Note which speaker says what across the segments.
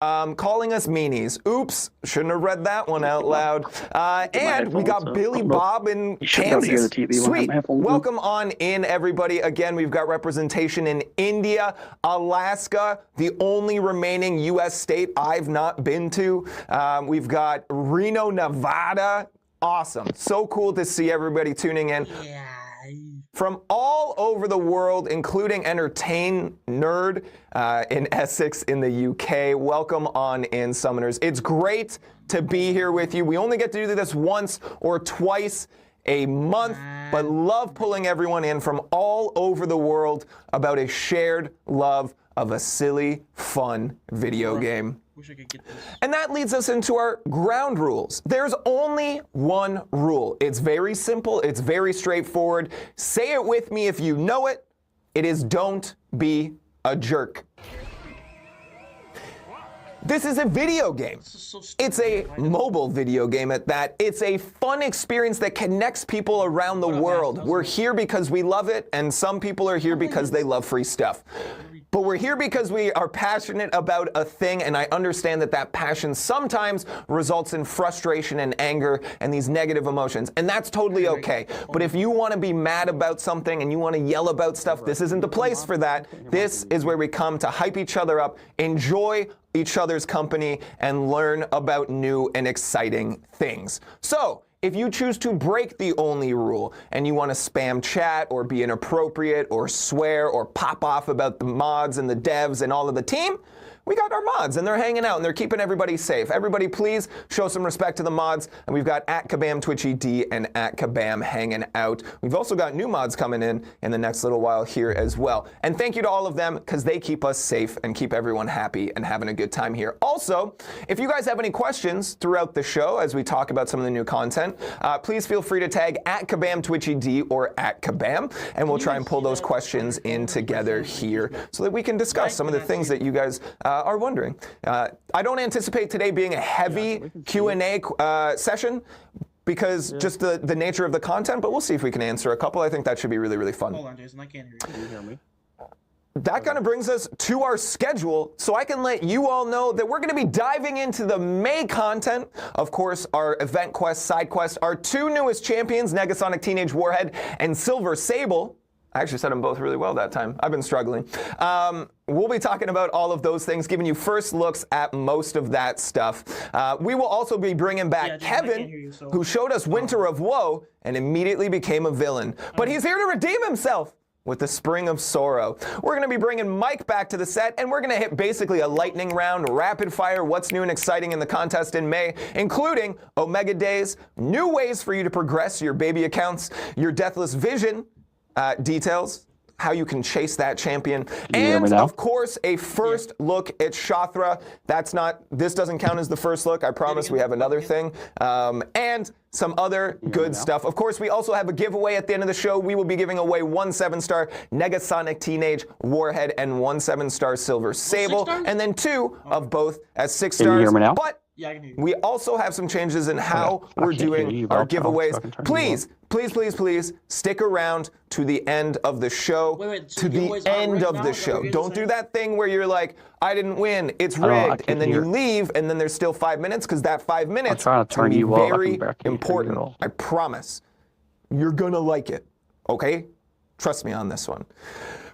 Speaker 1: Calling us meanies. Oops, shouldn't have read that one out loud. And we got Billy Bob in Kansas. Sweet. Welcome on in, everybody. Again, we've got representation in India, Alaska, the only remaining U.S. state I've not been to. We've got Reno, Nevada. Awesome. So cool to see everybody tuning in.
Speaker 2: Yeah.
Speaker 1: From all over the world, including Entertain Nerd in Essex in the UK. Welcome on in, Summoners. It's great to be here with you. We only get to do this once or twice a month, but love pulling everyone in from all over the world about a shared love of a silly, fun video game.
Speaker 2: Wish I could get this.
Speaker 1: And that leads us into our ground rules. There's only one rule. It's very simple. It's very straightforward. Say it with me if you know it. It is don't be a jerk. This is a video game. It's a mobile video game at that. It's a fun experience that connects people around the world. We're here because we love it, and some people are here because they love free stuff. But we're here because we are passionate about a thing, and I understand that that passion sometimes results in frustration and anger and these negative emotions, and that's totally okay. But if you want to be mad about something and you want to yell about stuff, this isn't the place for that. This is where we come to hype each other up, enjoy each other's company, and learn about new and exciting things. So, if you choose to break the only rule and you want to spam chat or be inappropriate or swear or pop off about the mods and the devs and all of the team, we got our mods and they're hanging out and they're keeping everybody safe. Everybody please show some respect to the mods, and we've got @KabamTwitchED and @Kabam hanging out. We've also got new mods coming in the next little while here as well. And thank you to all of them because they keep us safe and keep everyone happy and having a good time here. Also, if you guys have any questions throughout the show as we talk about some of the new content, please feel free to tag @KabamTwitchED or @Kabam, and we'll try and pull those questions in together here so that we can discuss some of the things that you guys are wondering. I don't anticipate today being a heavy Q&A session because just the nature of the content, but we'll see if we can answer a couple. I think that should be really, really fun.
Speaker 2: Hold on, Jason, I can't hear you. Can you hear me?
Speaker 1: That kind of brings us to our schedule, so I can let you all know that we're going to be diving into the May content. Of course, our event quest, side quest, our two newest champions, Negasonic Teenage Warhead and Silver Sable. I actually said them both really well that time. I've been struggling. We'll be talking about all of those things, giving you first looks at most of that stuff. We will also be bringing back Kevin, who showed us Winter of Woe and immediately became a villain. But he's here to redeem himself with the Spring of Sorrow. We're going to be bringing Mike back to the set, and we're going to hit basically a lightning round, rapid fire, what's new and exciting in the contest in May, including Omega Days, new ways for you to progress your baby accounts, your Deathless Vision, details, how you can chase that champion, and of course a first look at Shathra. This doesn't count as the first look, I promise. We have another thing, and some other good stuff. Of course, we also have a giveaway at the end of the show. We will be giving away 1 7-star Negasonic Teenage Warhead and 1 7-star Silver Sable, and then 2 of both as 6 stars.
Speaker 3: Can you hear me now?
Speaker 1: But
Speaker 2: yeah, I can hear you.
Speaker 1: we also have some changes in how we're doing our giveaways. Please stick around to the end of the show. To the end of the show. Don't do that thing where you're like, I didn't win, it's rigged, and then you leave, and then there's still 5 minutes, because that 5 minutes is going to be very important. I promise. You're going to like it, okay? Trust me on this one.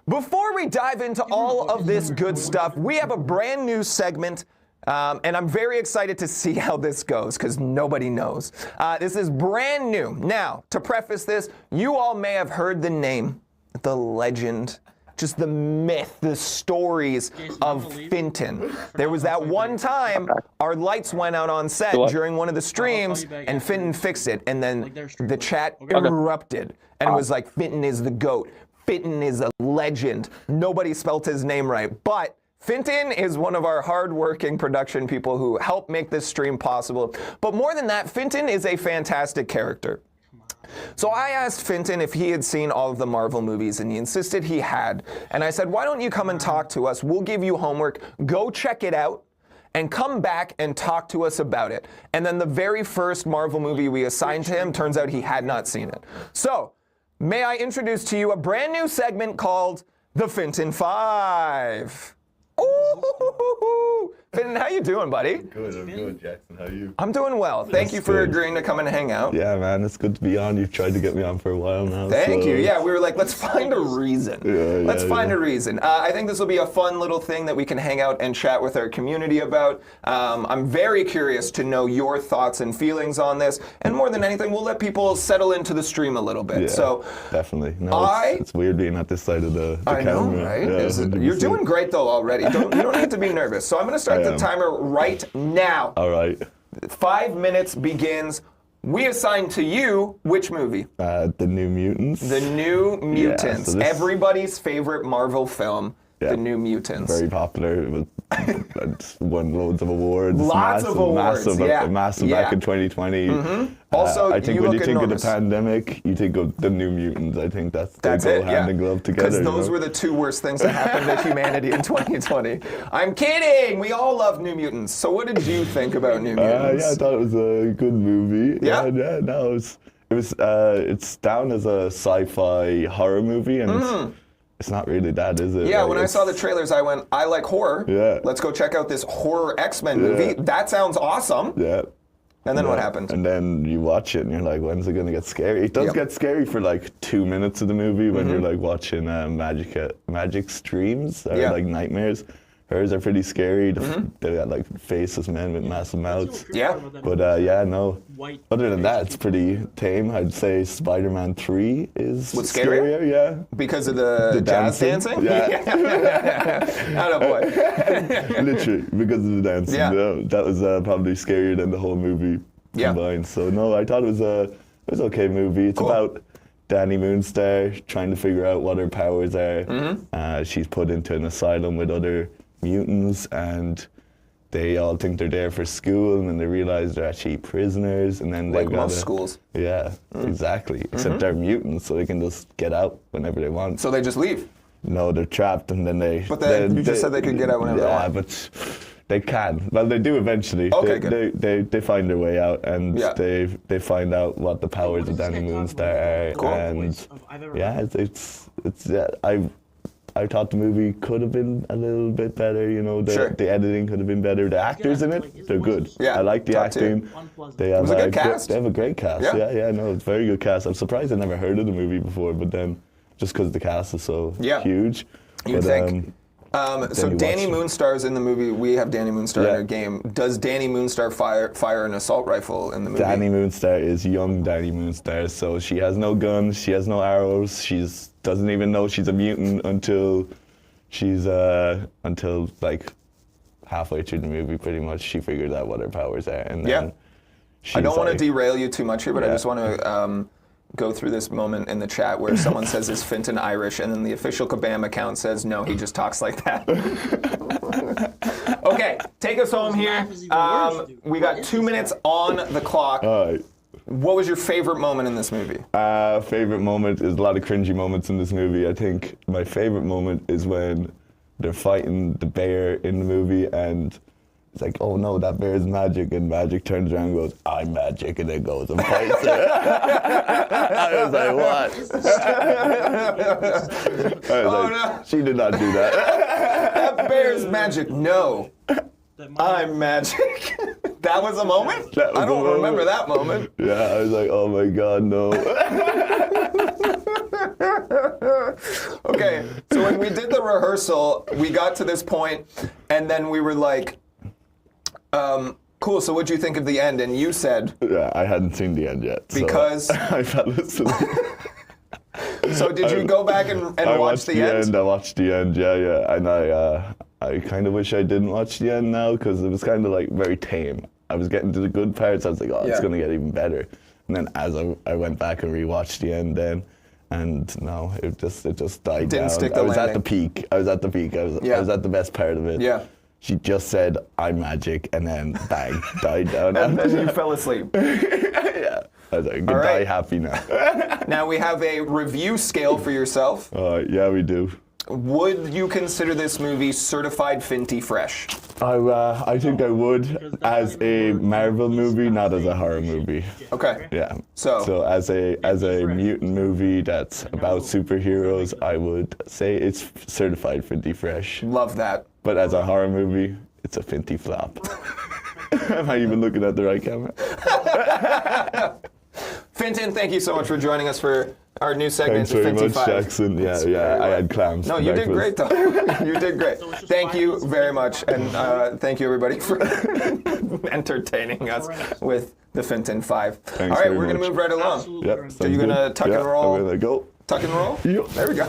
Speaker 1: Before we dive into all of this good stuff, we have a brand new segment. And I'm very excited to see how this goes because nobody knows. This is brand new. Now, to preface this, you all may have heard the name, the legend, just the myth, the stories of Finton. There was that one time our lights went out on set during one of the streams and Finton fixed it. And then the chat erupted. And it was like, Finton is the GOAT. Finton is a legend. Nobody spelt his name right. But Finton is one of our hard-working production people who help make this stream possible. But more than that, Finton is a fantastic character. So I asked Finton if he had seen all of the Marvel movies, and he insisted he had. And I said, why don't you come and talk to us? We'll give you homework. Go check it out and come back and talk to us about it. And then the very first Marvel movie we assigned to him, turns out he had not seen it. So may I introduce to you a brand new segment called The Finton 5. Ooh, Finn, how you doing, buddy?
Speaker 3: Good, I'm good, Jackson. How are you?
Speaker 1: I'm doing well. Thank you for agreeing to come and hang out.
Speaker 3: Yeah, man, it's good to be on. You've tried to get me on for a while now.
Speaker 1: Thank
Speaker 3: so.
Speaker 1: you. Yeah, we were like, let's find a reason. Let's find a reason. I think this will be a fun little thing that we can hang out and chat with our community about. I'm very curious to know your thoughts and feelings on this. And more than anything, we'll let people settle into the stream a little bit.
Speaker 3: Yeah,
Speaker 1: so
Speaker 3: definitely. No, it's weird being at this side of the
Speaker 1: I know,
Speaker 3: camera.
Speaker 1: right?
Speaker 3: Yeah,
Speaker 1: You're doing great though already. You don't need to be nervous. So I'm going to start the timer right now.
Speaker 3: All right.
Speaker 1: 5 minutes begins. We assign to you which movie?
Speaker 3: The New Mutants.
Speaker 1: The New Mutants.
Speaker 3: so
Speaker 1: Everybody's favorite Marvel film.
Speaker 3: Yeah.
Speaker 1: The New Mutants.
Speaker 3: Very popular. It won loads of awards.
Speaker 1: Lots of awards,
Speaker 3: Massive back in 2020.
Speaker 1: Also,
Speaker 3: I think
Speaker 1: you
Speaker 3: when you
Speaker 1: look
Speaker 3: think
Speaker 1: enormous.
Speaker 3: of the pandemic, you think of the New Mutants. I think they
Speaker 1: That's
Speaker 3: go
Speaker 1: it,
Speaker 3: hand in glove together.
Speaker 1: Because those were the two worst things that happened to humanity in 2020. I'm kidding. We all love New Mutants. So what did you think about New Mutants?
Speaker 3: Yeah, I thought it was a good movie.
Speaker 1: Yeah?
Speaker 3: No, it's down as a sci-fi horror movie, and it's not really that, is it?
Speaker 1: Yeah,
Speaker 3: Like,
Speaker 1: when I saw the trailers, I went, I like horror.
Speaker 3: Yeah.
Speaker 1: Let's go check out this horror X-Men movie. That sounds awesome.
Speaker 3: Yeah.
Speaker 1: And then what happened?
Speaker 3: And then you watch it and you're like, when's it going to get scary? It does get scary for like 2 minutes of the movie when you're like watching magic streams or like nightmares. Hers are pretty scary. They got like faceless men with massive mouths.
Speaker 1: Yeah.
Speaker 3: But other than that, it's pretty tame. I'd say Spider-Man 3 is
Speaker 1: scarier?
Speaker 3: Yeah.
Speaker 1: Because of the jazz dancing?
Speaker 3: Yeah.
Speaker 1: Attaboy.
Speaker 3: Literally, because of the dancing.
Speaker 1: Yeah.
Speaker 3: That was probably scarier than the whole movie combined. So no, I thought it was an okay movie. It's about Danny Moonstar trying to figure out what her powers are. She's put into an asylum with other mutants, and they all think they're there for school, and then they realize they're actually prisoners, and then
Speaker 1: Like most schools.
Speaker 3: Yeah, exactly. Except they're mutants, so they can just get out whenever they want.
Speaker 1: So they just leave.
Speaker 3: No, they're trapped, and then they.
Speaker 1: But then you just said they could get out whenever they want.
Speaker 3: Yeah, but they can. Well, they do eventually.
Speaker 1: Okay, good.
Speaker 3: They find their way out, and they find out what the powers of Danny Moonstar are.
Speaker 1: Cool.
Speaker 3: And I thought the movie could have been a little bit better. You know, the editing could have been better. The actors in it, they're good.
Speaker 1: Yeah,
Speaker 3: I like the acting. They have
Speaker 1: was a good cast.
Speaker 3: They have a great cast. Yeah. No, it's a very good cast. I'm surprised I never heard of the movie before, but then just because the cast is so huge.
Speaker 1: You think? So Danny Moonstar's in the movie. We have Danny Moonstar in our game. Does Danny Moonstar fire an assault rifle in the movie?
Speaker 3: Danny Moonstar is young Danny Moonstar, so she has no guns, she has no arrows, she's doesn't even know she's a mutant until like halfway through the movie. Pretty much, she figures out what her powers are, and then
Speaker 1: I don't want to derail you too much here, but I just want to go through this moment in the chat where someone says, is Finton Irish? And then the official Kabam account says, no, he just talks like that. Okay, take us home here. We got 2 minutes on the clock.
Speaker 3: All right.
Speaker 1: What was your favorite moment in this movie?
Speaker 3: Favorite moment is a lot of cringy moments in this movie. I think my favorite moment is when they're fighting the bear in the movie, and it's like, oh no, that bear is magic, and Magic turns around and goes, I'm magic, and then goes and fights it. I was like, what? No. She did not do that.
Speaker 1: That bear's magic. No. I'm magic. That was a moment? I don't remember that moment.
Speaker 3: Yeah, I was like, oh my God, no.
Speaker 1: Okay, so when we did the rehearsal, we got to this point, and then we were like, cool, so what'd you think of the end? And you said...
Speaker 3: Yeah, I hadn't seen the end yet.
Speaker 1: Because?
Speaker 3: So I fell asleep.
Speaker 1: So did you go back and watch the end?
Speaker 3: I watched the end, yeah. And I kind of wish I didn't watch the end now, because it was kind of like very tame. I was getting to the good parts, I was like, oh, it's going to get even better. And then as I went back and rewatched the end then, and no, it just died down.
Speaker 1: Stick the landing.
Speaker 3: At the peak. I was at the peak. I was at the best part of it.
Speaker 1: Yeah.
Speaker 3: She just said, I'm magic, and then bang, died down.
Speaker 1: And then you fell asleep.
Speaker 3: Yeah. I was like, die happy now.
Speaker 1: Now we have a review scale for yourself.
Speaker 3: Yeah, we do.
Speaker 1: Would you consider this movie certified Finty fresh?
Speaker 3: I think I would, as a Marvel movie, not as a horror movie.
Speaker 1: Okay.
Speaker 3: Yeah.
Speaker 1: So
Speaker 3: as a mutant movie that's about superheroes, I would say it's certified Finty fresh.
Speaker 1: Love that.
Speaker 3: But as a horror movie, it's a finty flop. Am I even looking at the right camera?
Speaker 1: Fintan, thank you so much for joining us for our new segment.
Speaker 3: Thanks very much,
Speaker 1: 55.
Speaker 3: Jackson. Yeah, I had clams.
Speaker 1: No,
Speaker 3: for
Speaker 1: you did
Speaker 3: breakfast.
Speaker 1: great though. You did great. Thank you very much, and thank you everybody for entertaining us with the Fintan 5.
Speaker 3: Thanks
Speaker 1: All right,
Speaker 3: very
Speaker 1: we're gonna
Speaker 3: much.
Speaker 1: move right along.
Speaker 2: Absolutely.
Speaker 3: Yep.
Speaker 1: So you're gonna tuck and roll?
Speaker 3: I'm gonna go.
Speaker 1: Tuck and roll?
Speaker 3: Yep.
Speaker 1: There we go.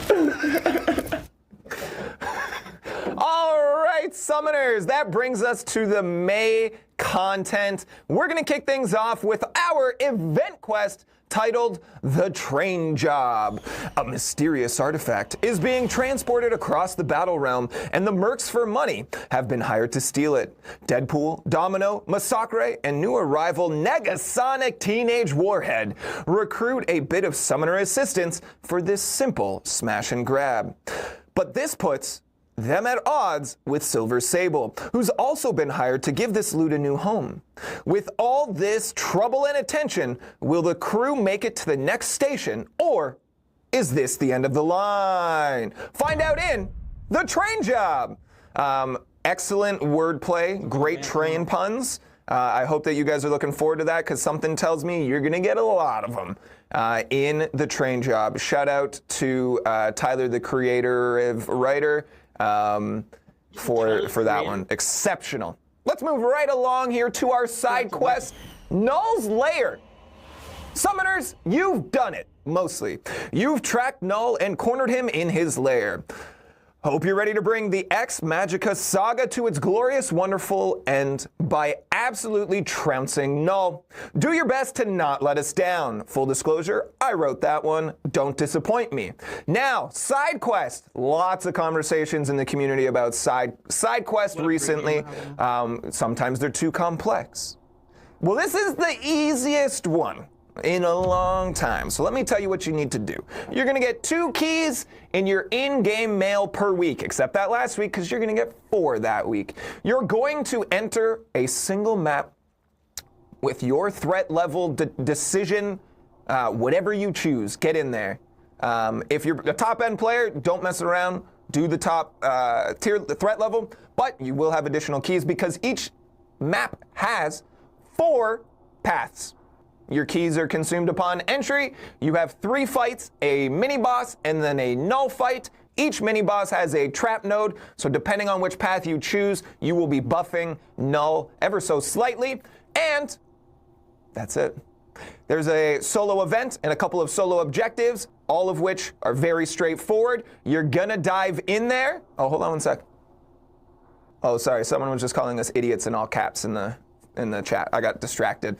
Speaker 1: All right, Summoners, that brings us to the May content. We're going to kick things off with our event quest titled The Train Job. A mysterious artifact is being transported across the battle realm, and the mercs for money have been hired to steal it. Deadpool, Domino, Mcoc, and new arrival Negasonic Teenage Warhead recruit a bit of summoner assistance for this simple smash and grab. But this puts them at odds with Silver Sable, who's also been hired to give this loot a new home. With all this trouble and attention, will the crew make it to the next station, or is this the end of the line? Find out in The Train Job. Excellent wordplay, great train puns. I hope that you guys are looking forward to that, because something tells me you're going to get a lot of them in The Train Job. Shout out to Tyler, the creative writer, for that one. Exceptional. Let's move right along here to our side quest, Null's Lair. Summoners, you've done it, mostly. You've tracked Null and cornered him in his lair. Hope you're ready to bring the Ex Magica saga to its glorious, wonderful end by absolutely trouncing Null. Do your best to not let us down. Full disclosure, I wrote that one. Don't disappoint me. Now, side quest. Lots of conversations in the community about side quest recently. Sometimes they're too complex. Well, this is the easiest one in a long time. So let me tell you what you need to do. You're gonna get 2 keys in your in-game mail per week, except that last week, because you're gonna get 4 that week. You're going to enter a single map with your threat level decision, whatever you choose, get in there. If you're a top-end player, don't mess around, do the top tier, the threat level, but you will have additional keys because each map has 4 paths. Your keys are consumed upon entry. You have 3 fights, a mini-boss, and then a null fight. Each mini-boss has a trap node, so depending on which path you choose, you will be buffing null ever so slightly, and that's it. There's a solo event and a couple of solo objectives, all of which are very straightforward. You're gonna dive in there. Oh, hold on one sec. Oh, sorry, someone was just calling us idiots in all caps in the chat. I got distracted.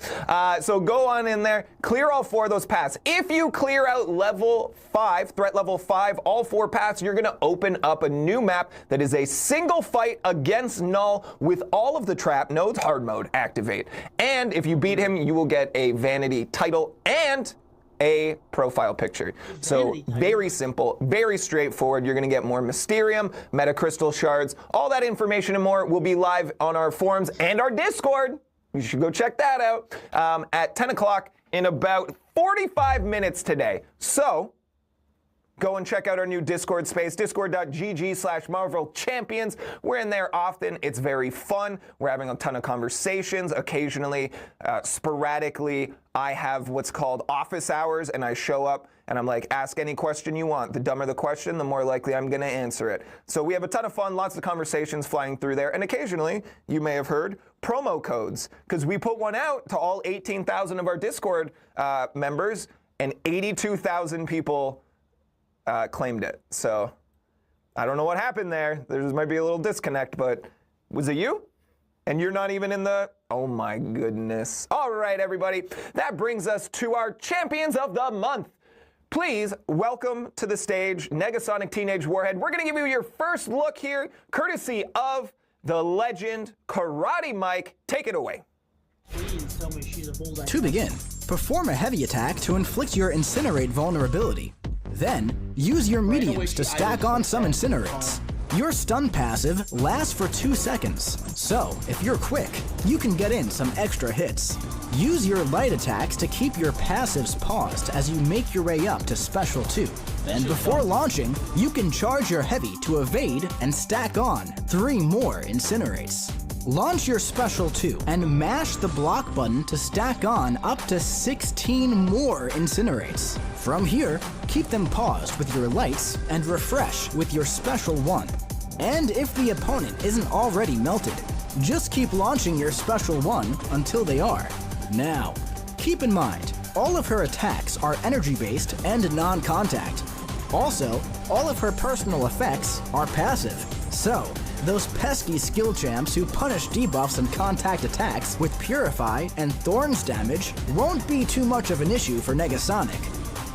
Speaker 1: So go on in there, clear all 4 of those paths. If you clear out level 5, threat level 5, all 4 paths, you're gonna open up a new map that is a single fight against Null with all of the trap nodes, hard mode, activate. And if you beat him, you will get a vanity title and a profile picture. So very simple, very straightforward. You're gonna get more Mysterium, Metacrystal shards, all that information and more will be live on our forums and our Discord. You should go check that out at 10 o'clock in about 45 minutes today. So go and check out our new Discord space, discord.gg/Marvel Champions. We're in there often. It's very fun. We're having a ton of conversations. Occasionally, sporadically, I have what's called office hours, and I show up and I'm like, ask any question you want. The dumber the question, the more likely I'm going to answer it. So we have a ton of fun, lots of conversations flying through there. And occasionally, you may have heard, promo codes, because we put one out to all 18,000 of our Discord members, and 82,000 people claimed it. So I don't know what happened there. There might be a little disconnect, but was it you? And you're not even in the, oh my goodness. All right, everybody. That brings us to our champions of the month. Please welcome to the stage Negasonic Teenage Warhead. We're gonna give you your first look here, courtesy of the legend Karate Mike. Take it away.
Speaker 4: To begin, perform a heavy attack to inflict your Incinerate vulnerability. Then, use your mediums to stack on some Incinerates. Your stun passive lasts for 2 seconds, so if you're quick, you can get in some extra hits. Use your light attacks to keep your passives paused as you make your way up to Special 2. And before launching, you can charge your heavy to evade and stack on 3 more Incinerates. Launch your Special 2 and mash the block button to stack on up to 16 more Incinerates. From here, keep them paused with your lights and refresh with your Special 1. And if the opponent isn't already melted, just keep launching your Special 1 until they are. Now, keep in mind, all of her attacks are energy-based and non-contact. Also, all of her personal effects are passive. So, those pesky skill champs who punish debuffs and contact attacks with Purify and Thorns damage won't be too much of an issue for Negasonic.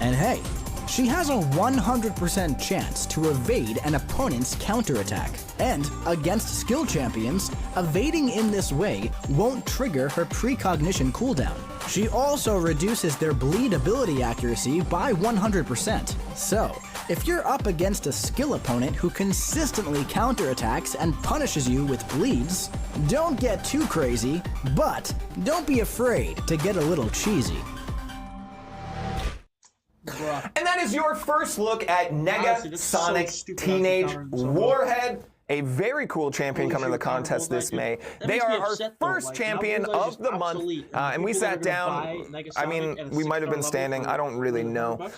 Speaker 4: And hey, she has a 100% chance to evade an opponent's counterattack. And against skill champions, evading in this way won't trigger her precognition cooldown. She also reduces their bleed ability accuracy by 100%. So, if you're up against a skill opponent who consistently counterattacks and punishes you with bleeds, don't get too crazy, but don't be afraid to get a little cheesy.
Speaker 1: And that is your first look at Negasonic Teenage Warhead. A very cool champion coming to the contest this May. They are our first champion of the month, and we sat down. I mean, we might have been standing. I don't really know.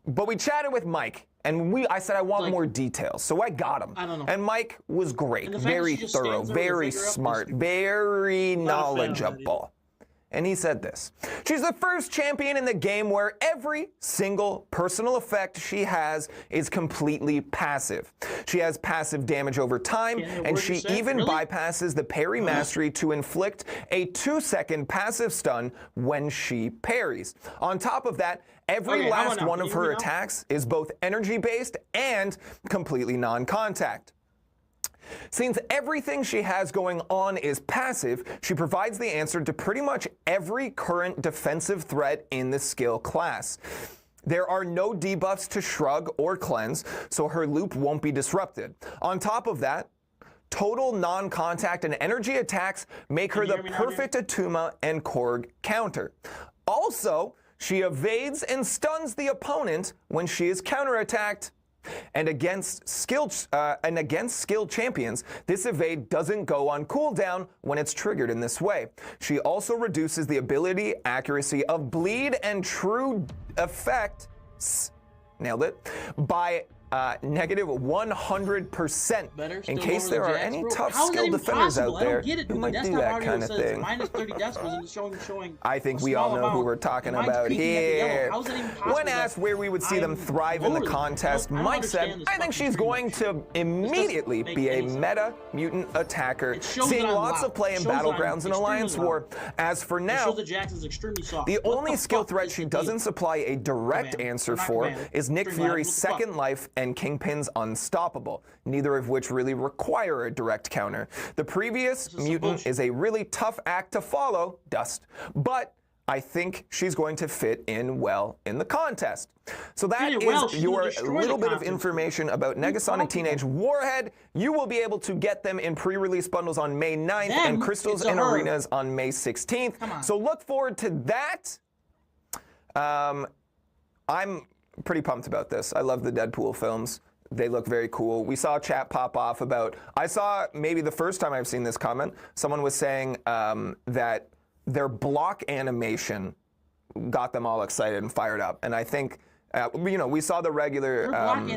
Speaker 1: But we chatted with Mike, and I said I want more details, so I got him. And Mike was great, very thorough, very smart, very knowledgeable. And he said this: she's the first champion in the game where every single personal effect she has is completely passive. She has passive damage over time, and she even bypasses the parry mastery to inflict a 2-second passive stun when she parries. On top of that, every last one of her attacks is both energy-based and completely non-contact. Since everything she has going on is passive, she provides the answer to pretty much every current defensive threat in the skill class. There are no debuffs to Shrug or Cleanse, so her loop won't be disrupted. On top of that, total non-contact and energy attacks make her the perfect Atuma and Korg counter. Also, she evades and stuns the opponent when she is counterattacked. And against skill champions, this evade doesn't go on cooldown when it's triggered in this way. She also reduces the ability accuracy of bleed and true effects, nailed it, by negative 100%. In case there are any tough skill defenders out there who might do that kind of thing. I think we all know who we're talking about here. When asked where we would see them thrive in the contest, Mike said, I think she's going to immediately be a meta mutant attacker, seeing lots of play in Battlegrounds and Alliance War. As for now, the only skill threat she doesn't supply a direct answer for is Nick Fury's Second Life and Kingpin's Unstoppable, neither of which really require a direct counter. The previous mutant is a really tough act to follow, Dust, but I think she's going to fit in well in the contest. So that is your little bit of information about Negasonic Teenage Warhead. You will be able to get them in pre-release bundles on May 9th and Crystals and Arenas on May 16th. So look forward to that. I'm pretty pumped about this. I love the Deadpool films. They look very cool. We saw a chat pop off about, I saw maybe the first time I've seen this comment, someone was saying that their block animation got them all excited and fired up. And I think, you know, we saw the regular Art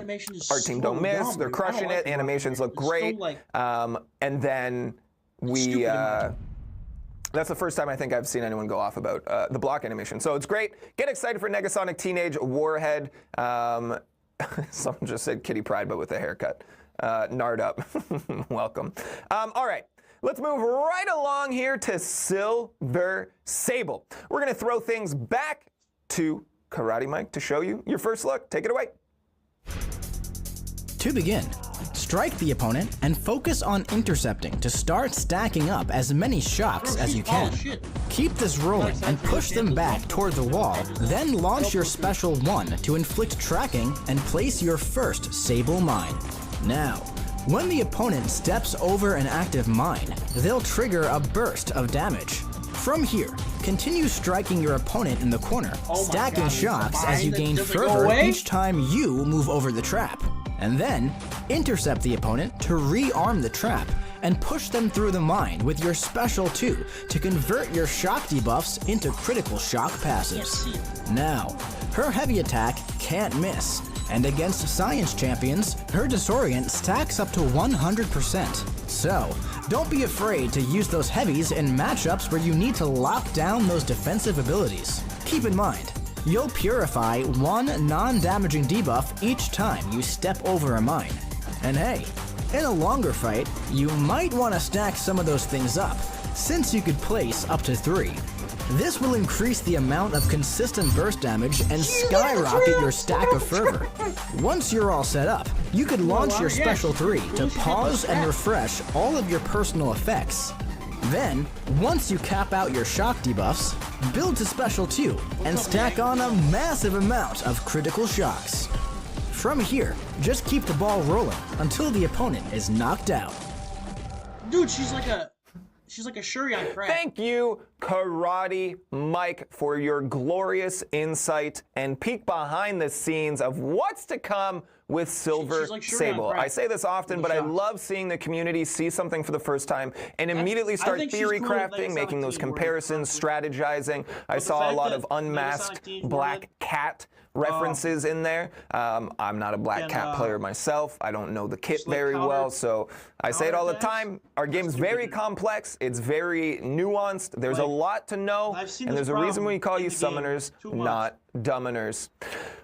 Speaker 1: Team Don't Miss, they're crushing it, animations look great. And then we, that's the first time I think I've seen anyone go off about the block animation. So it's great. Get excited for Negasonic Teenage Warhead. Someone just said Kitty Pryde, but with a haircut. Nard up. Welcome. All right. Let's move right along here to Silver Sable. We're going to throw things back to Karate Mike to show you your first look. Take it away.
Speaker 4: To begin, strike the opponent and focus on intercepting to start stacking up as many shocks as you can. Keep this rolling and push them back toward the wall, then launch your Special 1 to inflict tracking and place your first Sable mine. Now, when the opponent steps over an active mine, they'll trigger a burst of damage. From here, continue striking your opponent in the corner, stacking shocks as you gain fervor each time you move over the trap. And then, intercept the opponent to rearm the trap, and push them through the mine with your Special 2 to convert your shock debuffs into critical shock passives. Now, her heavy attack can't miss, and against science champions, her disorient stacks up to 100%. So, don't be afraid to use those heavies in matchups where you need to lock down those defensive abilities. Keep in mind, you'll purify one non-damaging debuff each time you step over a mine. And hey, in a longer fight, you might want to stack some of those things up, since you could place up to 3. This will increase the amount of consistent burst damage and skyrocket your stack of fervor. Once you're all set up, you could launch your Special 3 to pause and refresh all of your personal effects. Then, once you cap out your shock debuffs, build to Special 2 and stack on a massive amount of critical shocks. From here, just keep the ball rolling until the opponent is knocked out.
Speaker 2: Dude, she's like a Shuri on crack.
Speaker 1: Thank you, Karate Mike, for your glorious insight and peek behind the scenes of what's to come with Silver
Speaker 2: like Shuri
Speaker 1: Sable.
Speaker 2: on crack.
Speaker 1: I say this often, but I love seeing the community see something for the first time and immediately start theory crafting, making those comparisons, strategizing. I saw a lot of unmasked black cat references in there. I'm not a black cat player myself. I don't know the kit very well, so I say it all the time. Our game's very complex. It's very nuanced. There's a lot to know, and there's a reason we call you summoners, not dumminers.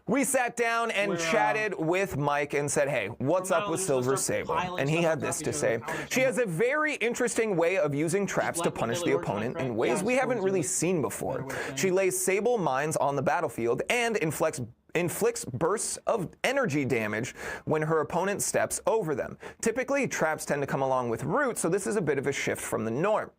Speaker 1: We sat down and chatted with Mike and said, hey, what's up with Silver Sable? And he had this to say. She has a very interesting way of using traps to punish the opponent in ways we haven't really seen before. She lays Sable mines on the battlefield and inflicts bursts of energy damage when her opponent steps over them. Typically, traps tend to come along with roots, so this is a bit of a shift from the norm.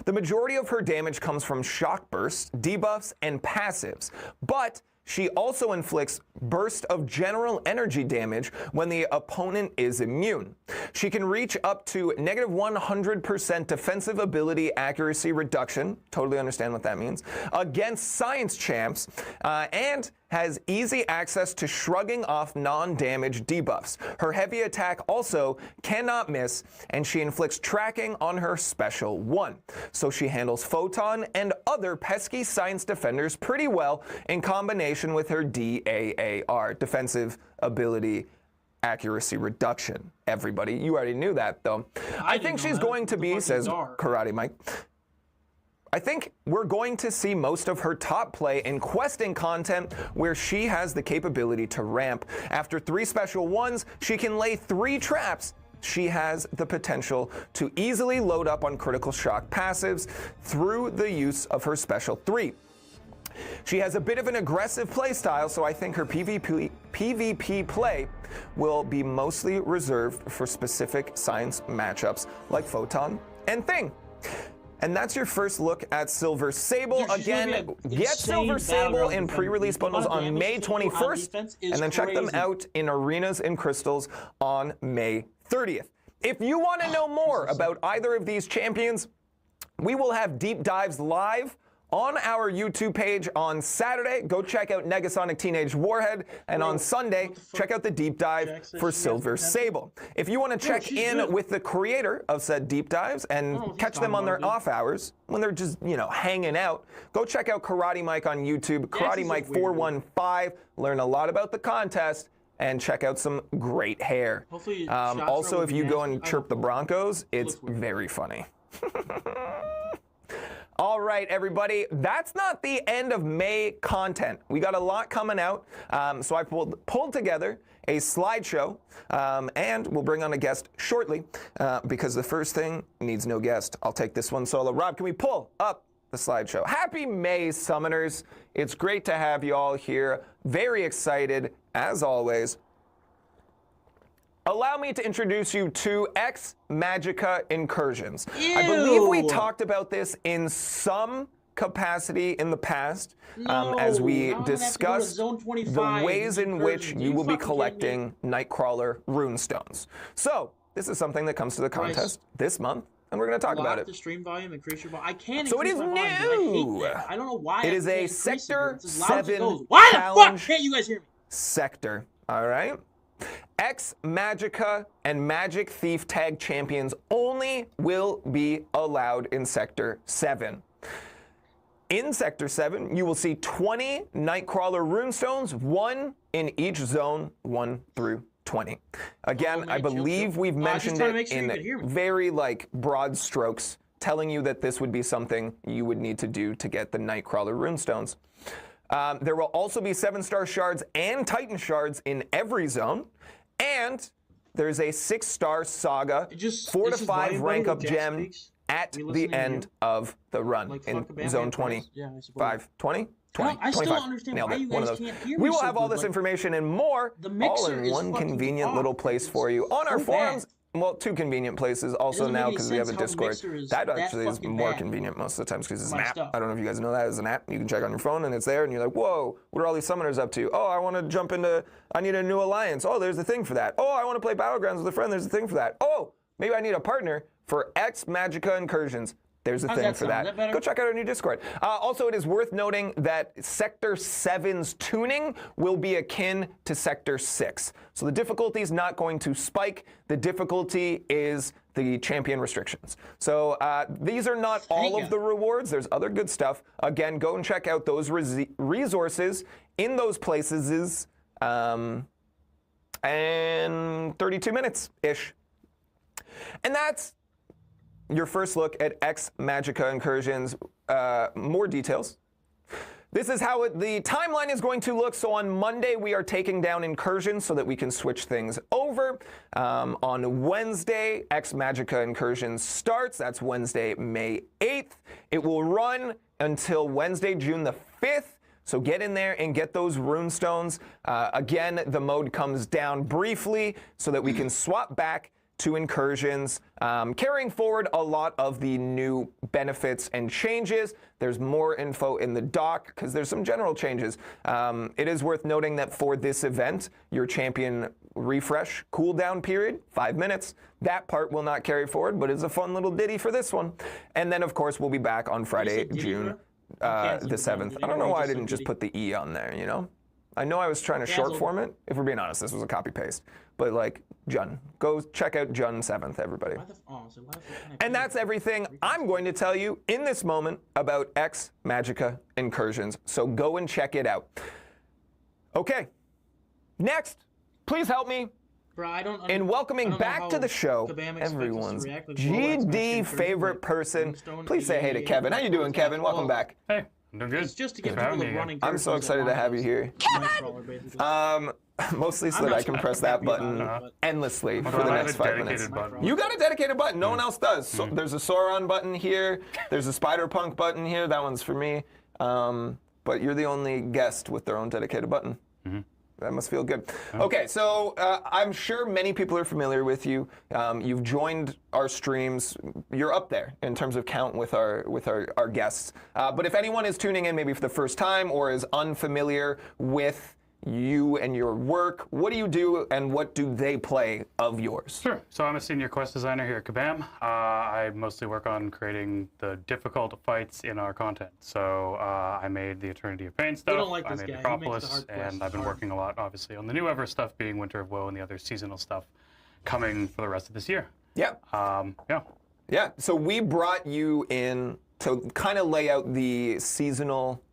Speaker 1: The majority of her damage comes from shock bursts, debuffs, and passives, but she also inflicts burst of general energy damage when the opponent is immune. She can reach up to negative 100% defensive ability accuracy reduction, totally understand what that means, against science champs, and has easy access to shrugging off non-damage debuffs. Her heavy attack also cannot miss, and she inflicts tracking on her Special 1. So she handles Photon and other pesky science defenders pretty well in combination with her DAAR, defensive ability accuracy reduction. Everybody, you already knew that though. I think she's going to be, says Karate Mike, I think we're going to see most of her top play in questing content where she has the capability to ramp. After 3 Special 1s, she can lay 3 traps. She has the potential to easily load up on critical shock passives through the use of her Special 3. She has a bit of an aggressive playstyle, so I think her PvP play will be mostly reserved for specific science matchups like Photon and Thing. And that's your first look at Silver Sable. Again, get Silver Sable in pre-release bundles on May 21st, and then check them out in Arenas and Crystals on May 30th. If you want to know more about either of these champions, we will have deep dives live on our YouTube page on Saturday. Go check out Negasonic Teenage Warhead, and on Sunday, check out the deep dive for Silver Sable. If you want to check in with the creator of said deep dives and catch them on their off hours when they're just, you know, hanging out, go check out Karate Mike on YouTube, Karate Mike 415. Learn a lot about the contest and check out some great hair. Also, if you go and chirp the Broncos, it's very funny. All right, everybody, that's not the end of May content. We got a lot coming out, so I pulled together a slideshow, and we'll bring on a guest shortly, because the first thing needs no guest. I'll take this one solo. Rob, can we pull up the slideshow? Happy May, Summoners. It's great to have you all here. Very excited, as always. Allow me to introduce you to X Magica Incursions. I believe we talked about this in some capacity in the past, as we discussed the ways in which you will be collecting Nightcrawler runestones. So this is something that comes to the contest this month, and we're going to talk about it.
Speaker 2: The stream volume, increase your volume. I can't.
Speaker 1: So it is new.
Speaker 2: I don't know why.
Speaker 1: It is a Sector 7
Speaker 2: Why the
Speaker 1: challenge
Speaker 2: fuck can't you guys hear me?
Speaker 1: sector. All right. Ex Magica and Magic Thief Tag Champions only will be allowed in Sector 7. In Sector 7, you will see 20 Nightcrawler runestones, 1 in each zone, 1 through 20. Again, I believe we've mentioned it in very broad strokes, telling you that this would be something you would need to do to get the Nightcrawler runestones. There will also be 7-star shards and Titan shards in every zone, and there's a 6-star saga, 4 to 5 rank up gem at the end of the run in zone 20. 20?
Speaker 2: I still don't understand why you guys can't hear me.
Speaker 1: We will have all this information and more all in one convenient little place for you on our forums. Well, 2 convenient places also now because we have a Discord. That actually is more convenient most of the times because it's an app. I don't know if you guys know that. It's an app. You can check on your phone and it's there and you're like, whoa, what are all these summoners up to? Oh, I want to jump into, I need a new alliance. Oh, there's a thing for that. Oh, I want to play Battlegrounds with a friend. There's a thing for that. Oh, maybe I need a partner for Ex Magica Incursions. There's a thing for that. Go check out our new Discord. Also, it is worth noting that Sector 7's tuning will be akin to Sector 6. So the difficulty is not going to spike. The difficulty is the champion restrictions. So these are not all of the rewards. There's other good stuff. Again, go and check out those resources in those places and 32 minutes-ish. And that's your first look at Ex Magica Incursions. More details. This is how the timeline is going to look. So on Monday, we are taking down Incursions so that we can switch things over. On Wednesday, Ex Magica Incursions starts. That's Wednesday, May 8th. It will run until Wednesday, June the 5th. So get in there and get those runestones. Again, the mode comes down briefly so that we can swap back to Incursions, carrying forward a lot of the new benefits and changes. There's more info in the doc because there's some general changes. It is worth noting that for this event, your champion refresh cooldown period, 5 minutes. That part will not carry forward, but it's a fun little ditty for this one. And then, of course, we'll be back on Friday, June the 7th. I don't know why I didn't just put the E on there, you know? I know I was trying to short form it. If we're being honest, this was a copy paste. But like, Jun. Go check out Jun 7th, everybody. And that's everything I'm going to tell you in this moment about Ex Magica Incursions. So go and check it out. Okay. Next, please help me in welcoming back to the show everyone's GD favorite person. Please say hey to Kevin. How you doing, Kevin? Welcome back.
Speaker 5: Hey. I'm doing good.
Speaker 2: It's just to get people to running.
Speaker 1: I'm so excited to have you here. Kevin! Mostly so that I can press that button endlessly for the next 5 minutes. You got a dedicated button. No one else does. So there's a Sauron button here. There's a Spider-Punk button here. That one's for me. But you're the only guest with their own dedicated button. That must feel good. Okay, so I'm sure many people are familiar with you. You've joined our streams. You're up there in terms of count with our guests. But if anyone is tuning in maybe for the first time or is unfamiliar with you and your work, what do you do and what do they play of yours?
Speaker 5: Sure. So I'm a senior quest designer here at Kabam. I mostly work on creating the difficult fights in our content. So I made the Eternity of Pain stuff, I made Necropolis, and I've been working a lot, obviously, on the new Ever stuff, being Winter of Woe and the other seasonal stuff coming for the rest of this year.
Speaker 1: Yeah. Yeah. So we brought you in to kind of lay out the seasonal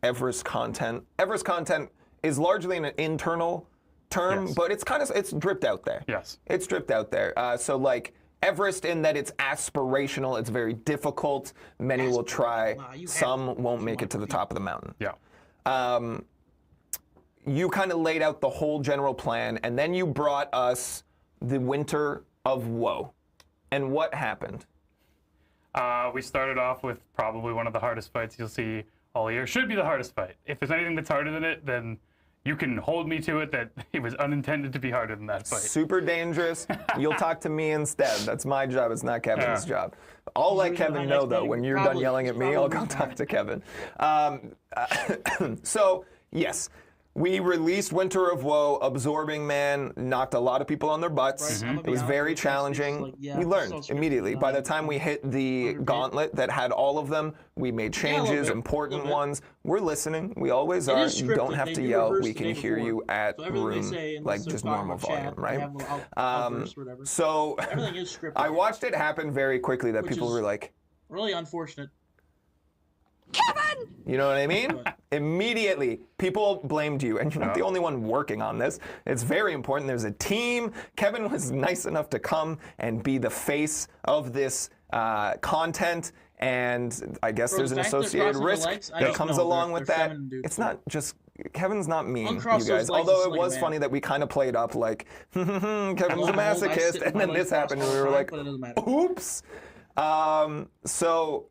Speaker 1: Everest content. Everest content is largely an internal term, but it's dripped out there.
Speaker 5: Yes.
Speaker 1: It's dripped out there. So like Everest in that it's aspirational, it's very difficult. Many will try, some won't make it to the top of the mountain.
Speaker 5: Yeah.
Speaker 1: You kind of laid out the whole general plan, and then you brought us the Winter of Woe. And what happened?
Speaker 5: We started off with probably one of the hardest fights you'll see all year. Should be the hardest fight. If there's anything that's harder than it, then you can hold me to it that it was unintended to be harder than that fight.
Speaker 1: Super dangerous. You'll talk to me instead. That's my job. It's not Kevin's job. I'll let Kevin know, though. When you're done yelling at me, I'll go talk to Kevin. So, yes. We released Winter of Woe. Absorbing Man knocked a lot of people on their butts. It was very challenging. We learned immediately. By the time we hit the gauntlet that had all of them, we made changes, important ones. We're listening. We always are. You don't have to yell. We can hear you at room, like just normal volume, right? So I watched it happen very quickly that people were like,
Speaker 2: really unfortunate.
Speaker 6: Kevin!
Speaker 1: You know what I mean? Immediately, people blamed you, and you're not the only one working on this. It's very important. There's a team. Kevin was nice enough to come and be the face of this content, and I guess there's an associated risk that comes along with that. It's not just... Kevin's not mean, you guys. Although it was funny that we kind of played up like, Kevin's a masochist, and then this happened, and we were like, oops. So...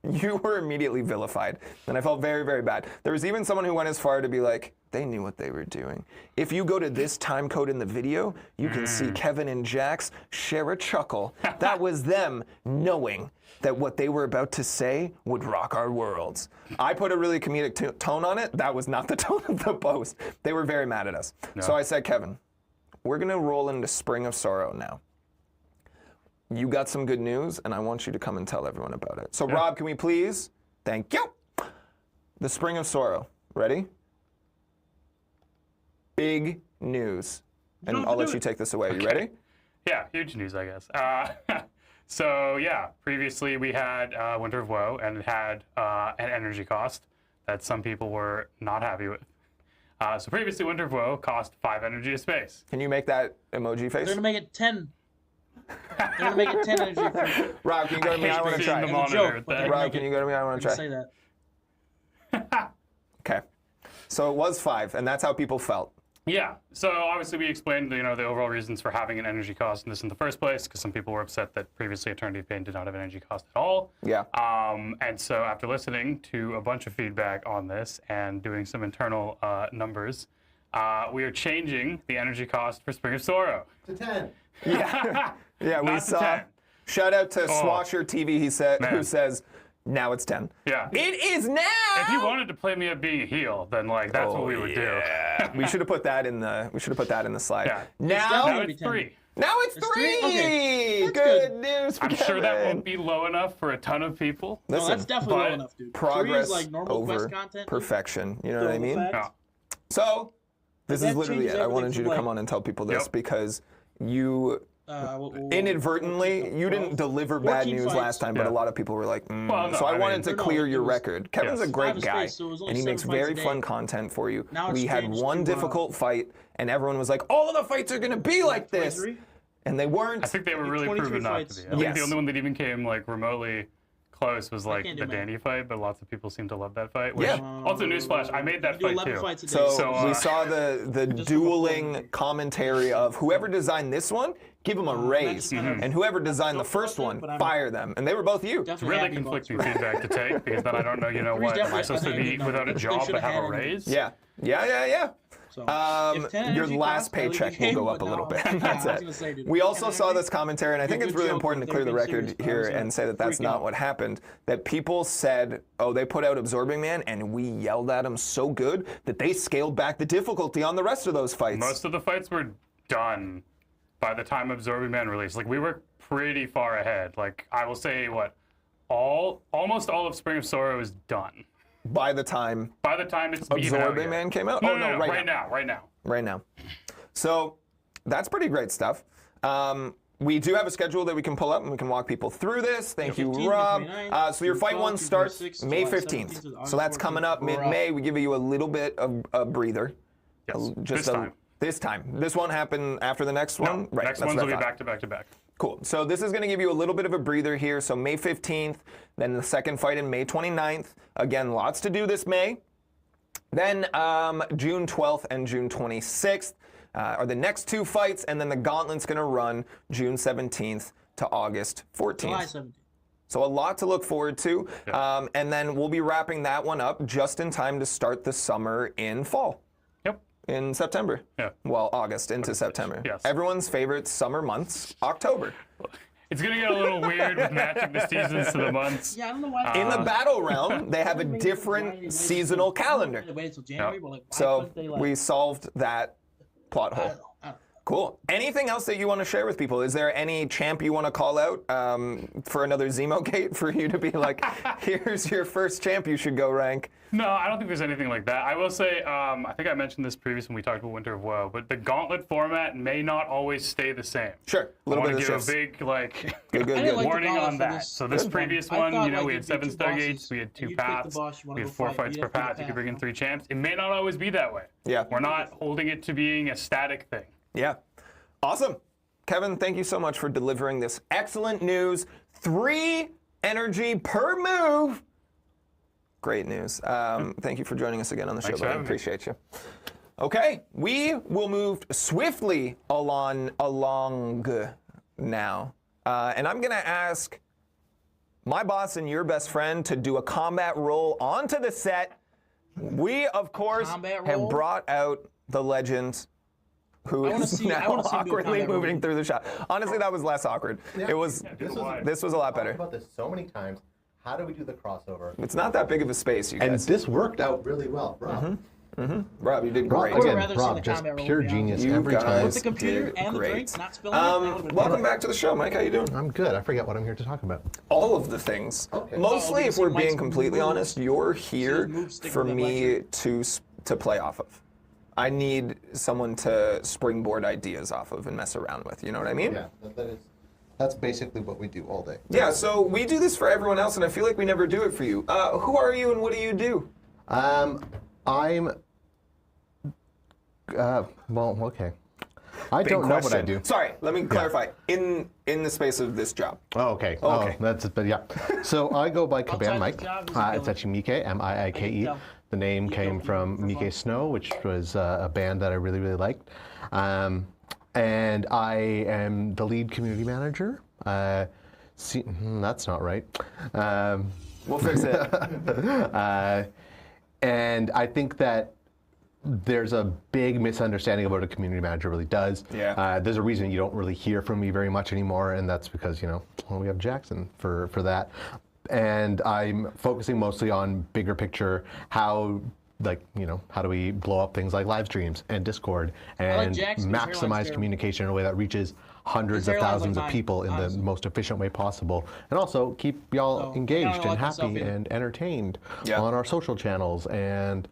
Speaker 1: You were immediately vilified, and I felt very, very bad. There was even someone who went as far to be like, they knew what they were doing. If you go to this time code in the video, you can see Kevin and Jax share a chuckle. That was them knowing that what they were about to say would rock our worlds. I put a really comedic tone on it. That was not the tone of the post. They were very mad at us. No. So I said, Kevin, we're going to roll into Spring of Sorrow now. You got some good news, and I want you to come and tell everyone about it. So, Rob, can we please? Thank you. The Spring of Sorrow. Ready? Big news. And I'll let you take this away. You ready?
Speaker 5: Yeah, huge news, I guess. So, yeah, previously we had Winter of Woe, and it had an energy cost that some people were not happy with. So previously, Winter of Woe cost 5 energy to space.
Speaker 1: Can you make that emoji face?
Speaker 2: They're going to make it 10. They're going to make it 10 energy for
Speaker 1: Rob, can you go to me? I want to try. Rob, can you go to me? I want to try.
Speaker 2: Say that.
Speaker 1: Okay. So it was 5, and that's how people felt.
Speaker 5: Yeah. So obviously we explained, the overall reasons for having an energy cost in this in the first place, because some people were upset that previously Eternity of Pain did not have an energy cost at all.
Speaker 1: Yeah.
Speaker 5: And so after listening to a bunch of feedback on this and doing some internal numbers, we are changing the energy cost for Spring of Sorrow
Speaker 6: to 10.
Speaker 1: Yeah. Yeah, we saw. Shout out to Swatcher TV, who says, now it's 10.
Speaker 5: Yeah.
Speaker 1: It is now!
Speaker 5: If you wanted to play me up being a heel, then that's what we would do.
Speaker 1: We should have put that in the slide.
Speaker 5: Yeah.
Speaker 1: Now
Speaker 5: it's 3.
Speaker 1: Now it's 3!
Speaker 2: Okay.
Speaker 1: Good news for
Speaker 5: I'm
Speaker 1: Kevin.
Speaker 5: sure that won't be low enough for a ton of people.
Speaker 1: Listen,
Speaker 2: no, that's definitely low enough, dude.
Speaker 1: Progress
Speaker 2: 3 is like normal
Speaker 1: over
Speaker 2: quest content,
Speaker 1: perfection. You know what I mean?
Speaker 5: Yeah.
Speaker 1: So, this is literally it. I wanted you to come on and tell people this because you... inadvertently, you didn't deliver bad news last time, but a lot of people were like, so I wanted to clear your record. Kevin's a great guy, and he makes very fun content for you. We had one difficult fight, and everyone was like, all of the fights are going to be like this. And they weren't.
Speaker 5: I think they were really proven not to be. I think the only one that even came remotely close was the Danny fight, but lots of people seem to love that fight. Which, also, newsflash, I made that fight too.
Speaker 1: So we saw the dueling commentary of whoever designed this one, give them a raise, and whoever designed the first one, fire them. And they were both you.
Speaker 5: It's really conflicting feedback to take because then I don't know, what, am I supposed to be without a job but have a raise?
Speaker 1: Yeah. So, your last paycheck will go up a little bit. That's it. We also saw this commentary, and I think it's really important to clear the record here and say that that's not what happened. That people said, oh, they put out Absorbing Man, and we yelled at them so good that they scaled back the difficulty on the rest of those fights.
Speaker 5: Most of the fights were done by the time Absorbing Man released. We were pretty far ahead. I will say, almost all of Spring of Sorrow is done.
Speaker 1: By the time
Speaker 5: it's
Speaker 1: Absorbing Man came out?
Speaker 5: No, right now.
Speaker 1: So that's pretty great stuff. We do have a schedule that we can pull up and we can walk people through this. Thank you, Rob. So your fight 1 starts May 15th. So that's coming up mid-May. We give you a little bit of a breather.
Speaker 5: Yes,
Speaker 1: this time. This won't happen after the next one?
Speaker 5: Right. Next ones will be back to back to back.
Speaker 1: Cool. So this is going to give you a little bit of a breather here. So May 15th, then the second fight in May 29th. Again, lots to do this May. Then June 12th and June 26th are the next 2 fights, and then the gauntlet's going to run June 17th to August 14th.
Speaker 2: July 17th.
Speaker 1: So a lot to look forward to. Yeah. And then we'll be wrapping that one up just in time to start the summer in fall. In September.
Speaker 5: Yeah.
Speaker 1: Well, August into September.
Speaker 5: Yes.
Speaker 1: Everyone's favorite summer months, October.
Speaker 5: It's gonna get a little weird with matching the seasons to the months.
Speaker 2: Yeah, I don't know why.
Speaker 1: In the battle realm, they have a different seasonal calendar. So we solved that plot hole. Cool. Anything else that you want to share with people? Is there any champ you want to call out for another Zemo-gate for you to be like, here's your first champ you should go rank?
Speaker 5: No, I don't think there's anything like that. I will say, I think I mentioned this previously when we talked about Winter of Woe, but the Gauntlet format may not always stay the same.
Speaker 1: Sure. A little bit of
Speaker 5: shifts. I want to give a big
Speaker 1: good.
Speaker 5: warning on that. So this previous one, you know, we had 7 Stargates, we had 2 paths, we had 4 fights per path. You could bring in 3 champs. It may not always be that way.
Speaker 1: Yeah.
Speaker 5: We're not holding it to being a static thing.
Speaker 1: Yeah. Awesome. Kevin, thank you so much for delivering this excellent news. 3 energy per move. Great news. Thank you for joining us again on the show. I appreciate you. Okay, we will move swiftly along now. And I'm going to ask my boss and your best friend to do a combat roll onto the set. We, of course, have brought out the legend who is now awkwardly moving through the shot. Honestly, that was less awkward.
Speaker 7: Yeah.
Speaker 1: This was a lot better.
Speaker 7: I've talked about this so many times. How do we do the crossover?
Speaker 1: It's not that big of a space, you guys.
Speaker 7: And this worked out really well, Rob.
Speaker 1: Rob, you did great.
Speaker 7: Rob, just pure genius every time.
Speaker 2: With the computer and the drink, not spilling it.
Speaker 1: Welcome back to the show, Mike. How you doing?
Speaker 7: I'm good. I forget what I'm here to talk about.
Speaker 1: All of the things.
Speaker 7: Okay.
Speaker 1: Mostly, if we're being completely honest, you're here for me to play off of. I need someone to springboard ideas off of and mess around with. You know what I mean?
Speaker 7: Yeah, that's basically what we do all day.
Speaker 1: Yeah, so we do this for everyone else, and I feel like we never do it for you. Who are you and what do you do?
Speaker 7: I'm. Well, okay. I don't know what I do.
Speaker 1: Sorry, let me clarify. In the space of this job.
Speaker 7: Oh, okay.
Speaker 1: Okay.
Speaker 7: But yeah. So I go by Kabam Mike. It's actually Mike, M-I-I-K-E. The name came from Mike Snow, which was a band that I really, really liked. And I am the lead community manager. That's not right.
Speaker 1: We'll fix it.
Speaker 7: And I think that there's a big misunderstanding of what a community manager really does.
Speaker 1: Yeah.
Speaker 7: There's a reason you don't really hear from me very much anymore, and that's because, we have Jackson for that. And I'm focusing mostly on bigger picture, how do we blow up things like live streams and Discord and maximize communication in a way that reaches hundreds of thousands of people in the most efficient way possible, and also keep y'all engaged and happy and entertained on our social channels and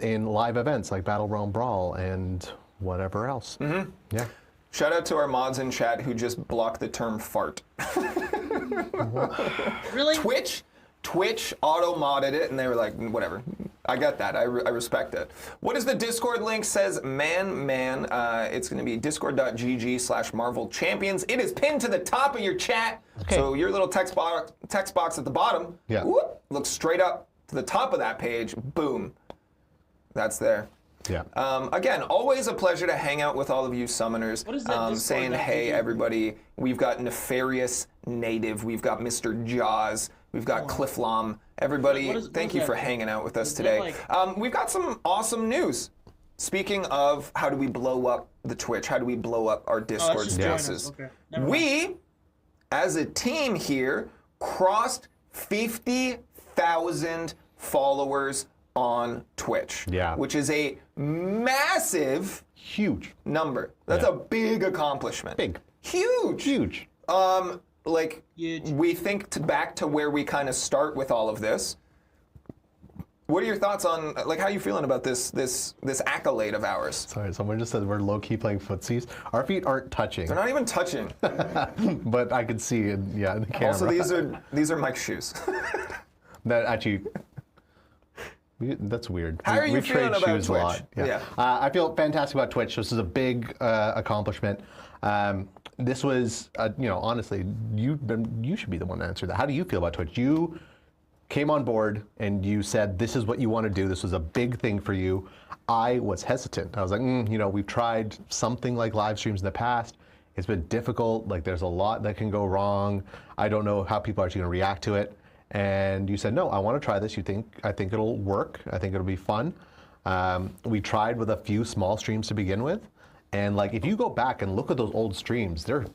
Speaker 7: in live events like Battle Realm Brawl and whatever else. Yeah.
Speaker 1: Shout out to our mods in chat who just blocked the term fart.
Speaker 2: Really?
Speaker 1: Twitch auto-modded it, and they were like, whatever. I get that. I respect it. What is the Discord link? Says man. It's going to be discord.gg/Marvel Champions. It is pinned to the top of your chat. Okay. So your little text box at the bottom looks straight up to the top of that page. Boom. That's there.
Speaker 7: Yeah.
Speaker 1: Again, always a pleasure to hang out with all of you summoners.
Speaker 2: What is that
Speaker 1: saying, hey, everybody. We've got Nefarious Native. We've got Mr. Jaws. We've got Clifflom. Everybody, thank you for hanging out with us today. We've got some awesome news. Speaking of how do we blow up the Twitch, how do we blow up our Discord spaces? We, as a team here, crossed 50,000 followers on Twitch, which is a massive,
Speaker 7: huge
Speaker 1: number. That's a big accomplishment.
Speaker 7: Big.
Speaker 1: Huge. We think back to where we kind of start with all of this. What are your thoughts on, how are you feeling about this accolade of ours?
Speaker 7: Sorry, someone just said we're low-key playing footsies. Our feet aren't touching.
Speaker 1: They're not even touching.
Speaker 7: But I could see it, in the camera.
Speaker 1: Also, these are Mike's shoes.
Speaker 7: That actually... That's weird.
Speaker 1: How are you feeling about
Speaker 7: shoes
Speaker 1: Twitch?
Speaker 7: A lot. Yeah. I feel fantastic about Twitch. This is a big accomplishment. This was, honestly, you should be the one to answer that. How do you feel about Twitch? You came on board and you said this is what you want to do. This was a big thing for you. I was hesitant. I was like, we've tried something like live streams in the past. It's been difficult. There's a lot that can go wrong. I don't know how people are actually going to react to it. And you said, no, I want to try this. I think it'll work. I think it'll be fun. We tried with a few small streams to begin with. And if you go back and look at those old streams, they're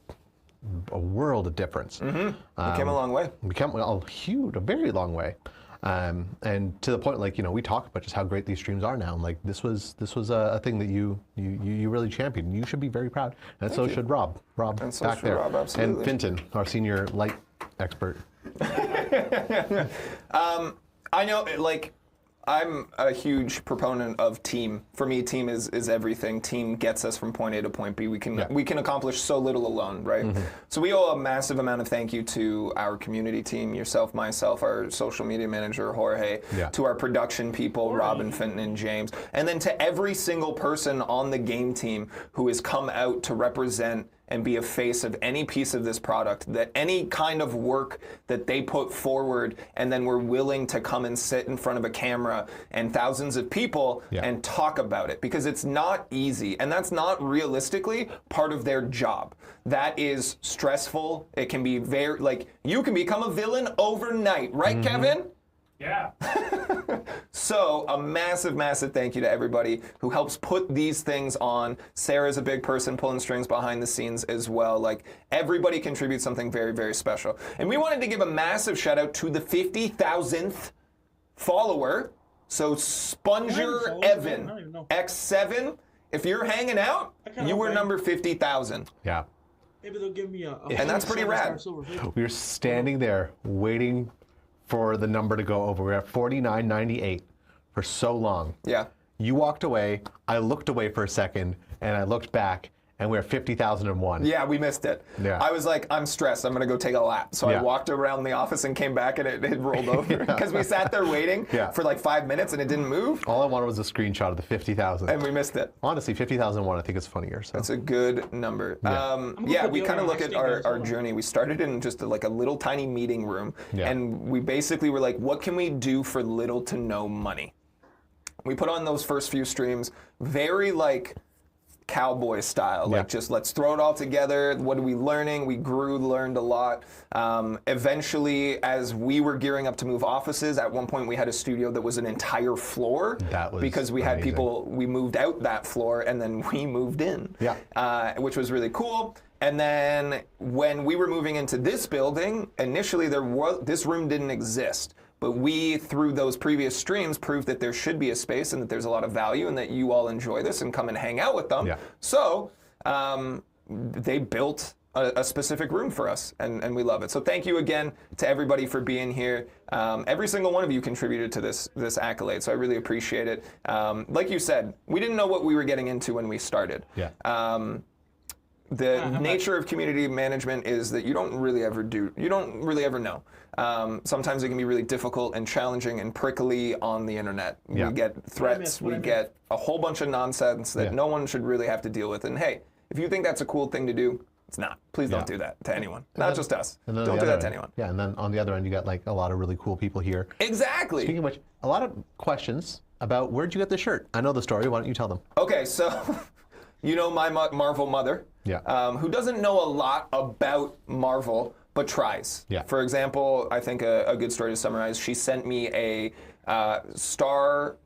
Speaker 7: a world of difference.
Speaker 1: We came a long way.
Speaker 7: We came a very long way. And to the point, like, we talk about just how great these streams are now. And like, this was a thing that you really championed. You should be very proud. And so should Rob.
Speaker 1: And so
Speaker 7: back
Speaker 1: should
Speaker 7: there.
Speaker 1: Rob, absolutely.
Speaker 7: And Finton, our senior light expert.
Speaker 1: I know, like, I'm a huge proponent of team. For me, team is everything. Team gets us from point A to point B. We can accomplish so little alone, right? So we owe a massive amount of thank you to our community team, yourself, myself, our social media manager, Jorge, to our production people, Robin, Fenton, and James, and then to every single person on the game team who has come out to represent and be a face of any piece of this product, that any kind of work that they put forward and then were willing to come and sit in front of a camera and thousands of people and talk about it, because it's not easy, and that's not realistically part of their job. That is stressful. It can be very, like, you can become a villain overnight, right, Kevin?
Speaker 5: Yeah.
Speaker 1: So a massive, massive thank you to everybody who helps put these things on. Sarah's a big person pulling strings behind the scenes as well. Like, everybody contributes something very, very special. And we wanted to give a massive shout out to the 50,000th follower. So Sponger Evan X7, if you're hanging out, you were number 50,000.
Speaker 7: Yeah.
Speaker 2: Maybe they'll give me a
Speaker 1: and that's pretty rad.
Speaker 7: We were standing there waiting for the number to go over. We were at 49.98 for so long.
Speaker 1: Yeah.
Speaker 7: You walked away, I looked away for a second, and I looked back, and we were 50,001.
Speaker 1: Yeah, we missed it.
Speaker 7: Yeah.
Speaker 1: I was like, I'm stressed. I'm going to go take a lap. So I walked around the office and came back, and it rolled over. Because we sat there waiting for like 5 minutes, and it didn't move.
Speaker 7: All I wanted was a screenshot of the 50,000.
Speaker 1: And we missed it.
Speaker 7: Honestly, 50,001, I think it's funnier. So.
Speaker 1: That's a good number. We kind of look at our journey. We started in just a little tiny meeting room.
Speaker 7: Yeah.
Speaker 1: And we basically were like, what can we do for little to no money? We put on those first few streams very like cowboy style, like just let's throw it all together. What are we learning? We grew, learned a lot. Eventually, as we were gearing up to move offices, at one point we had a studio that was an entire floor.
Speaker 7: That was
Speaker 1: because we had people, we moved out that floor and then we moved in, which was really cool. And then when we were moving into this building, initially this room didn't exist. But we, through those previous streams, proved that there should be a space and that there's a lot of value and that you all enjoy this and come and hang out with them. Yeah. So they built a specific room for us, and we love it. So thank you again to everybody for being here. Every single one of you contributed to this accolade, so I really appreciate it. Like you said, we didn't know what we were getting into when we started.
Speaker 7: Yeah.
Speaker 1: The nature of community management is that you don't really ever know. Sometimes it can be really difficult and challenging and prickly on the internet. We get threats, we get a whole bunch of nonsense that no one should really have to deal with. And hey, if you think that's a cool thing to do, it's not. Please don't do that to anyone. Not just us. Don't do that to anyone.
Speaker 7: Yeah, and then on the other end, you got like a lot of really cool people here.
Speaker 1: Exactly.
Speaker 7: Speaking of which, a lot of questions about where'd you get this shirt? I know the story. Why don't you tell them?
Speaker 1: Okay, so you know my Marvel mother, who doesn't know a lot about Marvel, but tries.
Speaker 7: Yeah.
Speaker 1: For example, I think a good story to summarize, she sent me a Star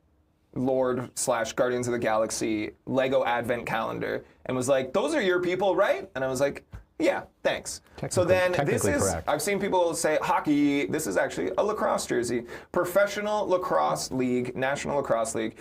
Speaker 1: Lord / Guardians of the Galaxy Lego Advent calendar and was like, those are your people, right? And I was like, yeah, thanks. So then this is, correct. I've seen people say hockey, this is actually a lacrosse jersey. Professional Lacrosse League, National Lacrosse League,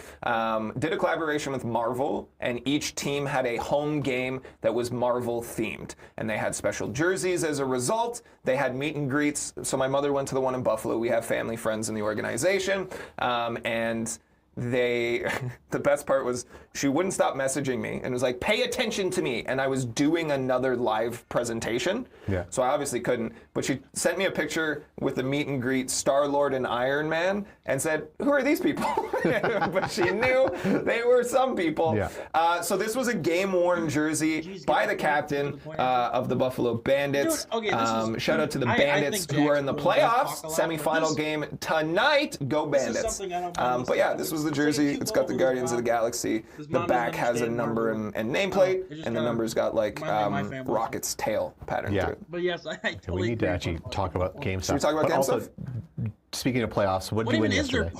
Speaker 1: did a collaboration with Marvel, and each team had a home game that was Marvel themed. And they had special jerseys as a result. They had meet and greets. So my mother went to the one in Buffalo. We have family friends in the organization. And the best part was she wouldn't stop messaging me and was like, pay attention to me. And I was doing another live presentation. Yeah. So I obviously couldn't, but she sent me a picture with the meet and greet Star-Lord and Iron Man and said, who are these people? But she knew they were some people. Yeah. So this was a game-worn jersey by the captain of the Buffalo Bandits. Dude, okay, shout out to the Bandits who are in the playoffs, semifinal game tonight. Go Bandits. But yeah, this was the jersey. It's got the Guardians of the Galaxy. The back has a number and nameplate, and the number's got like Rocket's tail pattern to it.
Speaker 2: But yes, I totally
Speaker 7: we need to actually talk about game stuff.
Speaker 1: Should we talk about game stuff?
Speaker 7: Speaking of playoffs, what did you win yesterday?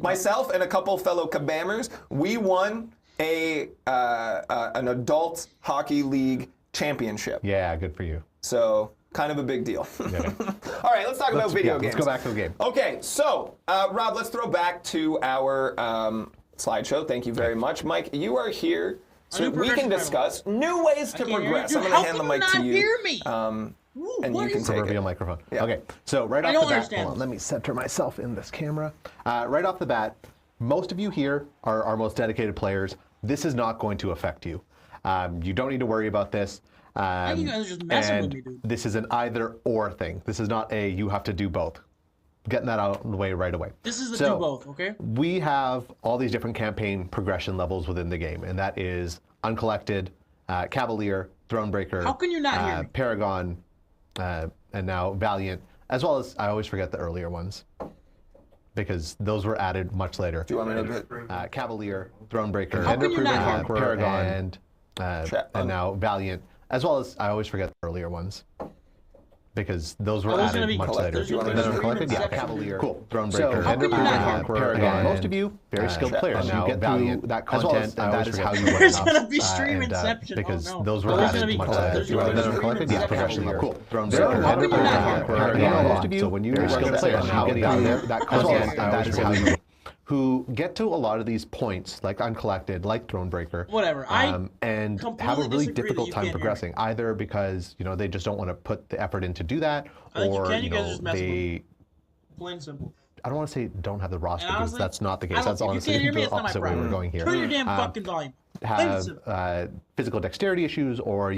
Speaker 1: Myself and a couple fellow Kabammers, we won an adult hockey league championship.
Speaker 7: Yeah, good for you.
Speaker 1: So kind of a big deal.
Speaker 7: Yeah.
Speaker 1: All right, let's talk about video games.
Speaker 7: Let's go back to the game.
Speaker 1: Okay, so Rob, let's throw back to our slideshow. Thank you very much. Mike, you are here so we can discuss new ways to progress. I'm going to hand the mic to you.
Speaker 2: Hear me?
Speaker 1: And you can take
Speaker 7: Proverbial
Speaker 1: it.
Speaker 7: microphone.
Speaker 1: Yeah.
Speaker 7: Okay, so right off
Speaker 2: don't
Speaker 7: the bat,
Speaker 2: understand.
Speaker 7: hold on, let me center myself in this camera. Right off the bat, most of you here are our most dedicated players. This is not going to affect you. You don't need to worry about this.
Speaker 2: I think you guys are just messing with
Speaker 7: and
Speaker 2: me, dude.
Speaker 7: This is an either-or thing. This is not a you have to do both. Getting that out of the way right away.
Speaker 2: This is the
Speaker 7: So,
Speaker 2: do both, okay?
Speaker 7: We have all these different campaign progression levels within the game, and that is Uncollected, Cavalier, Thronebreaker,
Speaker 2: How can you not hear me?
Speaker 7: Paragon, and now Valiant, as well as, I always forget the earlier ones, because those were added much later.
Speaker 1: Do you want me to put
Speaker 7: Cavalier, Thronebreaker,
Speaker 2: How can you not hear me?
Speaker 7: Paragon, and now Valiant, as well as, I always forget the earlier ones, because those were
Speaker 2: Oh, those are gonna
Speaker 7: added
Speaker 2: be
Speaker 7: much
Speaker 2: collected.
Speaker 7: later.
Speaker 2: Those are gonna be
Speaker 7: Then
Speaker 2: Restream
Speaker 7: yeah,
Speaker 2: Inception.
Speaker 7: Cavalier, cool.
Speaker 2: So,
Speaker 7: Thronebreaker,
Speaker 2: how can you not hear me?
Speaker 7: Paragon. Most of you, very skilled players. You get through that content, and that is how you
Speaker 2: There's
Speaker 7: learn
Speaker 2: gonna
Speaker 7: up,
Speaker 2: be Stream
Speaker 7: and,
Speaker 2: Inception.
Speaker 7: because
Speaker 2: Oh, no.
Speaker 7: those were
Speaker 2: Those are gonna
Speaker 7: added
Speaker 2: be
Speaker 7: much
Speaker 2: collected.
Speaker 7: later.
Speaker 2: Those are gonna be
Speaker 7: Then
Speaker 2: Stream
Speaker 7: Uncollected, yeah,
Speaker 2: Inception.
Speaker 7: progression level. Cool.
Speaker 2: How can you not hear me?
Speaker 7: Most of you,
Speaker 3: So when you
Speaker 7: very
Speaker 3: work
Speaker 7: skilled
Speaker 3: at
Speaker 7: players,
Speaker 3: how
Speaker 7: you
Speaker 3: they
Speaker 7: get
Speaker 3: do
Speaker 7: through that content, and that is how you who get to a lot of these points, like Uncollected, like Thronebreaker,
Speaker 2: Whatever.
Speaker 7: and
Speaker 2: completely
Speaker 7: have a really
Speaker 2: disagree that
Speaker 7: difficult
Speaker 2: you
Speaker 7: time
Speaker 2: can't hear me.
Speaker 7: progressing, either because they just don't want to put the effort in to do that,
Speaker 2: I think you
Speaker 7: or
Speaker 2: can, you guys are just messing with
Speaker 7: they,
Speaker 2: Plain and simple.
Speaker 7: I don't want to say don't have the roster,
Speaker 2: And
Speaker 7: because
Speaker 2: honestly,
Speaker 7: that's not the
Speaker 2: I
Speaker 7: case.
Speaker 2: don't-
Speaker 7: That's
Speaker 2: if you
Speaker 7: honestly
Speaker 2: can't hear me,
Speaker 7: the
Speaker 2: it's not my
Speaker 7: opposite way we're
Speaker 2: problem.
Speaker 7: going here.
Speaker 2: Turn your damn fucking volume. Plain and
Speaker 7: Have
Speaker 2: simple.
Speaker 7: physical dexterity issues, or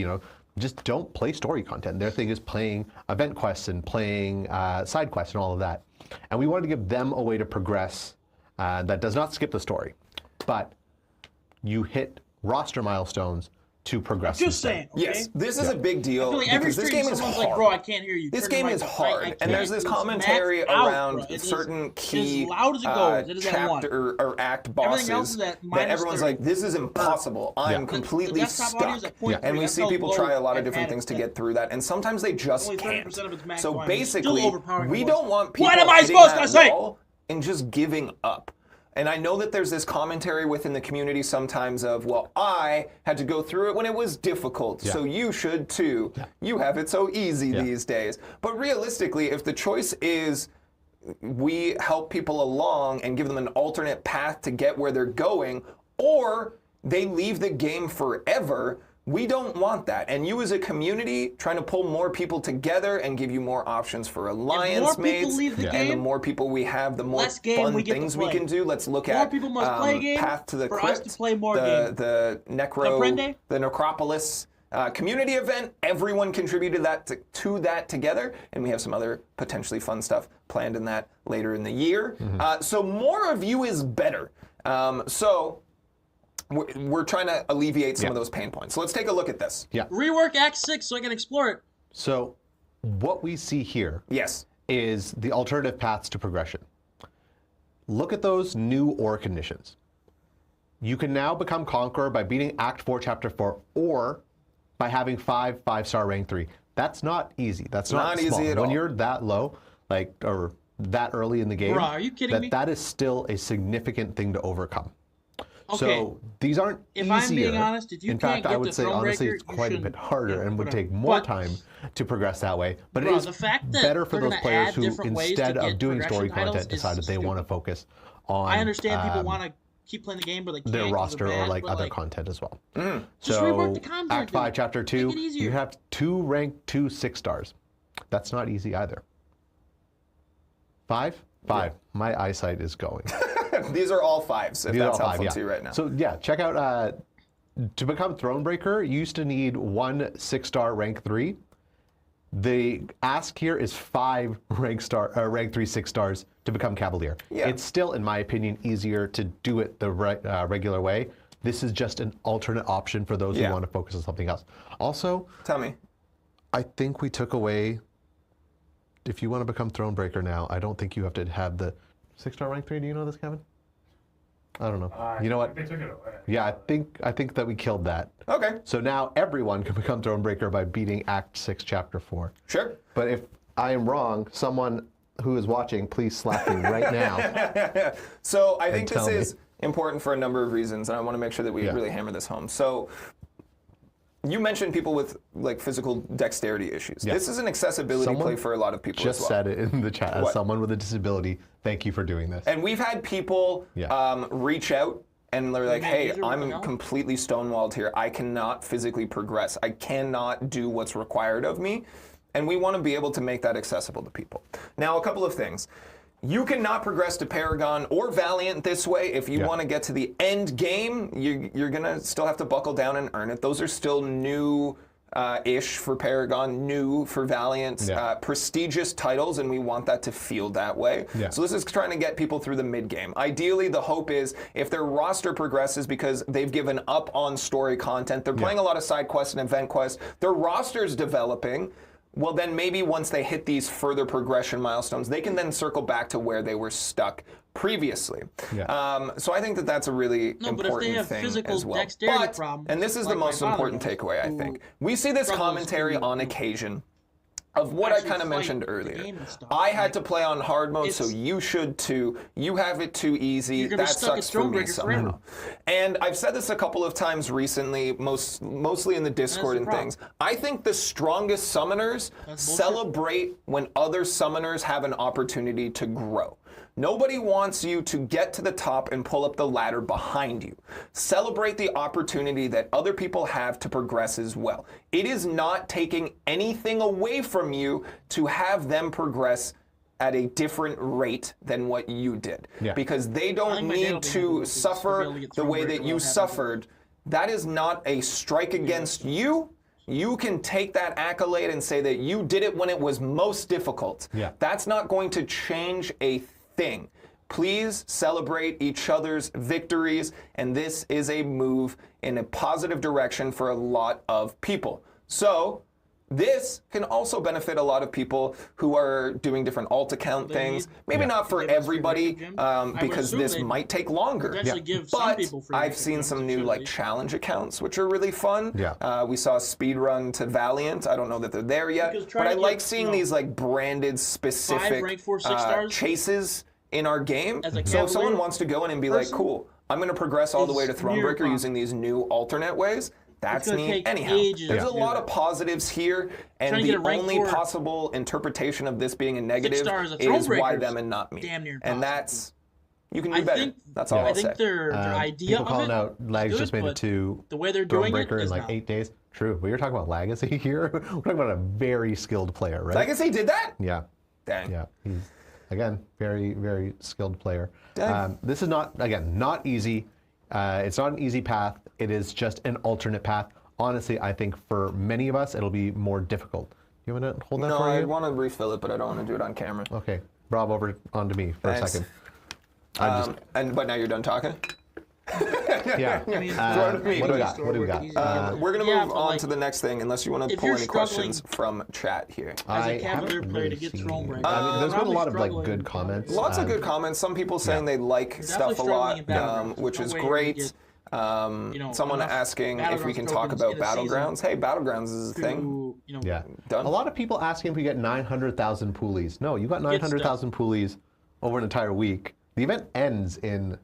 Speaker 7: just don't play story content. Their thing is playing event quests and playing side quests and all of that. And we wanted to give them a way to progress that does not skip the story, but you hit roster milestones to progress.
Speaker 2: Just
Speaker 7: instead.
Speaker 2: saying. Okay?
Speaker 1: Yes, this is a big
Speaker 2: I
Speaker 1: deal
Speaker 2: feel like every
Speaker 1: because this
Speaker 2: stream
Speaker 1: game is
Speaker 2: someone's
Speaker 1: hard.
Speaker 2: like, bro, I can't hear you.
Speaker 1: This
Speaker 2: Turn
Speaker 1: game
Speaker 2: your
Speaker 1: is
Speaker 2: mic up.
Speaker 1: hard,
Speaker 2: I
Speaker 1: and there's
Speaker 2: can't.
Speaker 1: this
Speaker 2: It's
Speaker 1: commentary
Speaker 2: maxed out,
Speaker 1: around
Speaker 2: bro. It is
Speaker 1: certain key
Speaker 2: as loud as it goes. It is at one.
Speaker 1: chapter or act
Speaker 2: Everything else
Speaker 1: bosses
Speaker 2: is at
Speaker 1: that
Speaker 2: minus
Speaker 1: everyone's
Speaker 2: 30.
Speaker 1: like, this is impossible. I'm completely
Speaker 2: the desktop audio is
Speaker 1: stuck.
Speaker 2: at 0.3.
Speaker 1: And we
Speaker 2: That's
Speaker 1: see
Speaker 2: how
Speaker 1: people
Speaker 2: low
Speaker 1: try a lot of
Speaker 2: I've
Speaker 1: different
Speaker 2: had
Speaker 1: things
Speaker 2: it
Speaker 1: to
Speaker 2: set.
Speaker 1: get through that, and sometimes they just
Speaker 2: Only 30%
Speaker 1: can't.
Speaker 2: of its max
Speaker 1: So
Speaker 2: volume. It's still
Speaker 1: basically,
Speaker 2: overpowering
Speaker 1: we
Speaker 2: the
Speaker 1: don't
Speaker 2: voice.
Speaker 1: want people
Speaker 2: What am I
Speaker 1: hitting
Speaker 2: supposed
Speaker 1: that
Speaker 2: to say?
Speaker 1: wall and just giving up. And I know that there's this commentary within the community sometimes of, well, I had to go through it when it was difficult, so you should too. You have it so easy these days. But realistically, if the choice is we help people along and give them an alternate path to get where they're going, or they leave the game forever, we don't want that. And you as a community trying to pull more people together and give you more options for alliance mates.
Speaker 2: leave the
Speaker 1: And the
Speaker 2: game,
Speaker 1: more people we have, the more
Speaker 2: less game
Speaker 1: fun
Speaker 2: we get to
Speaker 1: things we
Speaker 2: play.
Speaker 1: can do. Let's look
Speaker 2: More
Speaker 1: at
Speaker 2: people must play game
Speaker 1: Path to the
Speaker 2: for us
Speaker 1: Crypt,
Speaker 2: to play more game.
Speaker 1: the
Speaker 2: Comprende?
Speaker 1: the Necropolis community event. Everyone contributed to that together, and we have some other potentially fun stuff planned in that later in the year. So more of you is better. So we're trying to alleviate some of those pain points. So let's take a look at this.
Speaker 7: Yeah.
Speaker 2: Rework Act 6 so I can explore it.
Speaker 7: So what we see here
Speaker 1: Yes.
Speaker 7: is the alternative paths to progression. Look at those new or conditions. You can now become Conqueror by beating Act 4, Chapter 4, or by having 5 5-star rank 3. That's not easy. That's not small.
Speaker 1: easy at
Speaker 7: When
Speaker 1: all.
Speaker 7: you're that low, or that early in the game,
Speaker 2: Bruh, are you kidding me?
Speaker 7: that is still a significant thing to overcome.
Speaker 2: Okay.
Speaker 7: So these aren't
Speaker 2: If
Speaker 7: easier.
Speaker 2: I'm being honest, if you
Speaker 7: in
Speaker 2: can't
Speaker 7: fact, I
Speaker 2: get
Speaker 7: would
Speaker 2: the
Speaker 7: say honestly,
Speaker 2: Thronebreaker,
Speaker 7: it's
Speaker 2: you
Speaker 7: quite a
Speaker 2: shouldn't-
Speaker 7: bit harder
Speaker 2: yeah,
Speaker 7: and would
Speaker 2: whatever.
Speaker 7: take more
Speaker 2: But-
Speaker 7: time to progress that way. But
Speaker 2: Bruh,
Speaker 7: it is
Speaker 2: the fact that
Speaker 7: better for
Speaker 2: they're
Speaker 7: those
Speaker 2: gonna
Speaker 7: players
Speaker 2: add
Speaker 7: who,
Speaker 2: different ways to
Speaker 7: instead of
Speaker 2: get
Speaker 7: doing story
Speaker 2: progression titles
Speaker 7: content,
Speaker 2: is
Speaker 7: decided they want to
Speaker 2: stupid.
Speaker 7: focus on
Speaker 2: I understand people want to keep playing the game, but they can't.
Speaker 7: their
Speaker 2: 'cause they're
Speaker 7: roster or
Speaker 2: bad,
Speaker 7: like
Speaker 2: but,
Speaker 7: other content as well.
Speaker 2: Just
Speaker 7: So
Speaker 2: rework the content,
Speaker 7: Act 5,
Speaker 2: dude.
Speaker 7: Chapter 2,
Speaker 2: Make it easier.
Speaker 7: you have 2 rank 2 6-stars. That's not easy either. 5? 5. My eyesight is going.
Speaker 1: These are all 5s, if
Speaker 7: These are
Speaker 1: that's
Speaker 7: all
Speaker 1: helpful
Speaker 7: 5,
Speaker 1: to you right now.
Speaker 7: So yeah, check out, to become Thronebreaker, you used to need 1 6-star rank 3. The ask here is 5 rank 3 6-stars to become Cavalier.
Speaker 1: Yeah.
Speaker 7: It's still, in my opinion, easier to do it the regular way. This is just an alternate option for those who want to focus on something else. Also,
Speaker 1: Tell me.
Speaker 7: I think we took away, if you want to become Thronebreaker now, I don't think you have to have the 6-star rank 3. Do you know this, Kevin? I don't know. You know what?
Speaker 5: They took it away.
Speaker 7: Yeah, I think that we killed that.
Speaker 1: Okay,
Speaker 7: So now everyone can become Thronebreaker by beating Act 6, Chapter 4.
Speaker 1: sure.
Speaker 7: But if I am wrong, someone who is watching, please slap me right now.
Speaker 1: So I think this
Speaker 7: tell me.
Speaker 1: is important for a number of reasons, and I want to make sure that we
Speaker 7: Yeah.
Speaker 1: really hammer this home. So you mentioned people with like physical dexterity issues. This is an accessibility play for a lot of people
Speaker 7: just
Speaker 1: as well.
Speaker 7: said it in the chat. As someone with a disability, thank you for doing this.
Speaker 1: And we've had people reach out and they're like, hey, I'm completely stonewalled here. I cannot physically progress. I cannot do what's required of me. And we want to be able to make that accessible to people. Now, a couple of things. You cannot progress to Paragon or Valiant this way. If you want to get to the end game, you're going to still have to buckle down and earn it. Those are still new-ish for Paragon, new for Valiant, prestigious titles, and we want that to feel that way. So this is trying to get people through the mid-game. Ideally, the hope is if their roster progresses because they've given up on story content, they're playing a lot of side quests and event quests, their roster's developing, well, then maybe once they hit these further progression milestones, they can then circle back to where they were stuck previously. So I think that that's a really important thing as well. And this is the most important takeaway, I think. We see this commentary on occasion of what I kind of mentioned earlier. I had to play on hard mode, so you should too. You have it too easy. That sucks for me somehow. And I've said this a couple of times recently, mostly in the Discord and things. I think the strongest summoners celebrate when other summoners have an opportunity to grow. Nobody wants you to get to the top and pull up the ladder behind you. Celebrate the opportunity that other people have to progress as well. It is not taking anything away from you to have them progress at a different rate than what you did. Because they don't need to suffer the way that you suffered. That is not a strike against you. You can take that accolade and say that you did it when it was most difficult. That's not going to change a thing. Please celebrate each other's victories, and this is a move in a positive direction for a lot of people. So this can also benefit a lot of people who are doing different alt account things. Maybe not for everybody, because this might take longer. But I've seen some new like challenge accounts, which are really fun. We saw speedrun to Valiant. I don't know that they're there yet, but I like seeing these like branded specific chases in our game. So if someone wants to go in and be like, cool, I'm going to progress all the way to Thronebreaker using these new alternate ways, that's neat. Anyhow, there's a lot of positives here, and the only possible interpretation of this being a negative is why them and not me. And that's, you can do better. That's all I'll say.
Speaker 2: I think their idea
Speaker 7: people calling out Lags just made it to
Speaker 2: the way they're doing it
Speaker 7: in like 8 days. True, but you're talking about Legacy here. We're talking about a very skilled player, right?
Speaker 1: Legacy did that?
Speaker 7: Yeah.
Speaker 1: Dang.
Speaker 7: Yeah. He's, again, very, very skilled player. This is not, again, not easy. It's not an easy path. It is just an alternate path. Honestly, I think for many of us, it'll be more difficult. You want to hold that for you?
Speaker 1: No, I want to refill it, but I don't want to do it on camera.
Speaker 7: Okay. Rob, over onto me for a second.
Speaker 1: But now you're done talking?
Speaker 7: What do we got? What do we got?
Speaker 1: We're going to move on to the next thing, unless you want to pull any questions from chat here.
Speaker 2: As a Cavalier player to get Thronebreaker.
Speaker 7: I mean, there's been a lot of like good comments.
Speaker 1: Lots of good comments. Some people saying they like stuff a lot, which is great. Someone asking if we can talk about Battlegrounds. Hey, Battlegrounds is a thing. Done.
Speaker 7: A lot of people asking if we get 900,000 poolies. No, you got 900,000 poolies over an entire week. The event ends in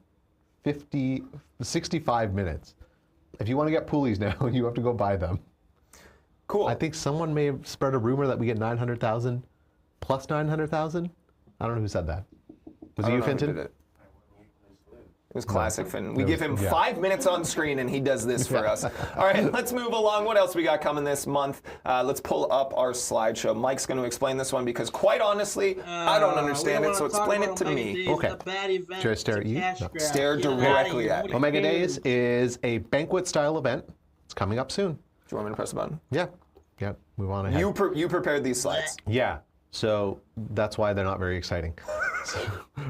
Speaker 7: 65 minutes. If you want to get poolies now, you have to go buy them.
Speaker 1: Cool.
Speaker 7: I think someone may have spread a rumor that we get 900,000 plus 900,000. I don't know who said that. Was it you, Finton?
Speaker 1: It was classic Finn. We give him 5 minutes on screen and he does this for us. All right, let's move along. What else we got coming this month? Let's pull up our slideshow. Mike's going to explain this one because quite honestly, I don't understand it, so explain it to me.
Speaker 7: Okay. Should I stare at you? No.
Speaker 1: Stare directly at me.
Speaker 7: Omega Days is a banquet-style event. It's coming up soon.
Speaker 1: Do you want me to press the button?
Speaker 7: Yeah. Yeah, we want to have...
Speaker 1: You prepared these slides.
Speaker 7: Yeah. So that's why they're not very exciting.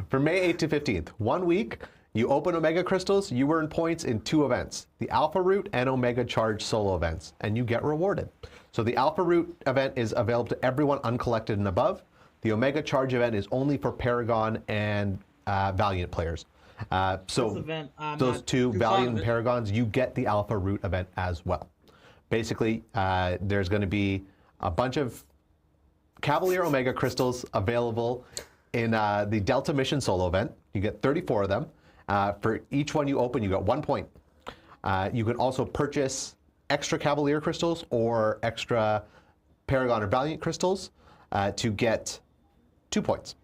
Speaker 7: From May 8th to 15th, 1 week, you open Omega Crystals, you earn points in 2 events, the Alpha Route and Omega Charge solo events, and you get rewarded. So the Alpha Route event is available to everyone uncollected and above. The Omega Charge event is only for Paragon and Valiant players. So those two, Valiant and Paragons, you get the Alpha Route event as well. Basically, there's going to be a bunch of Cavalier Omega Crystals available in the Delta Mission solo event. You get 34 of them. For each one you open, you get 1 point. You can also purchase extra Cavalier crystals or extra Paragon or Valiant crystals to get 2 points.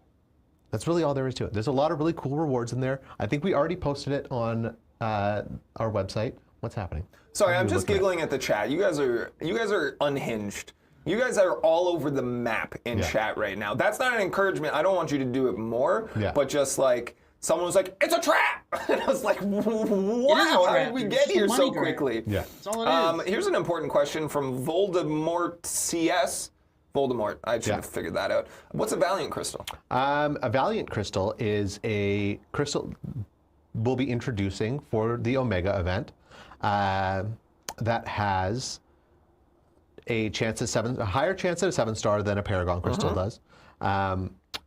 Speaker 7: That's really all there is to it. There's a lot of really cool rewards in there. I think we already posted it on our website. What's happening?
Speaker 1: Sorry, I'm just giggling at the chat. You guys are unhinged. You guys are all over the map in chat right now. That's not an encouragement. I don't want you to do it more, but just like someone was like, "It's a trap," and I was like, "Wow, how did we get here so quickly?"
Speaker 7: Yeah,
Speaker 2: that's all it is.
Speaker 1: Here's an important question from Voldemort CS. Voldemort, I should have figured that out. What's a Valiant Crystal?
Speaker 7: A Valiant Crystal is a crystal we'll be introducing for the Omega event that has a higher chance at a 7-star than a Paragon Crystal does.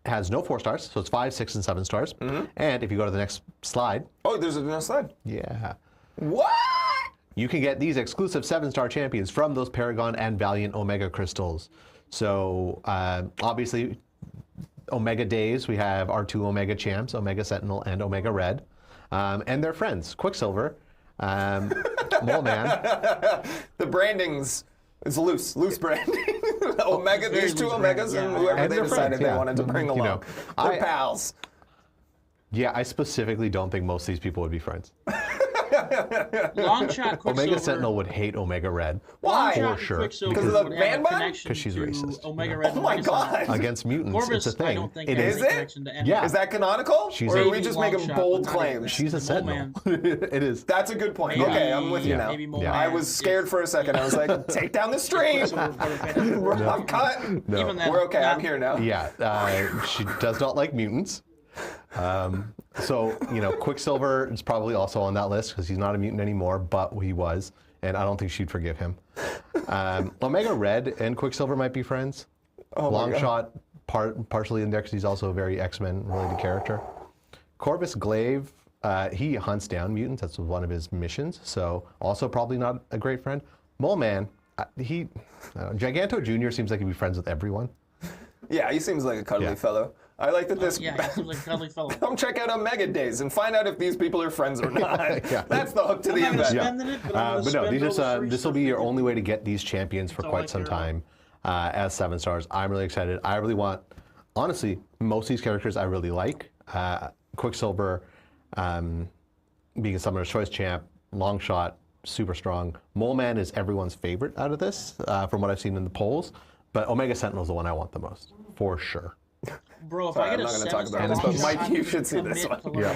Speaker 7: Has no 4 stars, so it's 5, 6, and 7 stars. And if you go to the next slide.
Speaker 1: Oh, there's a next slide.
Speaker 7: Yeah.
Speaker 1: What?
Speaker 7: You can get these exclusive 7-star champions from those Paragon and Valiant Omega crystals. So obviously, Omega Days, we have our 2 Omega champs, Omega Sentinel and Omega Red. And their friends, Quicksilver, Mole Man.
Speaker 1: The branding's loose branding. Omega, these 2 Omegas and whoever they decided they wanted to bring along. They're pals.
Speaker 7: Yeah, I specifically don't think most of these people would be friends.
Speaker 2: Long shot Quicksilver.
Speaker 7: Omega Sentinel would hate Omega Red.
Speaker 1: Why?
Speaker 7: For sure.
Speaker 1: Because of the man bun?
Speaker 7: Because she's racist.
Speaker 2: Omega Red.
Speaker 1: Oh my God.
Speaker 7: Against mutants,
Speaker 2: Corvus,
Speaker 7: it's a thing.
Speaker 1: Is it?
Speaker 7: Yeah.
Speaker 1: Is that canonical?
Speaker 7: She's
Speaker 1: or are
Speaker 7: a
Speaker 1: we just making bold claims?
Speaker 7: She's a Sentinel. It is.
Speaker 1: That's a good point. Okay, I'm with you now. I was scared for a second. I was like, take down the stream. I'm cut.
Speaker 2: Even then,
Speaker 1: we're okay. I'm here now.
Speaker 7: Yeah. She does not like mutants. So, Quicksilver is probably also on that list because he's not a mutant anymore, but he was, and I don't think she'd forgive him. Omega Red and Quicksilver might be friends. Longshot partially in there because he's also a very X-Men related character. Corvus Glaive, he hunts down mutants. That's one of his missions, so also probably not a great friend. Mole Man, Giganto Jr. seems like he'd be friends with everyone.
Speaker 1: Yeah, he seems like a cuddly fellow. I like that this.
Speaker 2: Yeah, he seems like a cuddly fellow.
Speaker 1: Come check out Omega Days and find out if these people are friends or not. That's the hook to the event.
Speaker 7: But no, this will be your only way to get these champions for quite some time as 7 stars. I'm really excited. I really want, honestly, most of these characters I really like. Quicksilver being a Summoner's Choice champ, Longshot, super strong. Mole Man is everyone's favorite out of this, from what I've seen in the polls. But Omega Sentinel is the one I want the most, for sure.
Speaker 2: Bro, if
Speaker 1: Sorry,
Speaker 2: I get
Speaker 1: I'm not going to talk about this,
Speaker 2: this,
Speaker 1: but Mike, you should see this one.
Speaker 7: Yeah.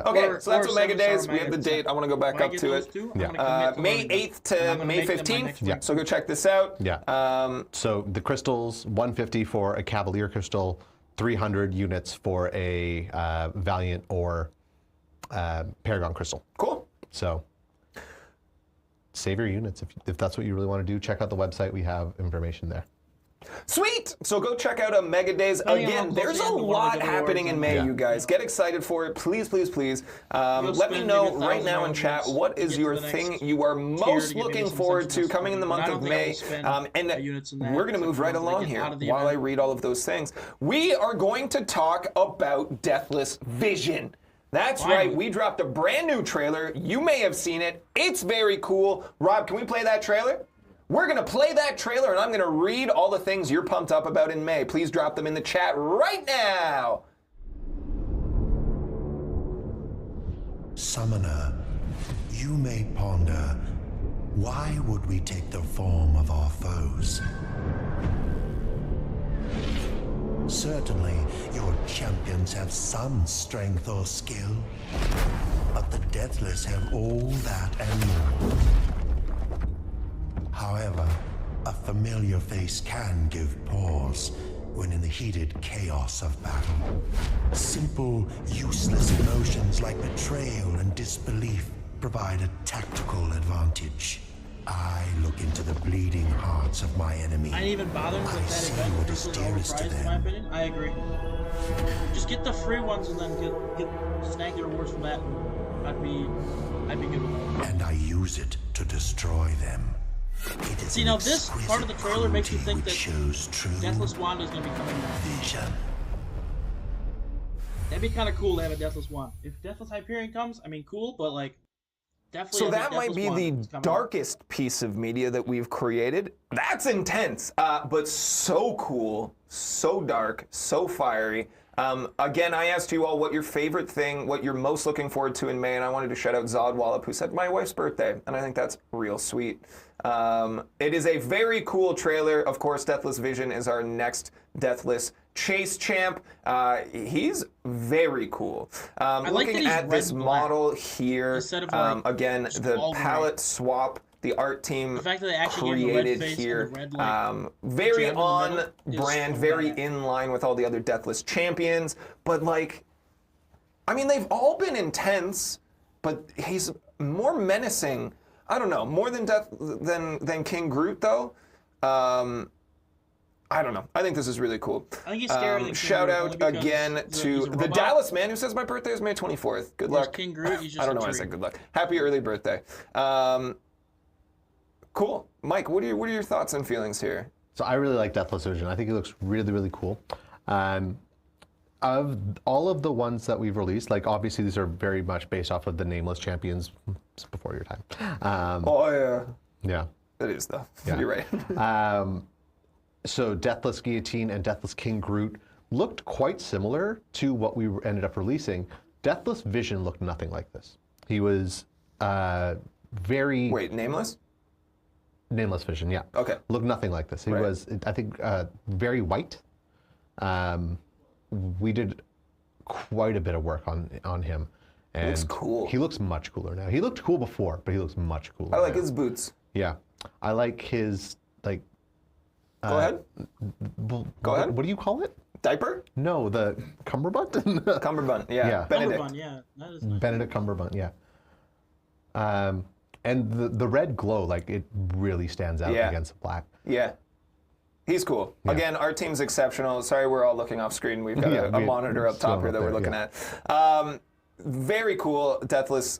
Speaker 1: Okay, so that's Omega Days. We have the date. I want to go back up to it. May 8th to May 15th. So go check this out.
Speaker 7: Yeah. So the crystals, 150 for a Cavalier crystal, 300 units for a Valiant or Paragon crystal.
Speaker 1: Cool.
Speaker 7: So save your units if that's what you really want to do. Check out the website. We have information there.
Speaker 1: Sweet! So go check out Omega Days. Again, there's a lot happening in May, you guys. Get excited for it. Please, please, please. Let me know right now in chat what is your thing you are most looking forward to coming in the month of May. And we're going to move right along here while I read all of those things. We are going to talk about Deathless Vision. That's right, we dropped a brand new trailer. You may have seen it. It's very cool. Rob, can we play that trailer? We're going to play that trailer, and I'm going to read all the things you're pumped up about in May. Please drop them in the chat right now.
Speaker 8: Summoner, you may ponder, why would we take the form of our foes? Certainly, your champions have some strength or skill, but the Deathless have all that and more. However, a familiar face can give pause when in the heated chaos of battle. Simple, useless emotions like betrayal and disbelief provide a tactical advantage. I look into the bleeding hearts of my enemy.
Speaker 2: I didn't even bother with that
Speaker 8: see
Speaker 2: event.
Speaker 8: what
Speaker 2: This
Speaker 8: is
Speaker 2: was
Speaker 8: dearest to
Speaker 2: overpriced, in my
Speaker 8: them.
Speaker 2: opinion. I agree. Just get the free ones and then snag the rewards from that. I'd be good with that.
Speaker 8: And I use it to destroy them. It is
Speaker 2: See, now this part of the trailer makes you think that
Speaker 8: shows true
Speaker 2: Deathless Wand is going to be coming out.
Speaker 8: vision.
Speaker 2: That'd be kind of cool to have a Deathless Wand. If Deathless Hyperion comes, I mean, cool, but like, Definitely.
Speaker 1: So that might be the darkest piece of media that we've created. That's intense, but so cool, so dark, so fiery. Again, I asked you all what your favorite thing, what you're most looking forward to in May, and I wanted to shout out Zod Wallop, who said my wife's birthday, and I think that's real sweet. It is a very cool trailer. Of course, Deathless Vision is our next Deathless Chase champ. He's very cool. Looking at this model here, again, the palette swap, the art team created here, very on brand, very in line with all the other Deathless champions. But like, I mean, they've all been intense, but he's more menacing. I don't know, more than King Groot though. I don't know. I think this is really cool.
Speaker 2: I think he's scarier than
Speaker 1: shout out again to the Dallas man who says my birthday is May 24th. Good luck.
Speaker 2: King Groot, he's just
Speaker 1: I don't know why I said good luck. Happy early birthday. Cool. Mike, what are your thoughts and feelings here?
Speaker 7: So I really like Deathless Vision. I think he looks really, really cool. Of all of the ones that we've released, like obviously these are very much based off of the Nameless Champions before your time.
Speaker 1: Oh yeah.
Speaker 7: Yeah.
Speaker 1: It is though.
Speaker 7: Yeah.
Speaker 1: You're right.
Speaker 7: So Deathless Guillotine and Deathless King Groot looked quite similar to what we ended up releasing. Deathless Vision looked nothing like this. He was very...
Speaker 1: Wait, Nameless?
Speaker 7: Nameless Vision, yeah.
Speaker 1: Okay.
Speaker 7: Looked nothing like this. He was, I think, very white. We did quite a bit of work on him. And
Speaker 1: he looks cool.
Speaker 7: He looks much cooler now. He looked cool before, but he looks much cooler
Speaker 1: I like
Speaker 7: now.
Speaker 1: his boots.
Speaker 7: Yeah. I like his, like...
Speaker 1: Go ahead. Go ahead.
Speaker 7: What do you call it?
Speaker 1: Diaper?
Speaker 7: No, the cummerbund?
Speaker 1: Cummerbund, yeah. Benedict.
Speaker 2: Cummerbund, yeah. That is nice.
Speaker 7: Benedict Cumberbund, yeah. And the red glow, like, it really stands out against the black.
Speaker 1: Yeah. He's cool. Yeah. Again, our team's exceptional. Sorry we're all looking off screen. We've got a monitor up top here that we're looking at. Very cool. Deathless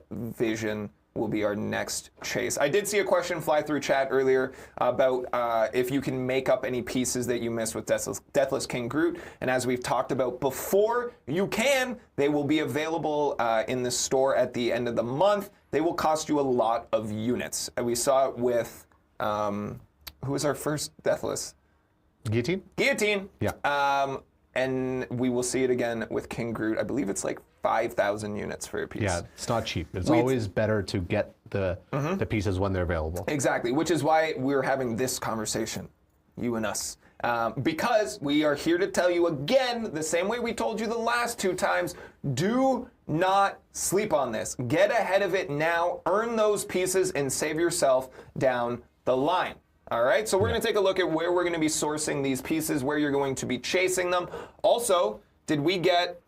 Speaker 1: Vision will be our next chase. I did see a question fly through chat earlier about if you can make up any pieces that you missed with Deathless King Groot. And as we've talked about before, you can. They will be available in the store at the end of the month. They will cost you a lot of units. And we saw it with, who was our first Deathless?
Speaker 7: Guillotine?
Speaker 1: Guillotine.
Speaker 7: Yeah.
Speaker 1: And we will see it again with King Groot. I believe it's like 5,000 units for a piece.
Speaker 7: Yeah, it's not cheap. It's always better to get the pieces when they're available.
Speaker 1: Exactly, which is why we're having this conversation, you and us. Because we are here to tell you again, the same way we told you the last 2 times, do not sleep on this. Get ahead of it now, earn those pieces, and save yourself down the line. All right, so we're going to take a look at where we're going to be sourcing these pieces, where you're going to be chasing them. Also, did we get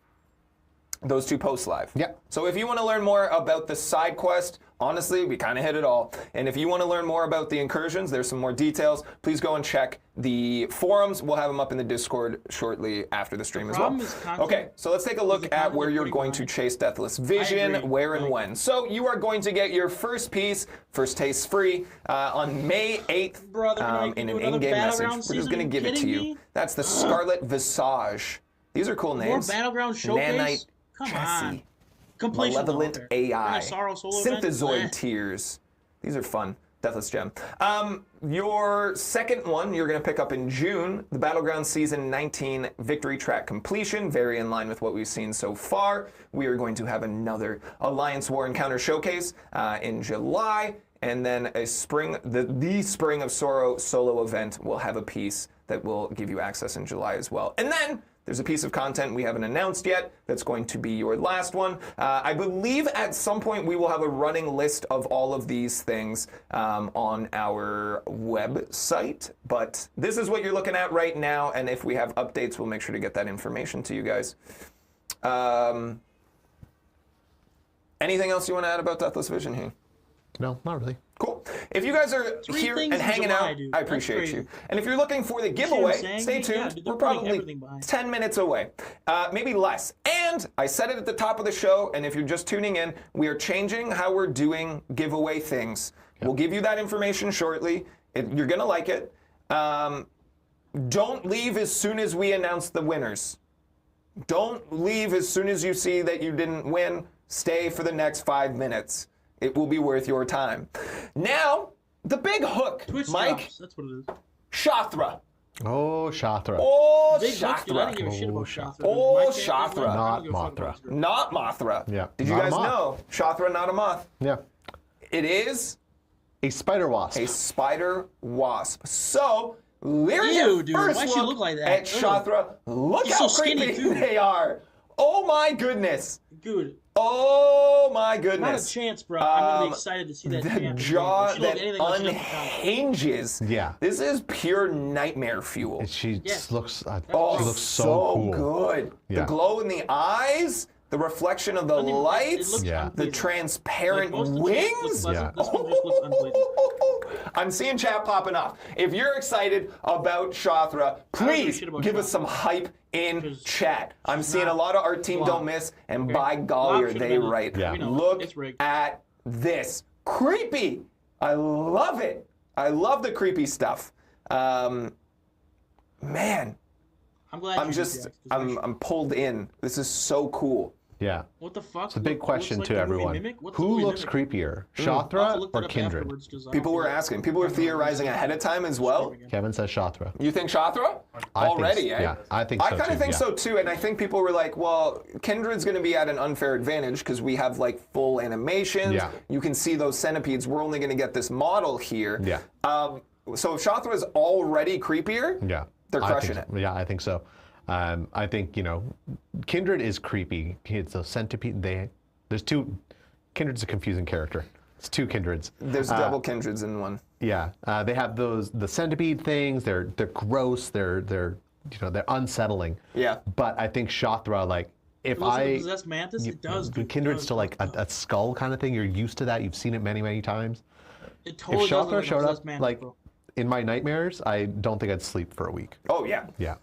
Speaker 1: those 2 posts live?
Speaker 7: Yeah.
Speaker 1: So if you want to learn more about the side quest, honestly, we kind of hit it all. And if you want to learn more about the incursions, there's some more details. Please go and check the forums. We'll have them up in the Discord shortly after the stream as well. Okay, so let's take a look at where you're going to chase Deathless Vision, where and when. So you are going to get your first piece, first taste free, on May 8th in an in-game message. We're just going to give it to you. That's the Scarlet Visage. These are cool names.
Speaker 2: More Battleground Showcase?
Speaker 1: Nanite Chassis. Malevolent AI. Synthezoid Tears. These are fun. Deathless Gem. Your second one you're going to pick up in June, the Battleground Season 19 Victory Track Completion, very in line with what we've seen so far. We are going to have another Alliance War Encounter Showcase in July, and then a spring, the Spring of Sorrow solo event will have a piece that will give you access in July as well. And then there's a piece of content we haven't announced yet that's going to be your last one. I believe at some point we will have a running list of all of these things on our website, but this is what you're looking at right now, and if we have updates, we'll make sure to get that information to you guys. Anything else you want to add about Deathless Vision here?
Speaker 7: No, not really.
Speaker 1: Cool. If you guys are here and hanging out, I appreciate you. And if you're looking for the giveaway, stay tuned. We're probably 10 minutes away, maybe less. And I said it at the top of the show, and if you're just tuning in, we are changing how we're doing giveaway things. We'll give you that information shortly. You're going to like it. Don't leave as soon as we announce the winners. Don't leave as soon as you see that you didn't win. Stay for the next 5 minutes. It will be worth your time. Now, the big hook,
Speaker 2: Twitch
Speaker 1: Mike.
Speaker 2: drops. That's what it is.
Speaker 1: Shothra.
Speaker 7: Oh, Shothra.
Speaker 1: Oh,
Speaker 2: Big hooks, dude. I
Speaker 1: Shothra.
Speaker 2: didn't give a shit about Shothra.
Speaker 1: Oh,
Speaker 2: My channel,
Speaker 1: Shothra.
Speaker 2: I
Speaker 7: Not
Speaker 2: don't give a fuck about
Speaker 7: Mothra.
Speaker 2: Shothra.
Speaker 1: Not Mothra.
Speaker 7: Yeah.
Speaker 1: Did you
Speaker 7: Not a
Speaker 1: guys
Speaker 7: moth.
Speaker 1: know? Shothra, not a moth.
Speaker 7: Yeah.
Speaker 1: It is
Speaker 7: A spider wasp.
Speaker 1: a spider wasp. So, here's
Speaker 2: Ew,
Speaker 1: your
Speaker 2: dude.
Speaker 1: first
Speaker 2: Why'd she look like that?
Speaker 1: at Shothra. Look
Speaker 2: She's
Speaker 1: how
Speaker 2: so skinny,
Speaker 1: creepy
Speaker 2: too.
Speaker 1: they are. Oh my goodness.
Speaker 2: Dude,
Speaker 1: Oh my
Speaker 2: not a
Speaker 1: goodness.
Speaker 2: chance, bro. I'm really excited to see that
Speaker 1: The
Speaker 2: champ.
Speaker 1: jaw
Speaker 2: She looked
Speaker 1: that
Speaker 2: anything like she does in the comic.
Speaker 1: unhinges.
Speaker 7: Yeah.
Speaker 1: This is pure nightmare fuel.
Speaker 7: She
Speaker 2: Yes.
Speaker 7: looks.
Speaker 1: Oh,
Speaker 7: she looks so cool.
Speaker 1: good. The
Speaker 7: Yeah.
Speaker 1: glow in the eyes, the reflection of the
Speaker 2: It
Speaker 1: lights,
Speaker 2: looks
Speaker 7: Yeah.
Speaker 1: the
Speaker 2: unpleasing.
Speaker 1: transparent
Speaker 2: Like, most of the champs look
Speaker 1: wings.
Speaker 2: pleasant. This one just looks unpleasant.
Speaker 1: I'm seeing chat popping off. If you're excited about Shothra,
Speaker 2: give a
Speaker 1: please
Speaker 2: shit about
Speaker 1: give us
Speaker 2: Shothra.
Speaker 1: some hype in
Speaker 2: Because
Speaker 1: chat. I'm
Speaker 2: she's
Speaker 1: seeing a
Speaker 2: not
Speaker 1: lot of Art Team
Speaker 2: flop.
Speaker 1: Don't Miss, and
Speaker 2: Okay.
Speaker 1: by golly,
Speaker 2: Flop
Speaker 1: are
Speaker 2: should've
Speaker 1: they
Speaker 2: been a-
Speaker 1: right.
Speaker 7: Yeah.
Speaker 2: We know,
Speaker 1: Look
Speaker 2: it's rigged.
Speaker 1: at this. Creepy. I love it. I love the creepy stuff. Man,
Speaker 2: I'm glad
Speaker 1: I'm
Speaker 2: you
Speaker 1: just,
Speaker 2: did that, 'cause
Speaker 1: I'm pulled in. This is so cool.
Speaker 7: Yeah.
Speaker 2: What the fuck?
Speaker 7: It's a big question to everyone. Who looks creepier, Shothra or Kindred?
Speaker 1: People were asking. People were theorizing ahead of time as well.
Speaker 7: Kevin says Shothra.
Speaker 1: You think Shothra?
Speaker 7: I think
Speaker 1: Already,
Speaker 7: so,
Speaker 1: eh?
Speaker 7: yeah. I think so
Speaker 1: I kind
Speaker 7: too,
Speaker 1: of think
Speaker 7: yeah.
Speaker 1: so too, and I think people were like, well, Kindred's going to be at an unfair advantage because we have like full animations.
Speaker 7: Yeah.
Speaker 1: You can see those centipedes. We're only going to get this model here.
Speaker 7: Yeah.
Speaker 1: So if Shothra is already creepier,
Speaker 7: Yeah.
Speaker 1: they're
Speaker 7: I
Speaker 1: crushing
Speaker 7: think
Speaker 1: it.
Speaker 7: so. Yeah, I think so. I think, Kindred is creepy. It's a centipede. There's two. Kindred's a confusing character. It's two Kindreds.
Speaker 1: There's double Kindreds in one.
Speaker 7: Yeah, they have the centipede things. They're gross. They're unsettling.
Speaker 1: Yeah.
Speaker 7: But I think Shothra, like, if
Speaker 2: Listen,
Speaker 7: I
Speaker 2: the possessed mantis, it does.
Speaker 7: the Kindred's to like a skull kind of thing. You're used to that. You've seen it many, many times.
Speaker 2: It totally
Speaker 7: If
Speaker 2: does
Speaker 7: Shothra
Speaker 2: look
Speaker 7: showed
Speaker 2: like
Speaker 7: up,
Speaker 2: a mantis,
Speaker 7: like,
Speaker 2: bro.
Speaker 7: in my nightmares, I don't think I'd sleep for a week.
Speaker 1: Oh yeah.
Speaker 7: Yeah.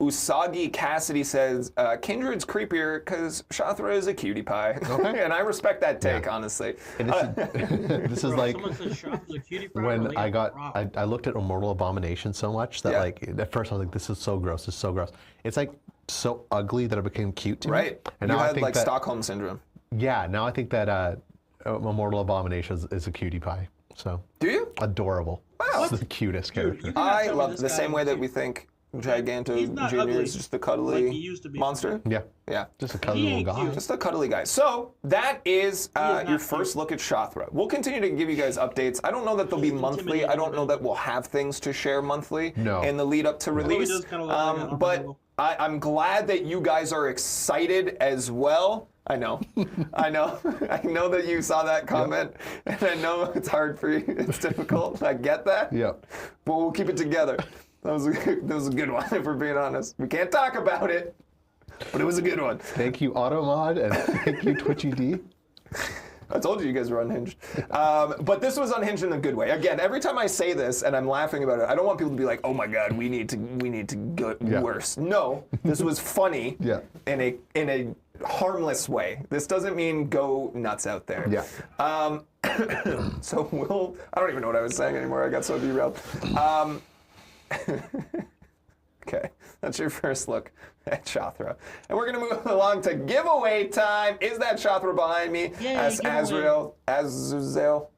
Speaker 1: Usagi Cassidy says Kindred's creepier because Shothra is a cutie pie, and I respect that take,
Speaker 7: Yeah.
Speaker 1: honestly.
Speaker 7: And this is
Speaker 2: Bro,
Speaker 7: like
Speaker 2: someone says Shothra's a cutie pie, bro,
Speaker 7: when
Speaker 2: they
Speaker 7: I
Speaker 2: got
Speaker 7: got
Speaker 2: robbed.
Speaker 7: I looked at Immortal Abomination so much that
Speaker 1: Yeah.
Speaker 7: like at first I was like, this is so gross, this is so gross. It's like so ugly that it became cute to me.
Speaker 1: Right.
Speaker 7: And
Speaker 1: you
Speaker 7: now I
Speaker 1: had
Speaker 7: think
Speaker 1: like
Speaker 7: that
Speaker 1: Stockholm syndrome.
Speaker 7: yeah, now I think that Immortal Abomination is a cutie pie. So
Speaker 1: Do you?
Speaker 7: adorable.
Speaker 1: Wow.
Speaker 7: It's the cutest character.
Speaker 2: you cannot
Speaker 1: I
Speaker 2: tell me
Speaker 1: love
Speaker 2: this
Speaker 1: the
Speaker 2: guy
Speaker 1: same way
Speaker 2: is
Speaker 1: that
Speaker 2: cute.
Speaker 1: we think Giganto
Speaker 2: He's not
Speaker 1: Jr.
Speaker 2: ugly
Speaker 1: is just a cuddly
Speaker 2: like he used to be.
Speaker 1: monster.
Speaker 7: Yeah.
Speaker 1: Yeah.
Speaker 7: Just a cuddly
Speaker 2: He
Speaker 7: little
Speaker 2: ain't
Speaker 7: guy.
Speaker 2: cute.
Speaker 1: Just a cuddly guy. So that is
Speaker 2: not
Speaker 1: your
Speaker 2: cute.
Speaker 1: first look at Shothra. We'll continue to give you guys updates. I don't know that they'll be monthly. I don't know that we'll have things to share monthly
Speaker 7: No.
Speaker 1: in the lead up to
Speaker 2: he
Speaker 1: release.
Speaker 2: does kinda look like a
Speaker 1: But
Speaker 2: Armadillo.
Speaker 1: I'm glad that you guys are excited as well. I know. I know. I know that you saw that comment, and I know it's hard for you. It's difficult. I get that.
Speaker 7: Yeah.
Speaker 1: But we'll keep it together. That was a good one, if we're being honest. We can't talk about it, but it was a good one.
Speaker 7: Thank you, Automod, and thank you, Twitchy D.
Speaker 1: I told you guys were unhinged. But this was unhinged in a good way. Again, every time I say this and I'm laughing about it, I don't want people to be like, "Oh my God, we need to go
Speaker 7: Yeah.
Speaker 1: worse." No, this was funny.
Speaker 7: Yeah.
Speaker 1: In a harmless way. This doesn't mean go nuts out there.
Speaker 7: Yeah.
Speaker 1: So I don't even know what I was saying anymore. I got so derailed. Okay, that's your first look at Shothra. And we're going to move along to giveaway time. Is that Shothra behind me?
Speaker 2: Yay,
Speaker 1: As
Speaker 2: giveaway.
Speaker 1: Azuzel.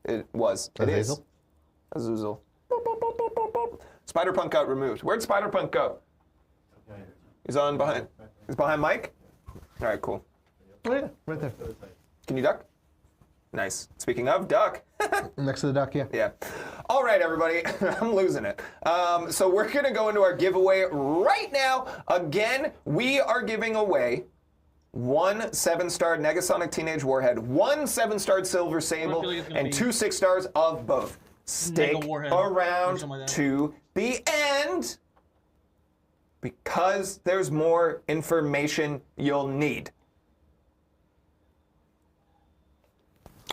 Speaker 1: It was. It is.
Speaker 7: Azazel?
Speaker 1: Azuzel. Boop, boop, boop, boop, boop, boop. Spider-Punk got removed. Where'd Spider-Punk go? He's on behind. He's behind Mike? All right, cool.
Speaker 7: Oh yeah, right there.
Speaker 1: Can you duck? Nice. Speaking of duck.
Speaker 7: Next to the duck, yeah.
Speaker 1: Yeah. All right, everybody. I'm losing it. So we're going to go into our giveaway right now. Again, we are giving away 1 7-star Negasonic Teenage Warhead, 1 7-star Silver Sable,
Speaker 2: feel like it's gonna
Speaker 1: and
Speaker 2: be
Speaker 1: 2 6-stars of both. Stick
Speaker 2: Mega Warhead or
Speaker 1: around
Speaker 2: something like that.
Speaker 1: to the end because there's more information you'll need.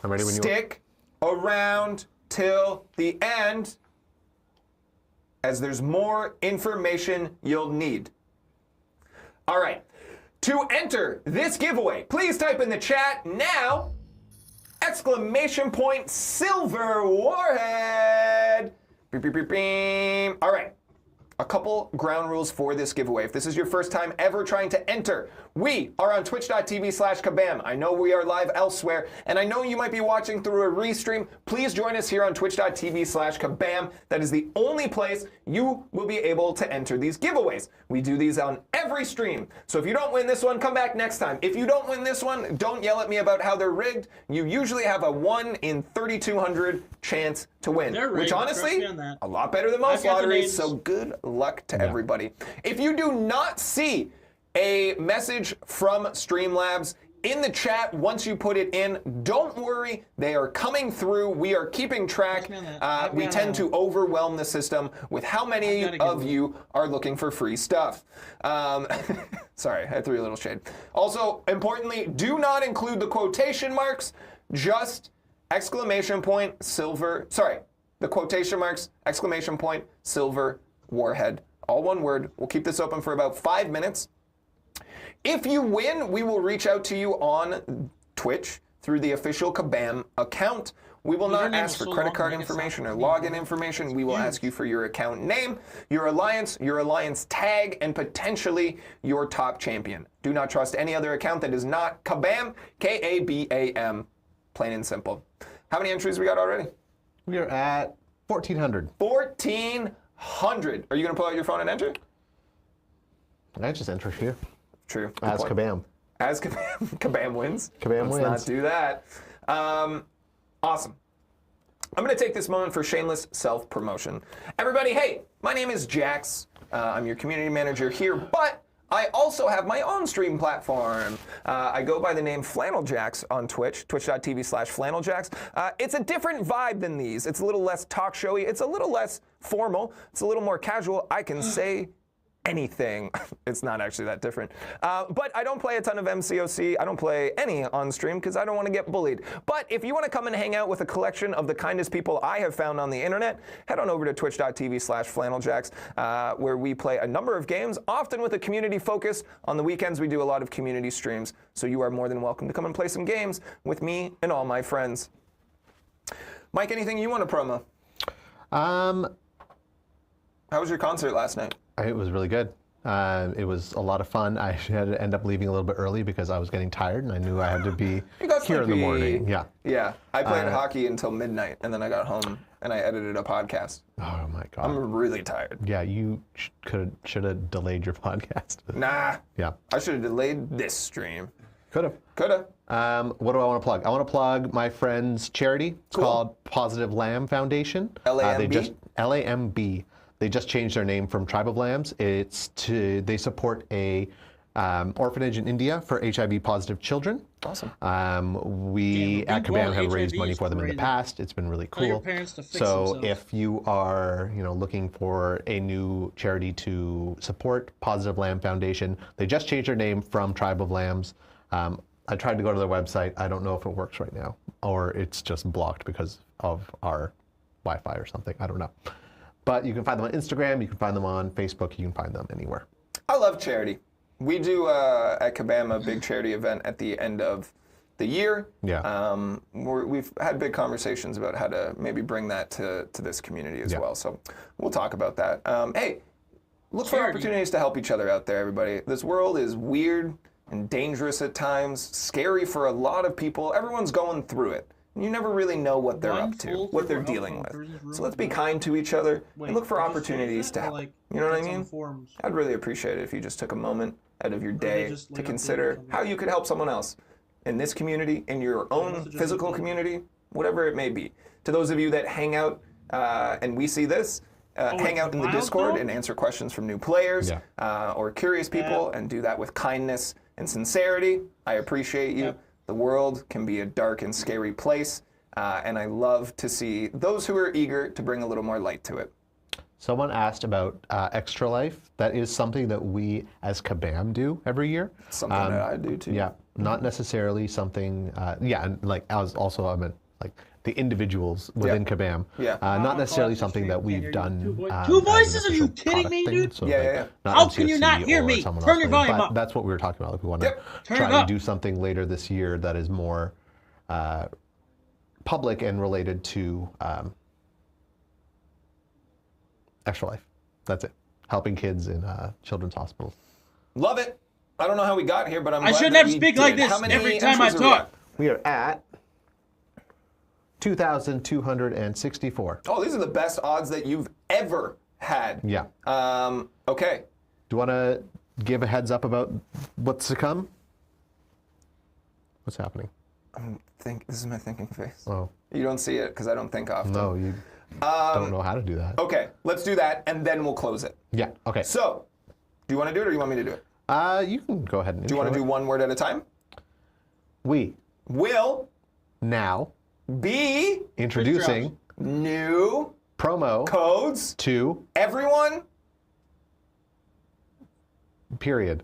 Speaker 7: I'm ready when you
Speaker 1: Stick around till the end, as there's more information you'll need. All right. To enter this giveaway, please type in the chat now, ! Silver Warhead. Beep, beep, beep, beep. All right. a couple ground rules for this giveaway. If this is your first time ever trying to enter, we are on twitch.tv/kabam. I know we are live elsewhere, and I know you might be watching through a restream. Please join us here on twitch.tv/kabam. That is the only place you will be able to enter these giveaways. We do these on every stream. So if you don't win this one, come back next time. If you don't win this one, don't yell at me about how they're rigged. You usually have a 1 in 3,200 chance to win.
Speaker 2: They're rigged,
Speaker 1: which honestly,
Speaker 2: trust me on that.
Speaker 1: a lot better than most
Speaker 2: I've got the
Speaker 1: lotteries,
Speaker 2: names.
Speaker 1: so good luck to everybody. If you do not see a message from Streamlabs in the chat once you put it in, don't worry, they are coming through. We are keeping track. We tend to overwhelm the system with how many of you are looking for free stuff. Sorry, I threw you a little shade. Also, importantly, do not include the quotation marks, just exclamation point, silver, sorry, the quotation marks, exclamation point, silver, Warhead. All one word. We'll keep this open for about 5 minutes. If you win, we will reach out to you on Twitch through the official Kabam account. We will not ask for credit card information or login information. We will ask you for your account name, your alliance tag, and potentially your top champion. Do not trust any other account that is not Kabam, K-A-B-A-M, plain and simple. How many entries we got already?
Speaker 7: We are at 1,400.
Speaker 1: 1,400. Are you going to pull out your phone and enter?
Speaker 7: I just enter here.
Speaker 1: True. Good
Speaker 7: As
Speaker 1: point.
Speaker 7: Kabam.
Speaker 1: As Kabam, Kabam wins.
Speaker 7: Kabam wins.
Speaker 1: Let's not do that. Awesome. I'm going to take this moment for shameless self-promotion. Everybody, hey, my name is Jax. I'm your community manager here, but I also have my own stream platform. I go by the name FlannelJax on Twitch, twitch.tv/FlannelJax. It's a different vibe than these. It's a little less talk showy. It's a little less formal. It's a little more casual. I can say anything. It's not actually that different. But I don't play a ton of MCOC. I don't play any on stream because I don't want to get bullied. But if you want to come and hang out with a collection of the kindest people I have found on the internet, head on over to twitch.tv/FlannelJax, where we play a number of games, often with a community focus. On the weekends, we do a lot of community streams. So you are more than welcome to come and play some games with me and all my friends. Mike, anything you want to promo? How was your concert last night?
Speaker 7: It was really good. It was a lot of fun. I had to end up leaving a little bit early because I was getting tired and I knew I had to be here in the morning. Yeah.
Speaker 1: Yeah. I played hockey until midnight and then I got home and I edited a podcast.
Speaker 7: Oh my God.
Speaker 1: I'm really tired.
Speaker 7: Yeah, you should have delayed your podcast.
Speaker 1: Nah.
Speaker 7: Yeah.
Speaker 1: I should have delayed this stream.
Speaker 7: Could have.
Speaker 1: Could have.
Speaker 7: What do I want to plug? I want to plug my friend's charity. It's called Positive Lamb Foundation.
Speaker 1: LAMB?
Speaker 7: LAMB. They just changed their name from Tribe of Lambs. They support a orphanage in India for HIV positive children.
Speaker 1: Awesome.
Speaker 7: We at Kabam have raised money for them in the past. It's been really cool.
Speaker 2: Your parents to fix
Speaker 7: so
Speaker 2: themselves.
Speaker 7: if you are looking for a new charity to support, Positive Lamb Foundation, they just changed their name from Tribe of Lambs. I tried to go to their website. I don't know if it works right now or it's just blocked because of our Wi-Fi or something. I don't know. But you can find them on Instagram, you can find them on Facebook, you can find them anywhere.
Speaker 1: I love charity. We do at Kabam a big charity event at the end of the year.
Speaker 7: Yeah.
Speaker 1: We've had big conversations about how to maybe bring that to this community as well. So we'll talk about that. Hey, look for opportunities to help each other out there, everybody. This world is weird and dangerous at times, scary for a lot of people. Everyone's going through it. You never really know what they're up to, what they're dealing with. So let's be kind to each other and look for opportunities to help. You know what I mean? I'd really appreciate it if you just took a moment out of your day to consider how you could help someone else in this community, in your own physical community, whatever it may be. To those of you that hang out and we see this, hang out in the Discord and answer questions from new players or curious people and do that with kindness and sincerity. I appreciate you. The world can be a dark and scary place, and I love to see those who are eager to bring a little more light to it.
Speaker 7: Someone asked about Extra Life. That is something that we as Kabam do every year.
Speaker 1: Something that I do too.
Speaker 7: Yeah, not necessarily something, and like I meant like the individuals within Kabam.
Speaker 1: Yeah.
Speaker 7: Not necessarily something that we've done.
Speaker 2: Two voices? Are you kidding me, dude?
Speaker 7: So
Speaker 1: Yeah.
Speaker 2: How can you not hear me? Turn your volume up.
Speaker 7: That's what we were talking about. Like we want to
Speaker 2: Turn
Speaker 7: try
Speaker 2: it
Speaker 7: to
Speaker 2: up.
Speaker 7: do something later this year that is more public and related to Extra Life. That's it. helping kids in children's hospitals.
Speaker 1: Love it. I don't know how we got here, but I'm
Speaker 2: I
Speaker 1: glad
Speaker 2: shouldn't
Speaker 1: that
Speaker 2: have to
Speaker 1: we
Speaker 2: speak
Speaker 1: did.
Speaker 2: like this
Speaker 1: How many
Speaker 2: every time I
Speaker 1: entries are we
Speaker 2: talk.
Speaker 1: at?
Speaker 7: We are at 2,264.
Speaker 1: Oh, these are the best odds that you've ever had.
Speaker 7: Yeah.
Speaker 1: Okay.
Speaker 7: Do you want to give a heads up about what's to come? What's happening?
Speaker 1: This is my thinking face.
Speaker 7: Oh.
Speaker 1: You don't see it because I don't think often.
Speaker 7: No, you don't know how to do that.
Speaker 1: Okay, let's do that, and then we'll close it.
Speaker 7: Yeah, okay.
Speaker 1: So, do you want to do it, or do you want me to do it?
Speaker 7: You can go ahead and
Speaker 1: Do you want to do one word at a time?
Speaker 7: We
Speaker 1: Will
Speaker 7: now
Speaker 1: be
Speaker 7: introducing
Speaker 1: new
Speaker 7: promo
Speaker 1: codes
Speaker 7: to
Speaker 1: everyone.
Speaker 7: period.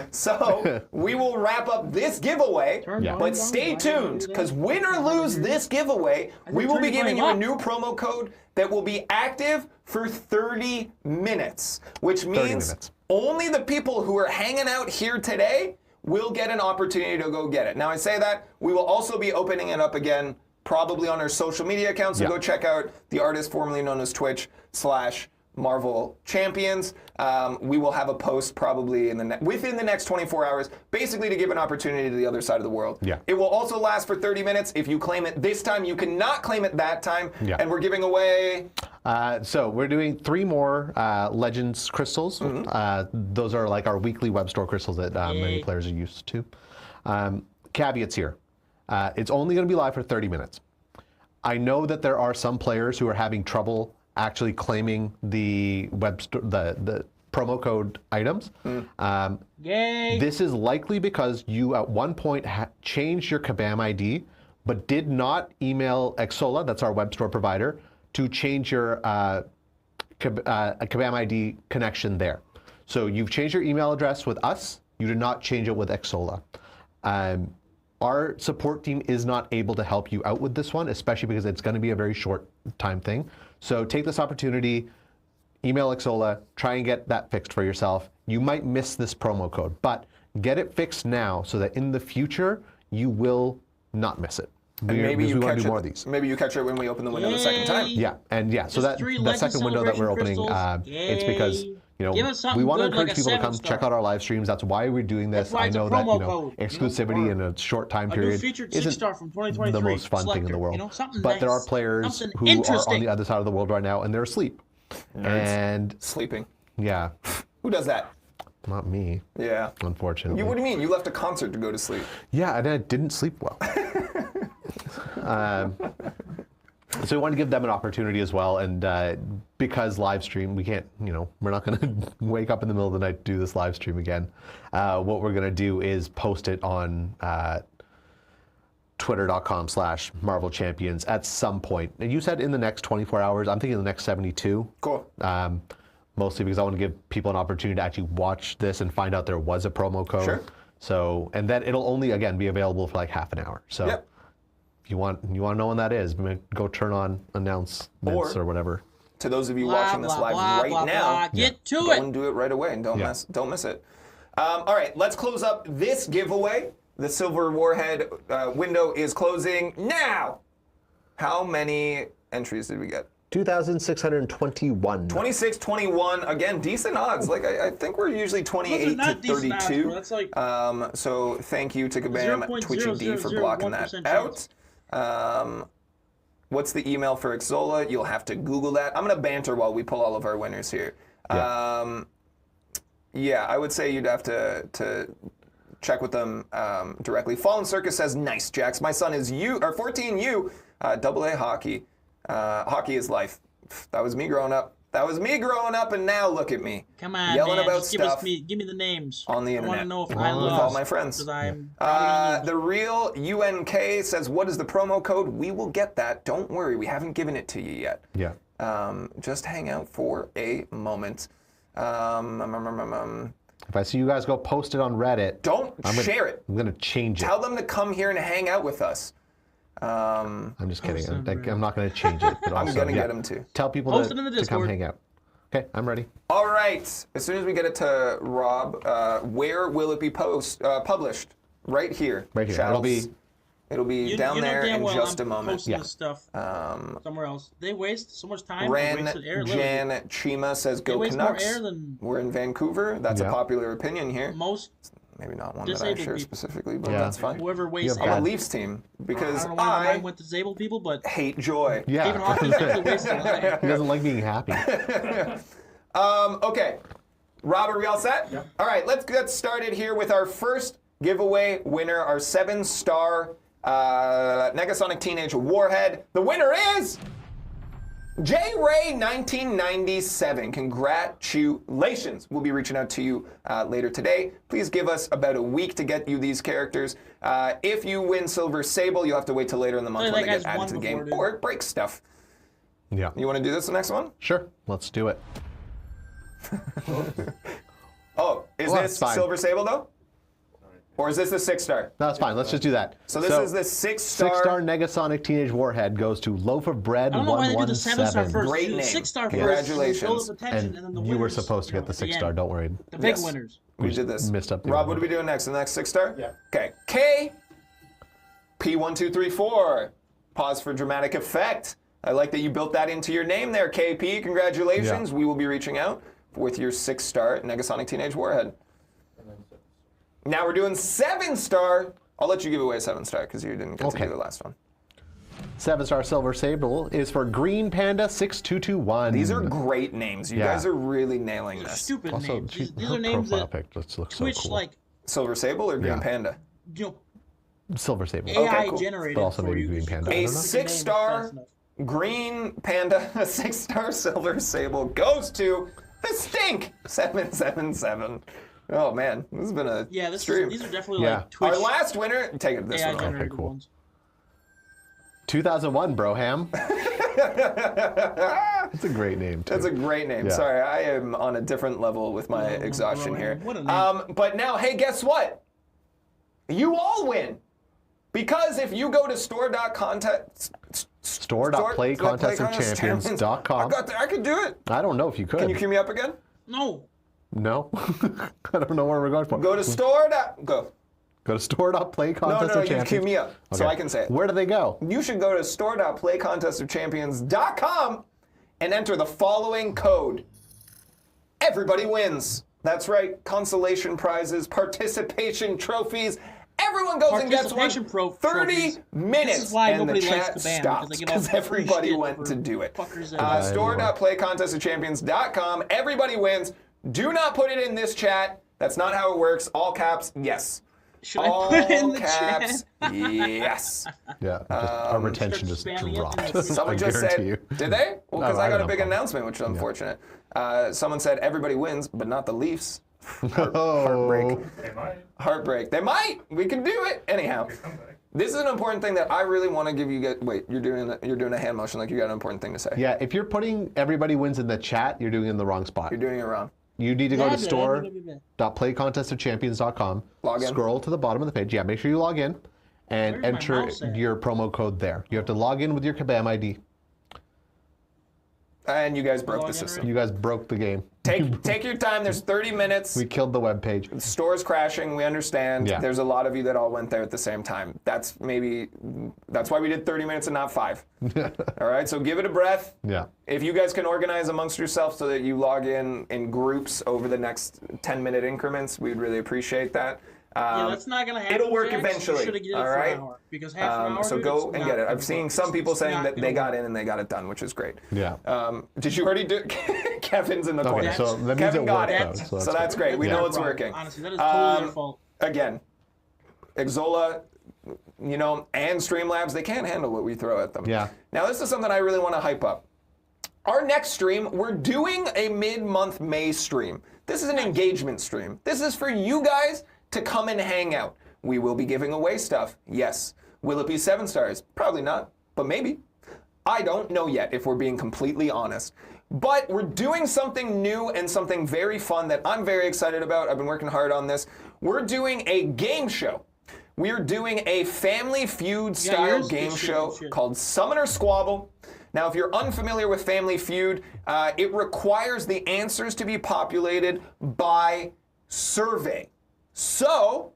Speaker 1: So we will wrap up this giveaway,
Speaker 7: Yeah.
Speaker 1: but stay tuned, because win or lose this giveaway, we will be giving you a new promo code that will be active for 30 minutes, which means
Speaker 7: minutes.
Speaker 1: only the people who are hanging out here today will get an opportunity to go get it. Now I say that, we will also be opening it up again, probably on our social media accounts, so
Speaker 7: Yeah.
Speaker 1: go check out the artist formerly known as Twitch/Marvel Champions. We will have a post probably within the next 24 hours, basically to give an opportunity to the other side of the world.
Speaker 7: Yeah.
Speaker 1: It will also last for 30 minutes. If you claim it this time, you cannot claim it that time.
Speaker 7: Yeah.
Speaker 1: And we're giving away...
Speaker 7: So we're doing 3 more Legends crystals. Those are like our weekly web store crystals that many players are used to. Caveats here. It's only going to be live for 30 minutes. I know that there are some players who are having trouble actually claiming the the promo code items.
Speaker 2: Yay!
Speaker 7: This is likely because you at one point changed your Kabam ID, but did not email Exola, that's our web store provider, to change your Kabam ID connection there. So you've changed your email address with us, you did not change it with Exola. Our support team is not able to help you out with this one, especially because it's going to be a very short time thing. So take this opportunity, email Exola, try and get that fixed for yourself. You might miss this promo code, but get it fixed now so that in the future you will not miss it.
Speaker 1: Maybe you
Speaker 7: we want
Speaker 1: catch
Speaker 7: to do
Speaker 1: it.
Speaker 7: more of these.
Speaker 1: Maybe you catch it when we open the window the second time.
Speaker 7: Yeah, and yeah, so
Speaker 2: Just
Speaker 7: that
Speaker 2: 3
Speaker 7: that
Speaker 2: Legend
Speaker 7: second window that we're opening,
Speaker 2: Celebration
Speaker 7: it's because
Speaker 2: Give us something
Speaker 7: we want to
Speaker 2: good, like
Speaker 7: encourage
Speaker 2: a
Speaker 7: people to
Speaker 2: 7
Speaker 7: come
Speaker 2: star.
Speaker 7: check out our live streams. That's why we're doing this.
Speaker 2: That's why
Speaker 7: I
Speaker 2: it's a
Speaker 7: know that
Speaker 2: promo code,
Speaker 7: exclusivity in a short time period
Speaker 2: featured
Speaker 7: isn't
Speaker 2: 6-star from 2023
Speaker 7: the most fun thing in the
Speaker 2: selector,
Speaker 7: world.
Speaker 2: something
Speaker 7: but there are
Speaker 2: nice,
Speaker 7: players
Speaker 2: something
Speaker 7: who are on
Speaker 2: interesting.
Speaker 7: the other side of the world right now and they're asleep. And
Speaker 1: Sleeping.
Speaker 7: yeah,
Speaker 1: Who does that?
Speaker 7: not me,
Speaker 1: Yeah.
Speaker 7: unfortunately.
Speaker 1: What do you mean? You left a concert to go to sleep.
Speaker 7: Yeah, and I didn't sleep well. So we want to give them an opportunity as well, and because live stream, we can't, we're not going to wake up in the middle of the night to do this live stream again. What we're going to do is post it on twitter.com/Marvel Champions at some point. And you said in the next 24 hours, I'm thinking the next 72.
Speaker 1: Cool.
Speaker 7: Mostly because I want to give people an opportunity to actually watch this and find out there was a promo code.
Speaker 1: Sure.
Speaker 7: So, and then it'll only, again, be available for like half an hour. So.
Speaker 1: Yep.
Speaker 7: If you want to know when that is, go turn on announcements or whatever.
Speaker 1: To those of you
Speaker 2: Blah,
Speaker 1: watching this
Speaker 2: blah,
Speaker 1: live
Speaker 2: blah,
Speaker 1: right
Speaker 2: blah,
Speaker 1: now,
Speaker 2: blah. Get to
Speaker 1: go
Speaker 2: it.
Speaker 1: and do it right away, and don't
Speaker 7: Yeah.
Speaker 1: miss it. All right, let's close up this giveaway. The Silver Warhead window is closing now. How many entries did we get?
Speaker 7: 2,621.
Speaker 1: 26, 21. Again, decent odds. Like I think we're usually 28 to 32.
Speaker 2: That's like
Speaker 1: So thank you to Kabam Twitchy D for blocking that
Speaker 2: 0.00001%
Speaker 1: out. What's the email for Exola? You'll have to Google that. I'm gonna banter while we pull all of our winners here. Yeah, I would say you'd have to check with them directly. Fallen Circus says, nice, Jax. My son is 14U, AA hockey. Hockey is life. That was me growing up. And now look at me.
Speaker 2: Come on,
Speaker 1: yelling
Speaker 2: man.
Speaker 1: about
Speaker 2: Just
Speaker 1: stuff
Speaker 2: give me the names
Speaker 1: on the internet.
Speaker 2: I want to know if
Speaker 1: with
Speaker 2: I lost.
Speaker 1: all my friends.
Speaker 2: Because I'm
Speaker 1: The real UNK says, what is the promo code? We will get that. Don't worry, we haven't given it to you yet.
Speaker 7: Yeah.
Speaker 1: Just hang out for a moment.
Speaker 7: If I see you guys go post it on Reddit,
Speaker 1: Don't share it.
Speaker 7: I'm going to change it.
Speaker 1: Tell them to come here and hang out with us.
Speaker 7: I'm just kidding. I'm not going to change it. But
Speaker 1: I'm
Speaker 7: also,
Speaker 1: going to get them to.
Speaker 7: Tell people
Speaker 2: Post it in the
Speaker 7: to come
Speaker 2: Discord.
Speaker 7: hang out. Okay, I'm ready.
Speaker 1: All right. As soon as we get it to Rob, where will it be published? Right here.
Speaker 7: Right here.
Speaker 1: It'll be It'll be down there in just a moment.
Speaker 2: Posting this stuff somewhere else. They waste so much time.
Speaker 1: Ran
Speaker 2: wasted air.
Speaker 1: Jan Chima says, "Go
Speaker 2: waste
Speaker 1: Canucks."
Speaker 2: more air than
Speaker 1: We're in Vancouver. That's a popular opinion here.
Speaker 2: most.
Speaker 1: Maybe not one that I
Speaker 2: disabled
Speaker 1: share
Speaker 2: people.
Speaker 1: specifically, but that's fine.
Speaker 2: Whoever wastes
Speaker 1: I'm
Speaker 2: air.
Speaker 1: a Leafs team because
Speaker 2: I don't know why my mind went to disabled people, but
Speaker 1: hate joy.
Speaker 7: Yeah.
Speaker 2: Stephen Hawking actually wasted a lot of air.
Speaker 7: He doesn't like being happy.
Speaker 1: Okay. Rob, are we all set?
Speaker 9: Yep.
Speaker 1: All right, let's get started here with our first giveaway winner, our 7-star Negasonic Teenage Warhead. The winner is J Ray 1997. Congratulations. We'll be reaching out to you later today. Please give us about a week to get you these characters. If you win Silver Sable, you'll have to wait till later in the month when they get added to the game, or it breaks stuff.
Speaker 7: Yeah.
Speaker 1: You want to do this the next one?
Speaker 7: Sure. Let's do it.
Speaker 1: Oh, is this Silver Sable though? Or is this the 6-star?
Speaker 7: No, that's fine. Let's just do that.
Speaker 1: So this is the 6-star.
Speaker 7: 6-star Negasonic Teenage Warhead goes to Loaf of Bread
Speaker 2: I don't know why they do the 7-star
Speaker 7: 117.
Speaker 2: first.
Speaker 1: Great
Speaker 2: Do the
Speaker 1: name.
Speaker 2: 6-star first.
Speaker 1: Congratulations.
Speaker 2: Build up attention, and then the
Speaker 7: And you were
Speaker 2: winners,
Speaker 7: supposed to get the
Speaker 2: at the
Speaker 7: 6-star.
Speaker 2: end.
Speaker 7: Don't worry.
Speaker 2: The big
Speaker 1: Yes.
Speaker 2: winners.
Speaker 1: We did this.
Speaker 7: missed up the
Speaker 1: Rob,
Speaker 7: order.
Speaker 1: what are we doing next? The next 6-star?
Speaker 9: Yeah.
Speaker 1: Okay. K. P1234. Pause for dramatic effect. I like that you built that into your name there, KP. Congratulations.
Speaker 7: Yeah.
Speaker 1: We will be reaching out with your 6-star Negasonic Teenage Warhead. Now we're doing 7-star. I'll let you give away a 7-star because you didn't get to do the last one.
Speaker 7: 7-star Silver Sable is for Green Panda 6221.
Speaker 1: These are great names. You guys are really nailing
Speaker 2: These are
Speaker 1: this.
Speaker 2: stupid
Speaker 7: Also,
Speaker 2: names. These
Speaker 7: her
Speaker 2: are names
Speaker 7: profile
Speaker 2: that
Speaker 7: pic looks so
Speaker 2: Twitch,
Speaker 7: cool.
Speaker 2: like,
Speaker 1: Silver Sable or Green
Speaker 7: Yeah.
Speaker 1: Panda?
Speaker 2: you know,
Speaker 7: Silver Sable.
Speaker 2: AI
Speaker 1: cool.
Speaker 2: generated.
Speaker 7: But also
Speaker 2: for
Speaker 7: maybe
Speaker 2: you.
Speaker 7: Green Panda. I
Speaker 1: A
Speaker 7: don't know.
Speaker 1: 6-star Green Panda, a 6-star Silver Sable goes to the Stink 777. Oh man, this has been a stream.
Speaker 2: These are definitely
Speaker 7: Yeah.
Speaker 2: like Twitch
Speaker 1: Our last winner, take it this
Speaker 2: AI
Speaker 1: one.
Speaker 2: generated
Speaker 7: cool.
Speaker 2: ones.
Speaker 7: 2001, Broham. That's a great name, too.
Speaker 1: That's a great name.
Speaker 7: Yeah.
Speaker 1: Sorry, I am on a different level with my exhaustion here.
Speaker 2: What a name.
Speaker 1: But now, hey, guess what? You all win. Because if you go to
Speaker 7: store.playcontestofchampions.com.
Speaker 1: I could do it.
Speaker 7: I don't know if you could.
Speaker 1: Can you cue me up again?
Speaker 2: No.
Speaker 7: No? I don't know where we're going for.
Speaker 1: Go to store.go.
Speaker 7: Go to store.playcontestofchampions.
Speaker 1: No, you cue me up so I can say it.
Speaker 7: Where do they go?
Speaker 1: You should go to store.playcontestofchampions.com and enter the following code. Everybody wins. That's right. Consolation prizes, participation trophies. Everyone goes and gets one. 30 minutes.
Speaker 2: This is why
Speaker 1: and
Speaker 2: nobody
Speaker 1: the
Speaker 2: likes
Speaker 1: chat
Speaker 2: the band,
Speaker 1: stops
Speaker 2: because they give out
Speaker 1: because
Speaker 2: free
Speaker 1: everybody
Speaker 2: shit
Speaker 1: went
Speaker 2: for
Speaker 1: to do it.
Speaker 2: fuckers that-
Speaker 1: Store.playcontestofchampions.com. Everybody wins. Do not put it in this chat. That's not how it works. All caps, yes.
Speaker 2: Should
Speaker 1: All
Speaker 2: I put it in the
Speaker 1: caps,
Speaker 2: chat?
Speaker 1: yes.
Speaker 7: Yeah, our retention just
Speaker 2: Start spamming it
Speaker 7: dropped.
Speaker 2: and
Speaker 1: Someone
Speaker 7: I
Speaker 1: just
Speaker 7: guarantee
Speaker 1: said,
Speaker 7: you.
Speaker 1: did they? Well, because I got a big
Speaker 7: don't know.
Speaker 1: announcement, which is unfortunate. Someone said everybody wins, but not the Leafs. Heartbreak.
Speaker 9: They might.
Speaker 1: Heartbreak. They might. We can do it. Anyhow, this is an important thing that I really want to give you guys. Wait, you're doing a hand motion like you got an important thing to say.
Speaker 7: Yeah, if you're putting everybody wins in the chat, you're doing it in the wrong spot.
Speaker 1: You're doing it wrong.
Speaker 7: You need to go to
Speaker 2: Blah, blah, blah, blah, blah.
Speaker 7: store.playcontestofchampions.com.
Speaker 1: Log in.
Speaker 7: Scroll to the bottom of the page. Yeah, make sure you log in and
Speaker 2: Where's my
Speaker 7: enter
Speaker 2: mouse at?
Speaker 7: your promo code there. You have to log in with your Kabam ID.
Speaker 1: And you guys broke the
Speaker 2: Log in
Speaker 1: system.
Speaker 7: You guys broke the game.
Speaker 1: Take your time. There's 30 minutes.
Speaker 7: We killed the web page.
Speaker 1: The store's crashing. We understand.
Speaker 7: Yeah.
Speaker 1: There's a lot of you that all went there at the same time. That's why we did 30 minutes and not 5. All right. So give it a breath.
Speaker 7: Yeah.
Speaker 1: If you guys can organize amongst yourselves so that you log in groups over the next 10-minute increments, we'd really appreciate that.
Speaker 2: Yeah, that's not gonna happen.
Speaker 1: It'll work
Speaker 2: Jax.
Speaker 1: eventually.
Speaker 2: You should have given it
Speaker 1: all
Speaker 2: for
Speaker 1: right.
Speaker 2: an hour, because half an hour.
Speaker 1: So
Speaker 2: dude,
Speaker 1: go
Speaker 2: it's
Speaker 1: and
Speaker 2: not
Speaker 1: get it.
Speaker 2: gonna
Speaker 1: I've seen
Speaker 2: work.
Speaker 1: some people
Speaker 2: It's
Speaker 1: saying
Speaker 2: not
Speaker 1: that
Speaker 2: gonna
Speaker 1: they got
Speaker 2: work.
Speaker 1: in and they got it done, which is great.
Speaker 7: Yeah.
Speaker 1: Did you already do? Kevin's in the corner.
Speaker 7: Okay, so that means
Speaker 1: Kevin
Speaker 7: it
Speaker 1: got
Speaker 7: worked
Speaker 1: it.
Speaker 7: though.
Speaker 1: So that's great. We
Speaker 7: Yeah.
Speaker 1: know it's
Speaker 2: Problem.
Speaker 1: working.
Speaker 2: Honestly, that is totally their fault.
Speaker 1: Again, Exola, and Streamlabs, they can't handle what we throw at them.
Speaker 7: Yeah.
Speaker 1: Now, this is something I really want to hype up. Our next stream, we're doing a mid-month May stream. This is an engagement stream. This is for you guys to come and hang out. We will be giving away stuff, yes. Will it be 7 stars? Probably not, but maybe. I don't know yet, if we're being completely honest. But we're doing something new and something very fun that I'm very excited about. I've been working hard on this. We're doing a game show. We're doing a Family Feud style
Speaker 2: yours is
Speaker 1: game
Speaker 2: shit,
Speaker 1: show
Speaker 2: shit.
Speaker 1: called Summoner Squabble. Now, if you're unfamiliar with Family Feud, it requires the answers to be populated by survey. So,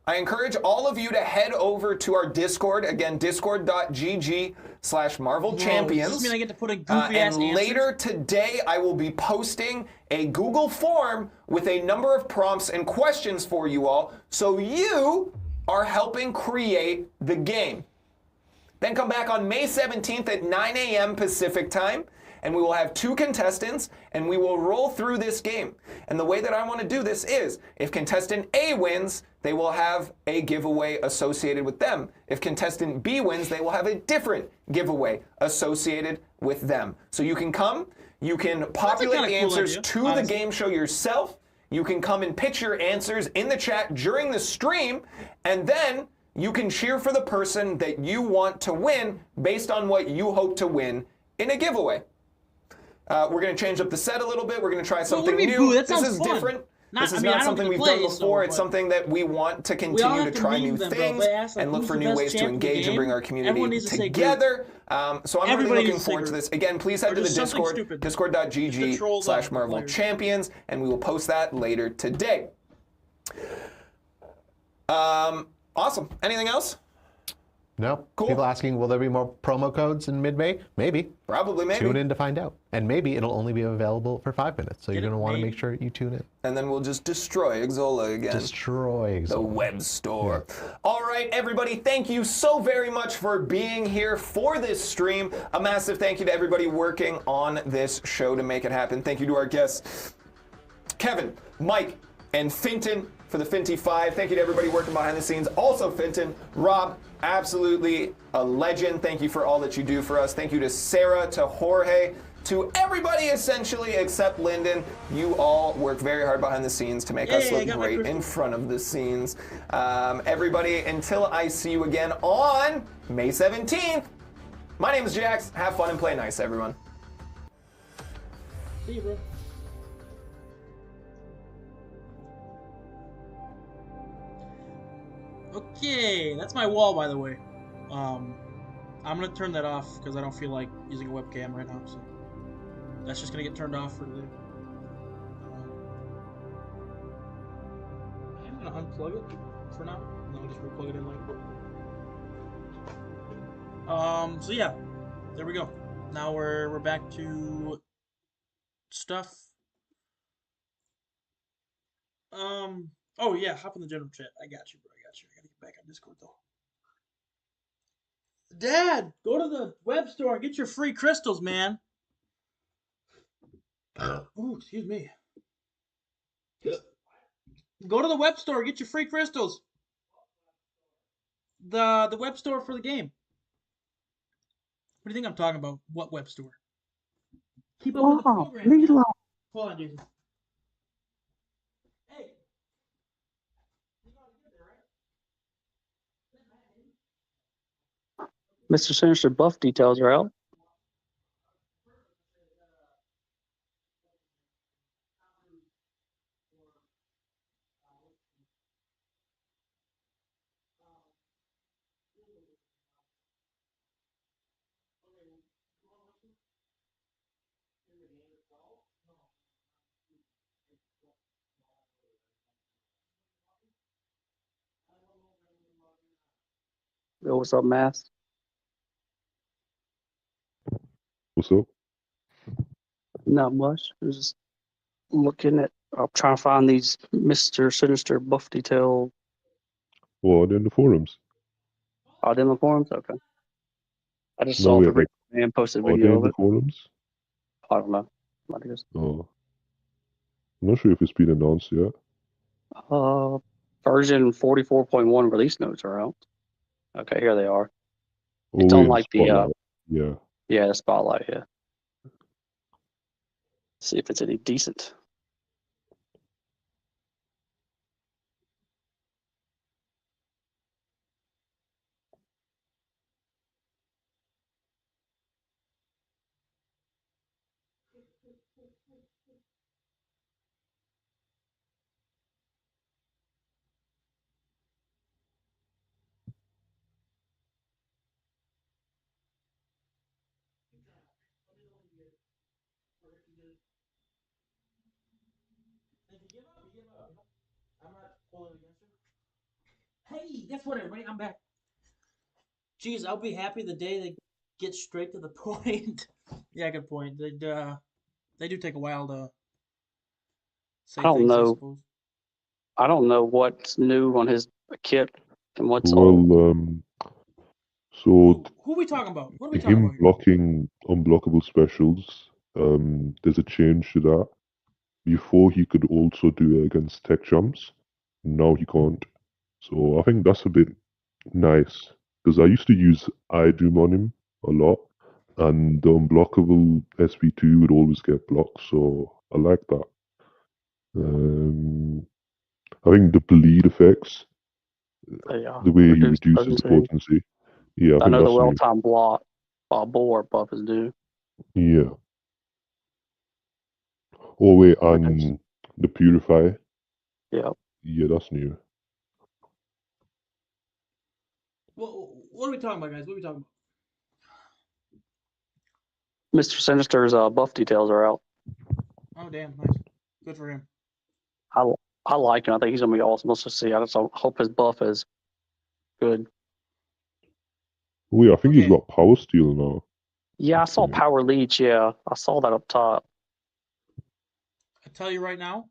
Speaker 1: I encourage all of you to head over to our Discord. Again, discord.gg/Marvel Champions.
Speaker 2: Does this mean I get to put a goofy ass
Speaker 1: and later today, I will be posting a Google form with a number of prompts and questions for you all, so you are helping create the game. Then come back on May 17th at 9 a.m. Pacific time, and we will have 2 contestants, and we will roll through this game. And the way that I want to do this is, if contestant A wins, they will have a giveaway associated with them. If contestant B wins, they will have a different giveaway associated with them. So you can come, you can populate the answers to the game show yourself, you can come and pitch your answers in the chat during the stream, and then you can cheer for the person that you want to win based on what you hope to win in a giveaway. We're going to change up the set a little bit. We're going to try something new. This is different. This is not something we've done before. It's something that we want to continue to try new things and look for new ways to engage and bring our community together. So I'm really looking forward to this. Again, please head to the Discord, discord.gg/Marvel Champions, and we will post that later today. Awesome. Anything else?
Speaker 7: No.
Speaker 1: Cool.
Speaker 7: People asking, will there be more promo codes in mid-May? Maybe.
Speaker 1: Probably, maybe.
Speaker 7: Tune in to find out. And maybe it'll only be available for 5 minutes. So you're going to want to make sure you tune in.
Speaker 1: And then we'll just destroy Xsolla again.
Speaker 7: Destroy Xsolla.
Speaker 1: The web store. Yeah. All right, everybody, thank you so very much for being here for this stream. A massive thank you to everybody working on this show to make it happen. Thank you to our guests, Kevin, Mike, and Finton for the Finty 5. Thank you to everybody working behind the scenes. Also, Finton, Rob, absolutely a legend. Thank you for all that you do for us. Thank you to Sarah, to Jorge, to everybody essentially except Lyndon. You all work very hard behind the scenes to make us look great in front of the scenes. Everybody, until I see you again on May 17th, my name is Jax. Have fun and play nice, everyone.
Speaker 2: See you, bro. Okay, that's my wall, by the way. I'm gonna turn that off because I don't feel like using a webcam right now, so that's just gonna get turned off for today. I'm gonna unplug it for now, and then I'll just replug it in later. So yeah, there we go. Now we're back to stuff. Oh yeah, hop in the general chat. I got you, bro. I got you. I gotta get back on Discord though. Dad, go to the web store and get your free crystals, man. Oh, excuse me. Go to the web store, get your free crystals. The web store for the game. What do you think I'm talking about? What web store? Keep up with the program. Man. Hold on, Jason. Hey.
Speaker 9: Mr. Sinister buff details are out. Yo, what's up, Math?
Speaker 10: What's up?
Speaker 9: Not much. I was just looking at, I'm trying to find these Mr. Sinister buff detail.
Speaker 10: Well, in the forums.
Speaker 9: Are they in the forums? Okay. I just saw the man posted a video of it.
Speaker 10: Forums?
Speaker 9: I don't know.
Speaker 10: Oh. I'm not sure if it's been announced yet.
Speaker 9: Version 44.1 release notes are out. Okay, here they are. It's on like the the spotlight, yeah. See if it's any decent.
Speaker 2: I'm not pulling against him. Hey, guess what, everybody? I'm back. Jeez, I'll be happy the day they get straight to the point. Yeah, good point. They do take a while to say
Speaker 9: I don't
Speaker 2: things, I
Speaker 9: know.
Speaker 2: suppose.
Speaker 9: I don't know what's new on his kit and what's old.
Speaker 10: Well, so
Speaker 2: Who are we talking about? What are we talking
Speaker 10: him
Speaker 2: about here?
Speaker 10: blocking unblockable specials, there's a change to that. Before he could also do it against tech jumps. Now he can't. So I think that's a bit nice. Because I used to use iDoom on him a lot. And the unblockable SP2 would always get blocked, so I like that. I think the bleed effects, the way he
Speaker 9: Reduced
Speaker 10: reduces the
Speaker 9: potency.
Speaker 10: potency, yeah, I
Speaker 9: I
Speaker 10: think
Speaker 9: know the
Speaker 10: that's new.
Speaker 9: well-timed bore buff is due.
Speaker 10: Yeah. Oh wait, and the purify.
Speaker 9: Yeah.
Speaker 10: Yeah, that's new.
Speaker 2: What are we talking about, guys? What are we talking
Speaker 9: Mr. Sinister's buff details are out.
Speaker 2: about? Oh, damn, nice. Good for him.
Speaker 9: I like him. I think he's gonna be awesome. Let's just see. I just hope his buff is good.
Speaker 10: Wait, I think he's got power steal now.
Speaker 9: Yeah, I saw power leech. Yeah, I saw that up top.
Speaker 2: I tell you right now,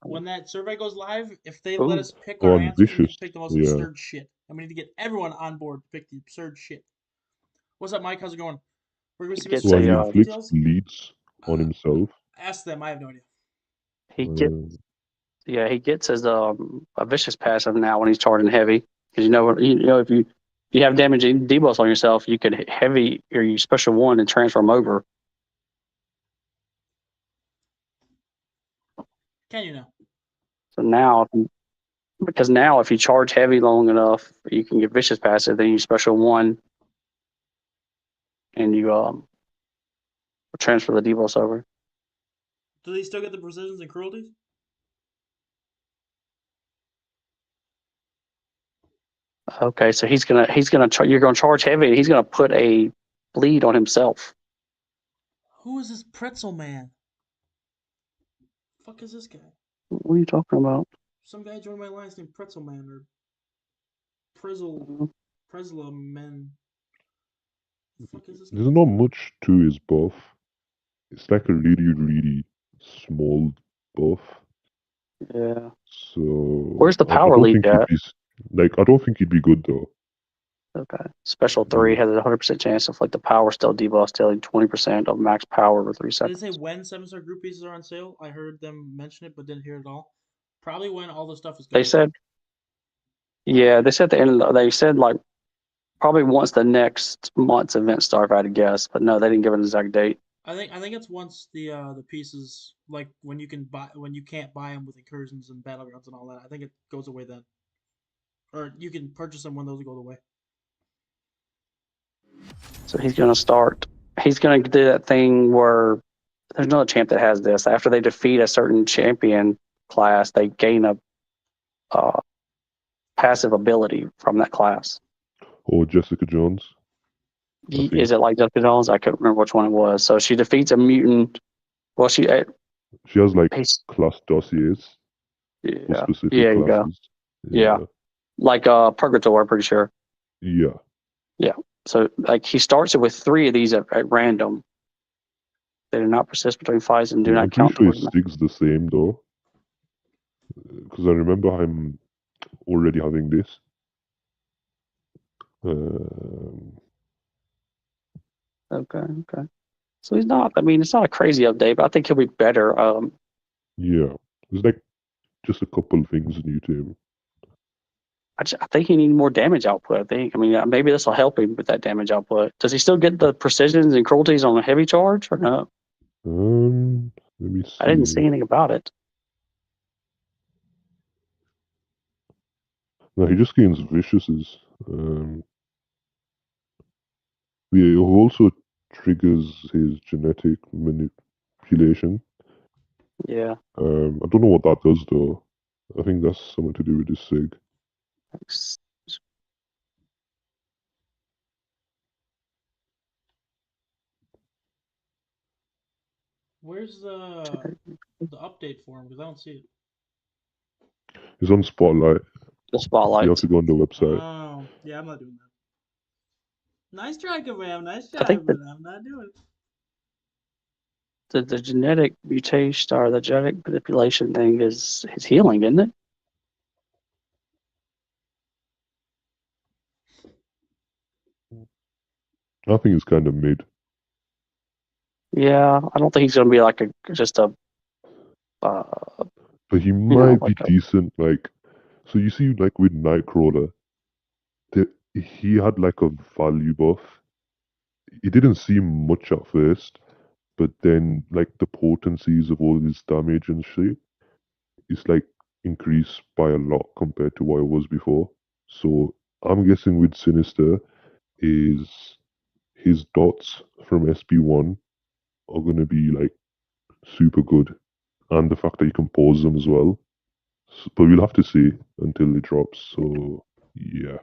Speaker 2: when that survey goes live, if they
Speaker 9: Ooh.
Speaker 2: let us pick our answers, we need to pick the most
Speaker 10: Yeah.
Speaker 2: absurd shit. And we need to get everyone on board to pick the absurd shit. What's up, Mike? How's it going? We're going to see
Speaker 10: Well, he
Speaker 2: Mr.
Speaker 10: inflicts
Speaker 2: details.
Speaker 10: bleeds on himself.
Speaker 2: Ask them. I have no idea.
Speaker 9: He gets his a vicious passive now when he's charging heavy. Because if you have damaging debuffs on yourself, you could heavy or you special one and transfer them over.
Speaker 2: Can you now?
Speaker 9: So now, because now if you charge heavy long enough, you can get vicious passive. Then you special one, and you transfer the debuffs over.
Speaker 2: Do they still get the precisions and cruelties?
Speaker 9: Okay, so you're gonna charge heavy, and he's gonna put a bleed on himself.
Speaker 2: Who is this pretzel man? The fuck is this guy?
Speaker 9: What are you talking about?
Speaker 2: Some guy joined my alliance named Pretzel Man or Prezla Men. The fuck is this guy?
Speaker 10: There's not much to his buff. It's like a really, really small buff.
Speaker 9: Yeah.
Speaker 10: So
Speaker 9: Where's the power lead at?
Speaker 10: I don't think he'd be good though.
Speaker 9: Okay. Special 3 has a 100% chance of the power steal debuff stealing 20% of max power over 3
Speaker 2: Did
Speaker 9: seconds.
Speaker 2: they say when 7-star group pieces are on sale? I heard them mention it, but didn't hear it all. Probably when all the stuff is gone.
Speaker 9: They said, yeah, they said they said probably once the next month's event start, if I had to guess, but no, they didn't give an exact date.
Speaker 2: I think it's once the pieces when you can't buy them with incursions and battlegrounds and all that. I think it goes away then, or you can purchase them when those go away.
Speaker 9: So he's gonna start. He's gonna do that thing where there's another champ that has this. After they defeat a certain champion class, they gain a passive ability from that class.
Speaker 10: Or Jessica Jones.
Speaker 9: Is it like Jessica Jones? I couldn't remember which one it was. So she defeats a mutant. Well, she
Speaker 10: has class dossiers.
Speaker 9: Yeah.
Speaker 10: Specific
Speaker 9: Yeah,
Speaker 10: classes.
Speaker 9: you go. Yeah. Like Purgatoire, I'm pretty sure.
Speaker 10: Yeah.
Speaker 9: Yeah. So he starts it with 3 of these at random. They do not persist between fights and do not count.
Speaker 10: I'm pretty sure it sticks the same though. Because I remember I'm already having this.
Speaker 9: Okay. So he's not. I mean, it's not a crazy update, but I think he'll be better.
Speaker 10: Yeah, there's just a couple of things new to him.
Speaker 9: I think he needs more damage output. I mean, maybe this will help him with that damage output. Does he still get the precisions and cruelties on a heavy charge or no?
Speaker 10: Let me see.
Speaker 9: I didn't see anything about it.
Speaker 10: No, he just gains vicious's. He also triggers his genetic manipulation.
Speaker 9: Yeah.
Speaker 10: I don't know what that does though. I think that's something to do with his sig.
Speaker 2: Where's the update for him? Because I don't see it.
Speaker 10: He's on Spotlight.
Speaker 9: The spotlight.
Speaker 10: You have to go on the website.
Speaker 2: Oh, yeah, I'm not doing that. Nice try, Kabam. Nice try,
Speaker 9: I think
Speaker 2: but I'm not doing it.
Speaker 9: The genetic mutation or the genetic manipulation thing is healing, isn't it?
Speaker 10: I think it's kind of mid.
Speaker 9: Yeah, I don't think he's gonna be like just a.
Speaker 10: But he might be decent. Like, so you see, like with Nightcrawler, he had like a value buff. It didn't seem much at first, but then like the potencies of all his damage and shit is like increased by a lot compared to what it was before. So I'm guessing with Sinister is his dots from SB1 are gonna be like super good, and the fact that you can pause them as well. So, but we'll have to see until it drops. So yeah,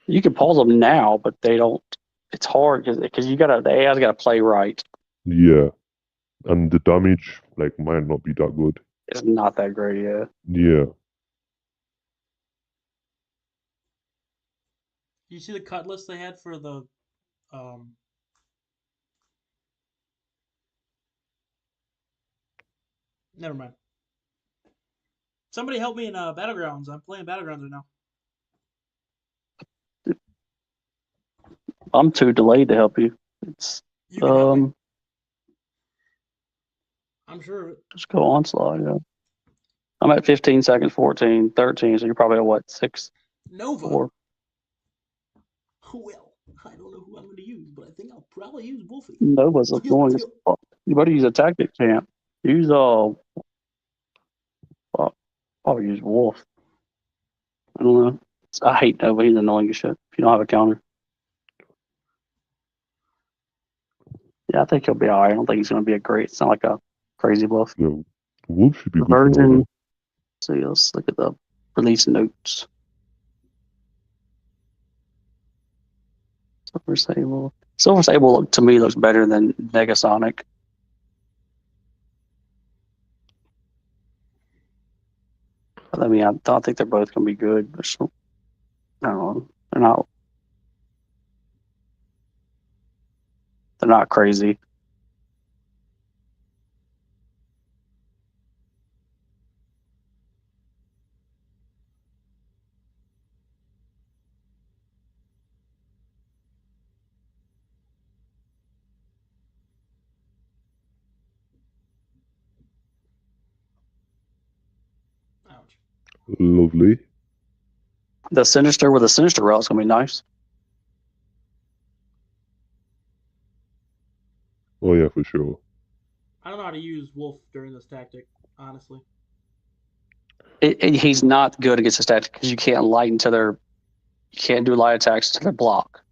Speaker 9: You can pause them now, but they don't. It's hard because the AI's gotta play right.
Speaker 10: yeah, and the damage like might not be that good.
Speaker 9: It's not that great, yeah.
Speaker 10: Yeah.
Speaker 2: You see the cut list they had for the never mind. Somebody help me in Battlegrounds. I'm playing Battlegrounds right now.
Speaker 9: I'm too delayed to help you. It's
Speaker 2: You can help me. I'm sure of it.
Speaker 9: Just go onslaught, yeah. I'm at 15 seconds, 14, 13, so you're probably at what, 6?
Speaker 2: Nova.
Speaker 9: 4.
Speaker 2: Well, I don't know who I'm going to use, but I think I'll probably use Wolfie.
Speaker 9: Nova's annoying as fuck. You better use a tactic champ. Use probably use Wolf. I don't know. I hate Nova. He's annoying as shit. If you don't have a counter. Yeah, I think he'll be alright. I don't think he's going to be a great. It's not like a crazy buff.
Speaker 10: No, Wolf should be good.
Speaker 9: Version. So let's look at the release notes. Silver Sable. Silver Sable to me looks better than Negasonic. I mean, I don't think they're both going to be good. I don't know. They're not crazy.
Speaker 2: Ouch.
Speaker 10: Lovely.
Speaker 9: The Sinister with a Sinister route is going to be nice.
Speaker 10: Oh yeah, for sure.
Speaker 2: I don't know how to use Wolf during this tactic, honestly.
Speaker 9: He's not good against this tactic because you can't you can't do light attacks to their block.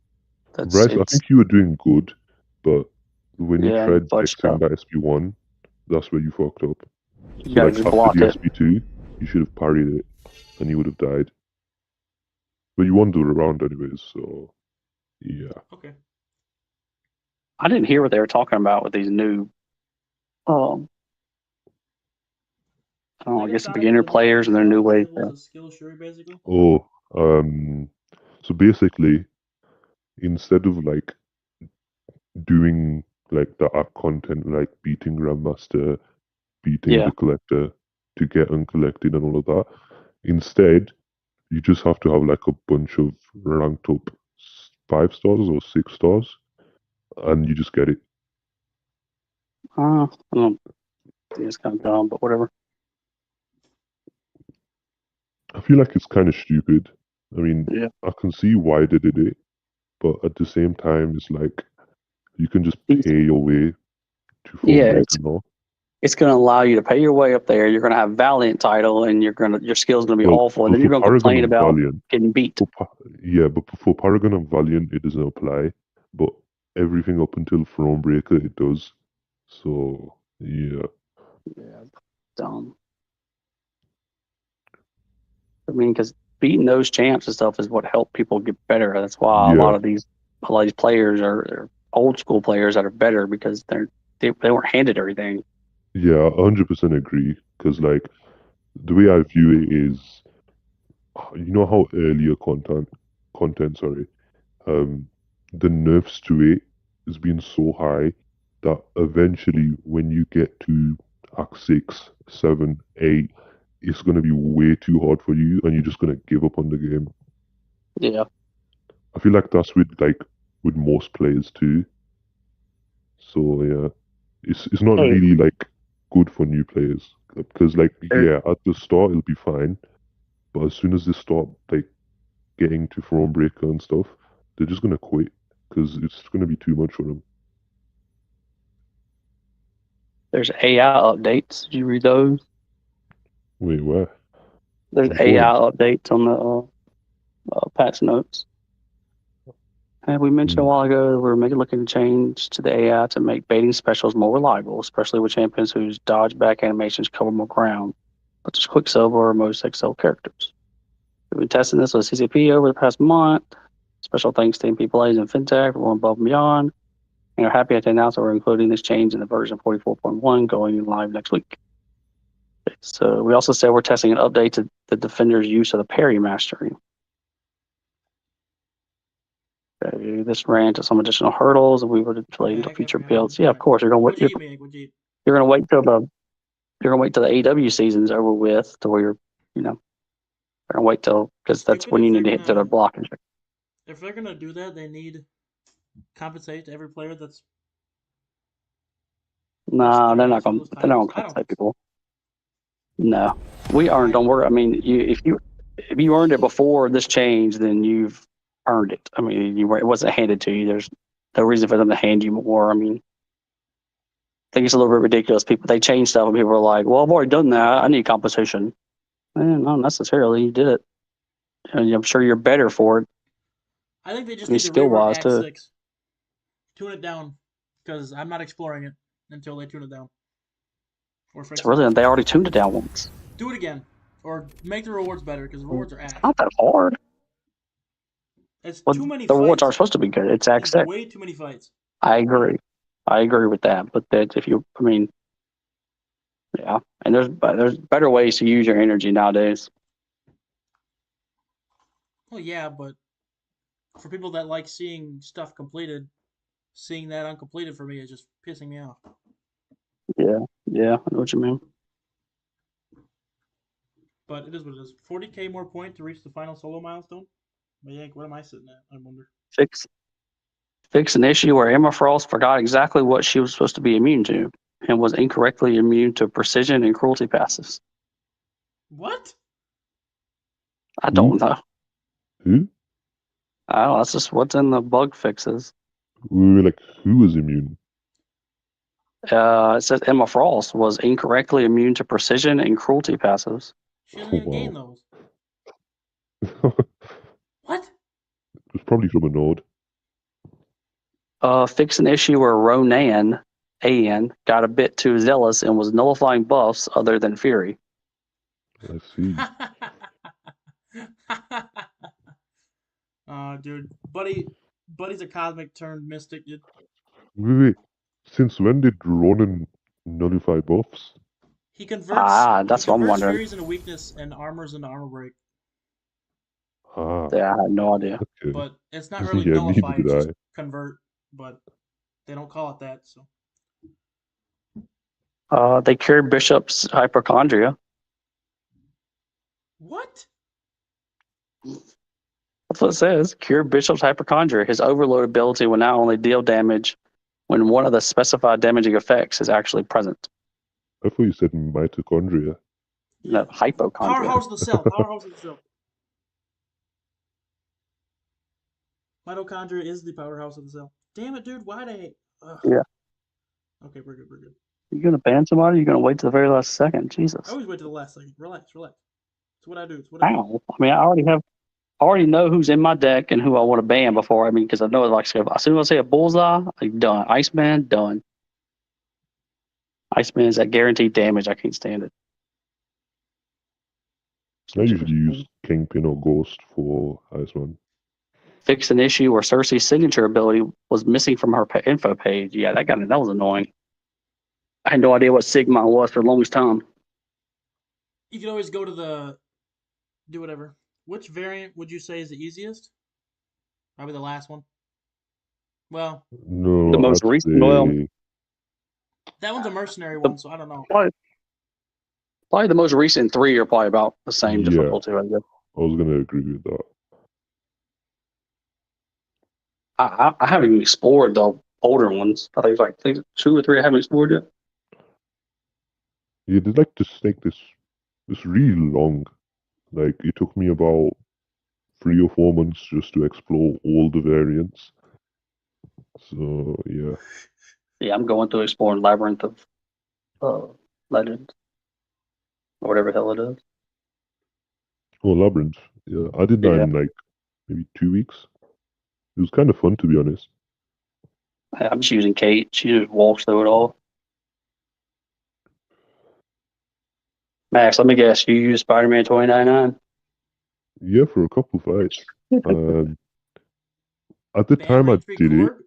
Speaker 10: Right, I think you were doing good, but when you tried Xing that SB1, that's where you fucked up.
Speaker 9: You
Speaker 10: so
Speaker 9: gotta
Speaker 10: like
Speaker 9: just
Speaker 10: after
Speaker 9: block
Speaker 10: the
Speaker 9: it.
Speaker 10: SB2, you should have parried it, and you would have died. But you won the round anyways, so yeah.
Speaker 2: Okay.
Speaker 9: I didn't hear what they were talking about with these new I don't know, I guess the beginner players and their new ways.
Speaker 10: Oh, so basically, instead of like doing like the app content like beating Grandmaster, beating the collector to get uncollected and all of that, instead you just have to have like a bunch of ranked up 5 stars or 6 stars, and you just get it.
Speaker 9: I don't think it's kind of dumb, but whatever.
Speaker 10: I feel like it's kind of stupid. I mean, I can see why they did it, but at the same time, it's like you can just pay your way to Formbreaker now.
Speaker 9: It's going to allow you to pay your way up there. You're going to have Valiant title, and your skill's going to be awful, and then you're going to complain about getting beat.
Speaker 10: But for Paragon and Valiant, it doesn't apply. But everything up until Formbreaker, it does. So yeah.
Speaker 9: Yeah, dumb. I mean, because beating those champs and stuff is what helped people get better. That's why a lot of these players are old school players that are better because they weren't handed everything.
Speaker 10: Yeah, 100% agree. Because like the way I view it is, you know how earlier content, sorry, the nerfs to it has been so high that eventually when you get to Act 6, 7, 8, it's going to be way too hard for you and you're just going to give up on the game.
Speaker 9: Yeah.
Speaker 10: I feel like that's with most players too. So yeah, it's not
Speaker 9: Hey.
Speaker 10: really like good for new players because like yeah, at the start it'll be fine, but as soon as they start like getting to Thronebreaker and stuff, they're just gonna quit because it's gonna be too much for them.
Speaker 9: There's AI updates. Did you read those?
Speaker 10: Wait, where?
Speaker 9: There's
Speaker 10: On
Speaker 9: AI
Speaker 10: forums?
Speaker 9: updates on the patch notes. And we mentioned a while ago we're looking to change to the AI to make baiting specials more reliable, especially with champions whose dodge back animations cover more ground, such as Quicksilver or most XL characters. We've been testing this with CCP over the past month. Special thanks to MP Plays and FinTech for going above and beyond. And we're happy to announce that we're including this change in the version 44.1 going live next week. So we also said we're testing an update to the Defender's use of the parry mastery. This ran to some additional hurdles, and we were delayed until future builds. Yeah, of course you're gonna wait. You're gonna wait till the AW season's over with, to where you're gonna wait till, because that's when you need to hit to the block.
Speaker 2: If they're gonna do that, they need compensate to every player that's.
Speaker 9: No, they're not gonna compensate people. No, we earned. Don't worry. I mean, if you earned it before this change, then you've earned it. I mean, it wasn't handed to you. There's no reason for them to hand you more. I mean, I think it's a little bit ridiculous. They change stuff and people are like, well, I've already done that. I need compensation. Not necessarily. You did it. And I'm sure you're better for it.
Speaker 2: I think they just need to rework Act 6. Tune it down, because I'm not exploring it until they tune it down.
Speaker 9: It's really, they already tuned it down once.
Speaker 2: Do it again, or make the rewards better, because the rewards are ass.
Speaker 9: It's not that hard.
Speaker 2: It's too many.
Speaker 9: The rewards aren't supposed to be good. It's Act 6.
Speaker 2: Way too many fights.
Speaker 9: I agree with that. But that yeah, and there's better ways to use your energy nowadays.
Speaker 2: Well, yeah, but for people that like seeing stuff completed, seeing that uncompleted for me is just pissing me off.
Speaker 9: Yeah, I know what you mean.
Speaker 2: But it is what it is. 40k more point to reach the final solo milestone? Yank, what am I sitting at? I wonder.
Speaker 9: Fix an issue where Emma Frost forgot exactly what she was supposed to be immune to and was incorrectly immune to precision and cruelty passes.
Speaker 2: What?
Speaker 9: I don't know.
Speaker 10: Who?
Speaker 9: I don't know. That's just what's in the bug fixes.
Speaker 10: We were like, who was immune?
Speaker 9: It says Emma Frost was incorrectly immune to precision and cruelty passes.
Speaker 2: She doesn't even gain those. What?
Speaker 10: It was probably from a node.
Speaker 9: Fix an issue where Ronan got a bit too zealous and was nullifying buffs other than Fury.
Speaker 10: I see.
Speaker 2: Dude, Buddy's a cosmic turned mystic, dude.
Speaker 10: Wait. Since when did Ronan nullify buffs?
Speaker 2: He converts.
Speaker 9: That's what I'm wondering.
Speaker 2: Furies into weakness and armors into armor break.
Speaker 9: Yeah, I had no idea.
Speaker 10: Okay.
Speaker 2: But it's not really nullify. It's just convert. But they don't call it that. So.
Speaker 9: They cured Bishop's hypochondria.
Speaker 2: What?
Speaker 9: That's what it says. Cure Bishop's hypochondria. His overload ability will now only deal damage when one of the specified damaging effects is actually present.
Speaker 10: I thought you said mitochondria.
Speaker 9: No, hypochondria.
Speaker 2: Powerhouse of the cell. Powerhouse of the cell. Mitochondria is the powerhouse of the cell. Damn it, dude. Why they?
Speaker 9: Yeah.
Speaker 2: Okay, we're good.
Speaker 9: You gonna ban somebody? You gonna wait to the very last second? Jesus.
Speaker 2: I always wait to the last second. Relax. It's what I do.
Speaker 9: I mean, I already know who's in my deck and who I want to ban before. I mean, because I know, like, as soon as I say a bullseye, like, done. Iceman, done. Iceman is that guaranteed damage. I can't stand it.
Speaker 10: I usually use Kingpin or Ghost for Iceman.
Speaker 9: Fix an issue where Cersei's signature ability was missing from her info page. Yeah, that was annoying. I had no idea what Sigma was for the longest time.
Speaker 2: You can always go to do whatever. Which variant would you say is the easiest? Probably the last one. Well,
Speaker 10: No,
Speaker 9: The most
Speaker 10: I'd
Speaker 9: recent, well,
Speaker 10: say
Speaker 2: that one's a mercenary
Speaker 9: the,
Speaker 2: one, so I don't know.
Speaker 9: probably the most recent 3 are probably about the same
Speaker 10: yeah.
Speaker 9: difficulty, I guess.
Speaker 10: I was gonna agree with that.
Speaker 9: I haven't even explored the older ones. I think it's like 2 or 3 I haven't explored yet.
Speaker 10: Yeah, they like to take this really long. Like it took me about 3 or 4 months just to explore all the variants. So yeah.
Speaker 9: Yeah, I'm going through exploring Labyrinth of Legends, or whatever the hell it is.
Speaker 10: Oh, Labyrinth. Yeah, I did that
Speaker 9: Yeah,
Speaker 10: in like maybe 2 weeks. It was kind of fun, to be honest.
Speaker 9: I'm just using Kate. She just walks through it all. Max, let me guess. You use Spider-Man 2099?
Speaker 10: Yeah, for a couple fights. Um, at the
Speaker 2: Man,
Speaker 10: time I
Speaker 2: range
Speaker 10: did it,
Speaker 2: record.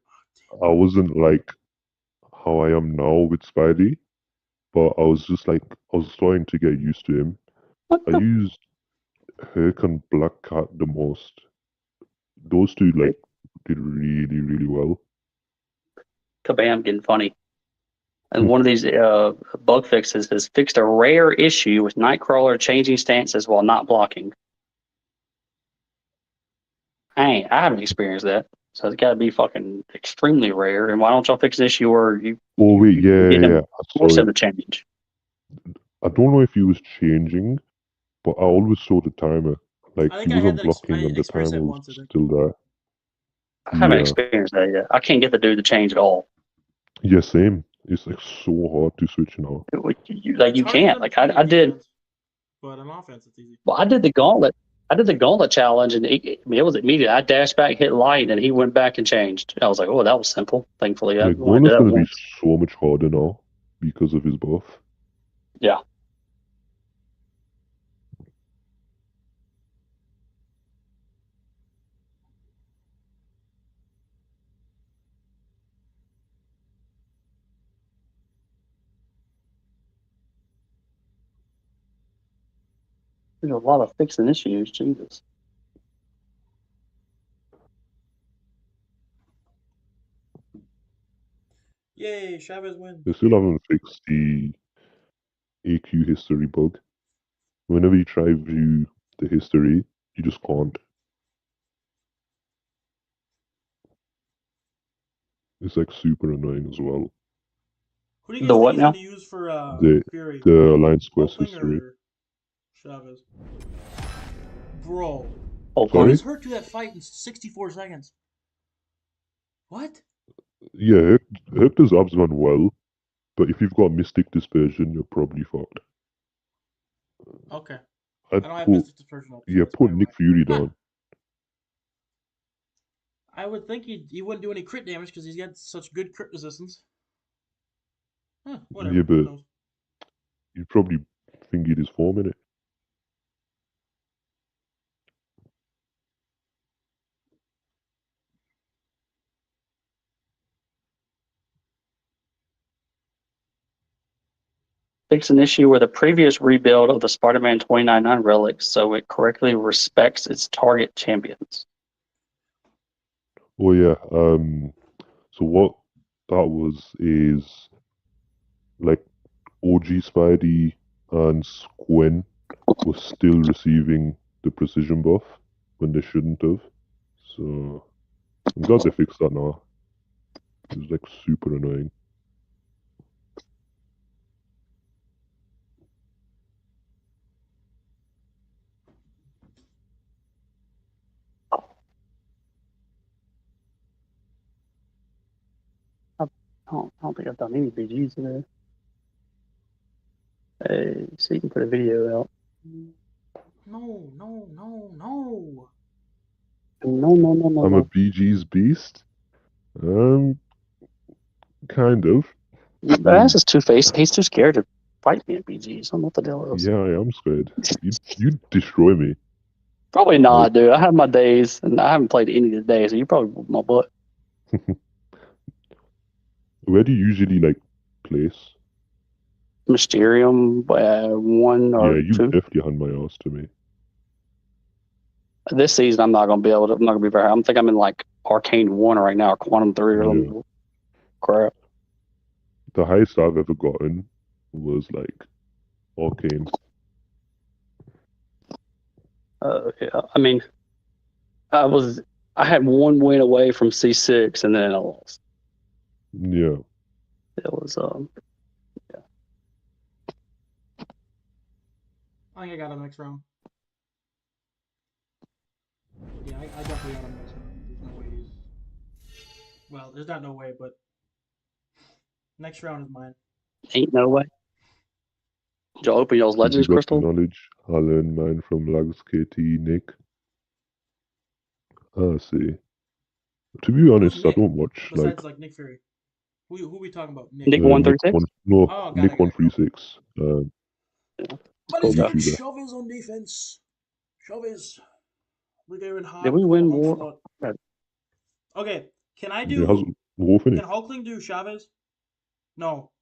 Speaker 10: I wasn't like how I am now with Spidey, but I was just like I was starting to get used to him. I used Herc and Black Cat the most. Those two like did really, really well.
Speaker 9: Kabam, getting funny. And one of these bug fixes has fixed a rare issue with Nightcrawler changing stances while not blocking. I haven't experienced that. So it's got to be fucking extremely rare. And why don't y'all fix an issue where
Speaker 10: Oh wait, yeah,
Speaker 9: get
Speaker 10: yeah,
Speaker 9: him
Speaker 10: yeah.
Speaker 9: force him
Speaker 10: Sorry.
Speaker 9: to change?
Speaker 10: I don't know if he was changing, but I always saw the timer. Like
Speaker 2: I
Speaker 10: he
Speaker 2: think I had
Speaker 10: wasn't
Speaker 2: that. I
Speaker 10: blocking and the
Speaker 2: experienced
Speaker 10: timer
Speaker 2: that
Speaker 10: was
Speaker 2: once. I think.
Speaker 10: still there.
Speaker 9: I haven't
Speaker 10: Yeah.
Speaker 9: experienced that yet. I can't get the dude to change at all.
Speaker 10: Yeah, same. It's like so hard to switch now.
Speaker 9: You
Speaker 2: It's hard to get
Speaker 9: can't.
Speaker 2: him
Speaker 9: Like
Speaker 2: to play
Speaker 9: I did.
Speaker 2: defense, but on offense it's easy.
Speaker 9: Well, I did the gauntlet. I did the gauntlet challenge, and I mean, it was immediate. I dashed back, hit light, and he went back and changed. I was like, "Oh, that was simple." Thankfully, I
Speaker 10: Like
Speaker 9: only did
Speaker 10: Gauntlet's
Speaker 9: that
Speaker 10: gonna be
Speaker 9: once.
Speaker 10: so much harder now because of his buff.
Speaker 9: Yeah. There's a lot of fixing issues. Jesus.
Speaker 2: Yay, Chavez wins.
Speaker 10: They still haven't fixed the AQ history bug. Whenever you try view the history, you just can't. It's like super annoying as well.
Speaker 2: Who do you
Speaker 9: The
Speaker 2: guys think
Speaker 9: what
Speaker 2: he's
Speaker 9: now?
Speaker 2: going to use for
Speaker 10: The
Speaker 2: Fury?
Speaker 10: the Alliance Quest
Speaker 2: Hulkling
Speaker 10: history.
Speaker 2: or Chavez? Bro,
Speaker 9: Oh,
Speaker 2: how
Speaker 10: Sorry?
Speaker 2: does Hurt do that fight in 64 seconds? What?
Speaker 10: Yeah, Hector's abs run well, but if you've got Mystic Dispersion, you're probably fucked.
Speaker 2: Okay.
Speaker 10: I'd
Speaker 2: I don't have
Speaker 10: put
Speaker 2: Mystic Dispersion up. So
Speaker 10: yeah,
Speaker 2: that's
Speaker 10: put
Speaker 2: probably
Speaker 10: Nick
Speaker 2: why.
Speaker 10: Fury down.
Speaker 2: I would think he wouldn't do any crit damage because he's got such good crit resistance. Huh, whatever.
Speaker 10: Yeah,
Speaker 2: Who
Speaker 10: but
Speaker 2: knows?
Speaker 10: you'd probably think it is 4 minutes.
Speaker 9: Fix an issue where the previous rebuild of the Spider-Man 2099 relic so it correctly respects its target champions.
Speaker 10: Oh yeah, so what that was is like OG Spidey and Gwen were still receiving the precision buff when they shouldn't have. So I'm glad they fixed that now. It was like super annoying.
Speaker 9: I don't think I've done any BGs today. Hey, so you can put a video out.
Speaker 2: No, no, no, no.
Speaker 9: No.
Speaker 10: I'm a BG's beast. Kind of.
Speaker 9: But that's just two-faced. He's too scared to fight me at BGs. I don't know what the deal is.
Speaker 10: Yeah, I am scared. You destroy me.
Speaker 9: Probably not,
Speaker 10: Like,
Speaker 9: dude. I have my days, and I haven't played any of the days, so you probably whoop my butt.
Speaker 10: where do you usually like place?
Speaker 9: Mysterium, 1
Speaker 10: Yeah,
Speaker 9: or
Speaker 10: you
Speaker 9: 2.
Speaker 10: definitely hand my ass to me.
Speaker 9: This season, I'm not going to be able to. I'm not going to be very. I think I'm in like Arcane 1 right now, or Quantum 3 or something. Crap.
Speaker 10: The highest I've ever gotten was like Arcane.
Speaker 9: Yeah, I mean, I had one win away from C6, and then I lost.
Speaker 10: Yeah.
Speaker 9: It was
Speaker 2: I think I got him next round. Yeah, I definitely got him next round. There's no way he's. Well, there's not no way, but next round is mine.
Speaker 9: Ain't no way. Did y'all open y'all's Legends
Speaker 10: You got
Speaker 9: crystal?
Speaker 10: the knowledge. I learned mine from Lags KT Nick. I see. To be honest, I don't watch
Speaker 2: besides like Nick Fury. Who we talking about?
Speaker 9: Nick 136.
Speaker 10: No,
Speaker 2: Oh,
Speaker 10: Nick 136.
Speaker 2: But he's got
Speaker 10: YouTuber.
Speaker 2: Chavez on defense. Chavez. We're going hard.
Speaker 9: Did we win more?
Speaker 2: Okay, can I
Speaker 10: Yeah, how's
Speaker 2: do?
Speaker 10: War
Speaker 2: Can
Speaker 10: finished?
Speaker 2: Hulkling do Chavez? No.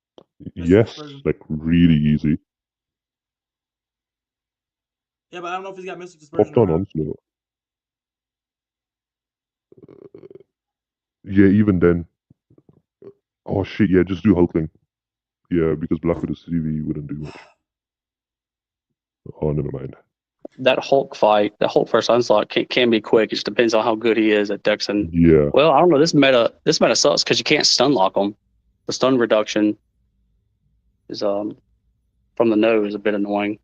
Speaker 10: Yes, like really easy.
Speaker 2: Yeah, but I don't know if he's got Mystic Dispersion.
Speaker 10: Popped on Onslaught. Yeah, even then. Oh shit, yeah, just do Hulkling. Yeah, because Black Widow CV wouldn't do much. Oh, never mind.
Speaker 9: That Hulk fight, the Hulk first onslaught can be quick. It just depends on how good he is at Dexon.
Speaker 10: Yeah.
Speaker 9: Well, I don't know. This meta sucks because you can't stun lock him. The stun reduction is from the nose a bit annoying.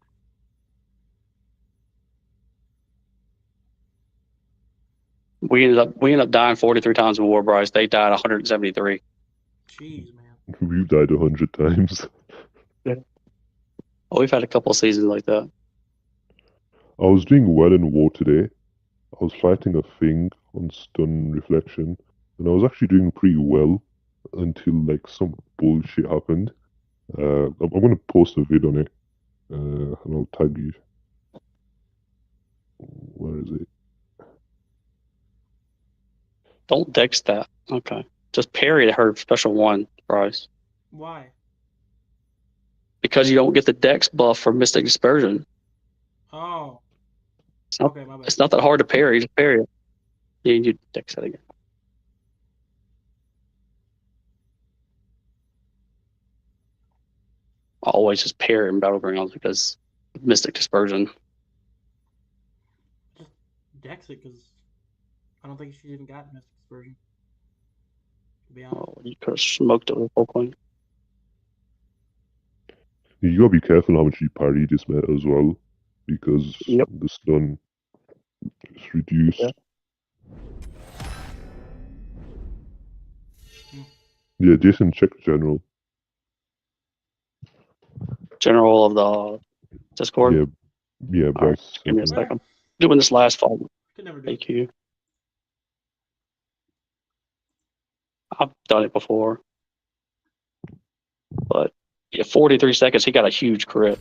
Speaker 9: We ended up dying 43 times in War, Bryce. They died 173.
Speaker 2: Jeez, man.
Speaker 10: We've died 100 times.
Speaker 9: Yeah. Oh, we've had a couple of seasons like that.
Speaker 10: I was doing well in War today. I was fighting a thing on stun reflection, and I was actually doing pretty well until like some bullshit happened. I'm gonna post a vid on it, and I'll tag you. Where is it?
Speaker 9: Don't dex that. Okay. Just parry her special one, Bryce.
Speaker 2: Why?
Speaker 9: Because you don't get the dex buff for Mystic Dispersion.
Speaker 2: Oh.
Speaker 9: Okay, my bad. It's not that hard to parry. Just parry it. Yeah, you dex that again. I always just parry in Battlegrounds because Mystic Dispersion.
Speaker 2: Just dex it because I don't think she even got Mystic Dispersion. To be honest.
Speaker 9: Oh, you could have smoked it with Hulkling.
Speaker 10: You gotta be careful how much you parry this meta as well, because the stun is reduced. Yeah, Jason, check general.
Speaker 9: General of the Discord?
Speaker 10: Yeah, Bryce.
Speaker 9: Right, give me a second. Doing this last fall. Thank you. I've done it before. But yeah, 43 seconds, he got a huge crit.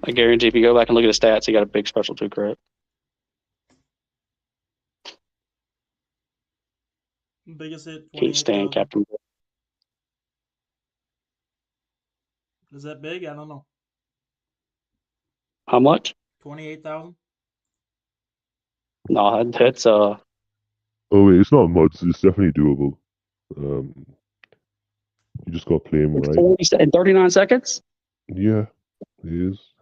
Speaker 9: I guarantee if you go back and look at the stats, he got a big special 2 crit.
Speaker 2: Biggest hit.
Speaker 9: Can't stand Captain.
Speaker 2: Is that big? I don't know.
Speaker 9: How much?
Speaker 2: 28,000.
Speaker 9: No, that's
Speaker 10: Oh wait, it's not mods. It's definitely doable. You just gotta play him right.
Speaker 9: 40 in 39 seconds.
Speaker 10: Yeah, it is.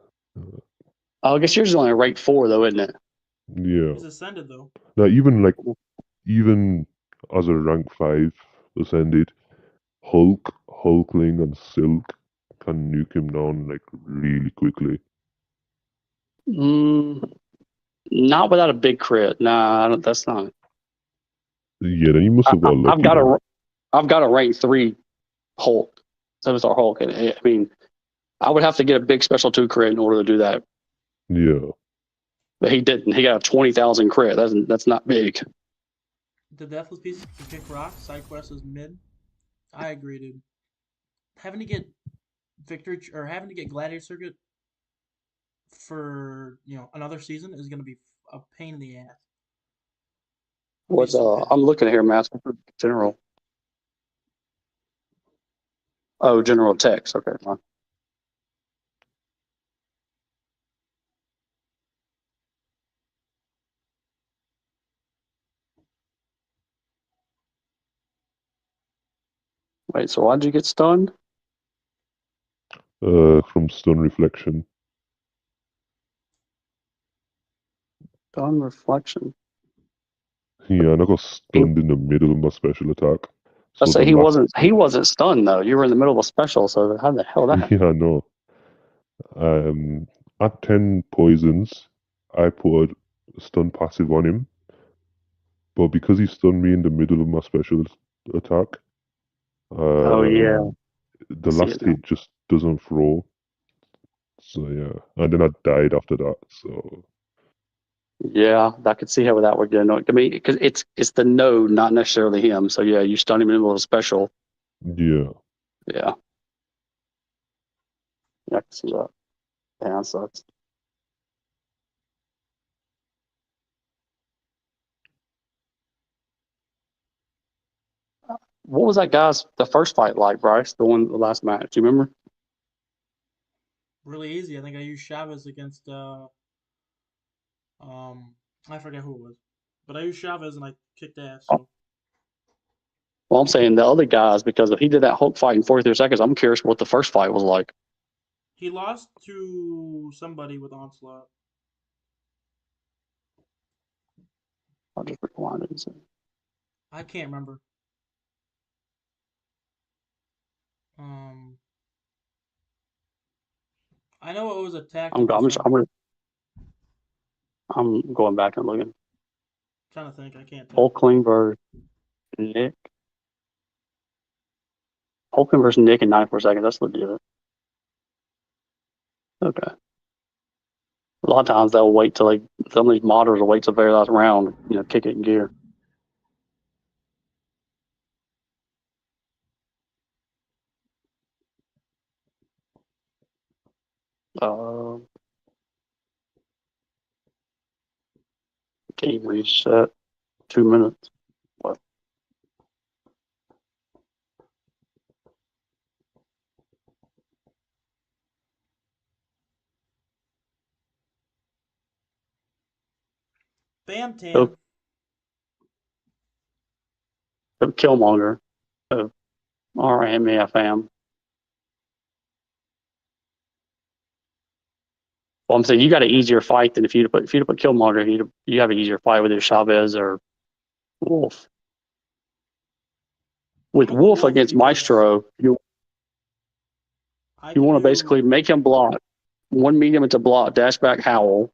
Speaker 9: I guess yours is only rank 4 though, isn't it?
Speaker 10: Yeah.
Speaker 2: He's ascended though.
Speaker 10: Now even as a rank 5 ascended, Hulkling and Silk can nuke him down like really quickly.
Speaker 9: Not without a big crit. Nah, that's not.
Speaker 10: Yeah, then you must have got lucky.
Speaker 9: I've got a rank 3 Hulk. That was our Hulk. And I mean, I would have to get a big special 2 crit in order to do that.
Speaker 10: Yeah.
Speaker 9: But he didn't. He got a 20,000 crit. That's not big.
Speaker 2: The Deathless Piece can kick rocks. Side quest is mid. I agree, dude. Having to get victory or having to get Gladiator Circuit for another season is going to be a pain in the ass.
Speaker 9: I'm looking here, Master General. Oh, General Text. Okay, fine. Wait, so why'd you get stunned?
Speaker 10: From stun reflection.
Speaker 9: Stun reflection.
Speaker 10: Yeah, and I got stunned in the middle of my special attack.
Speaker 9: I
Speaker 10: So
Speaker 9: say he wasn't stunned though. You were in the middle of a special, so how the hell that happened?
Speaker 10: Yeah, I know. At 10 poisons, I put a stun passive on him. But because he stunned me in the middle of my special attack,
Speaker 9: Oh yeah.
Speaker 10: the last hit just doesn't throw. So yeah, and then I died after that. So
Speaker 9: Yeah, I could see how that would get annoying. I mean, because it's the node, not necessarily him. So yeah, you stun him in the middle of a special.
Speaker 10: yeah,
Speaker 9: Yeah. Yeah, I can see that. Yeah, that sucks. What was that guy's the first fight like, Bryce? The last match. Do you remember?
Speaker 2: Really easy. I think I used Chavez against I forget who it was, but I used Chavez and I kicked ass. So.
Speaker 9: Well, I'm saying the other guys, because if he did that Hulk fight in 43 seconds, I'm curious what the first fight was like.
Speaker 2: He lost to somebody with Onslaught.
Speaker 9: I'll just rewind it and see.
Speaker 2: I can't remember. I know it was a tactical.
Speaker 9: I'm going back and looking.
Speaker 2: Trying to think, I can't tell.
Speaker 9: Hulkling versus Nick. Hulkling versus Nick in 94 seconds. That's legit. Okay. A lot of times they'll wait till some of these modders will wait till the very last round, kick it in gear. Game reset. 2 minutes. What?
Speaker 2: Bam Tam.
Speaker 9: Killmonger. RMAFM. Well, I'm saying you got an easier fight than if you'd put Killmonger, you have an easier fight with either Chavez or Wolf. With Wolf against Maestro, you want to basically make him block. One medium into block, dash back, howl.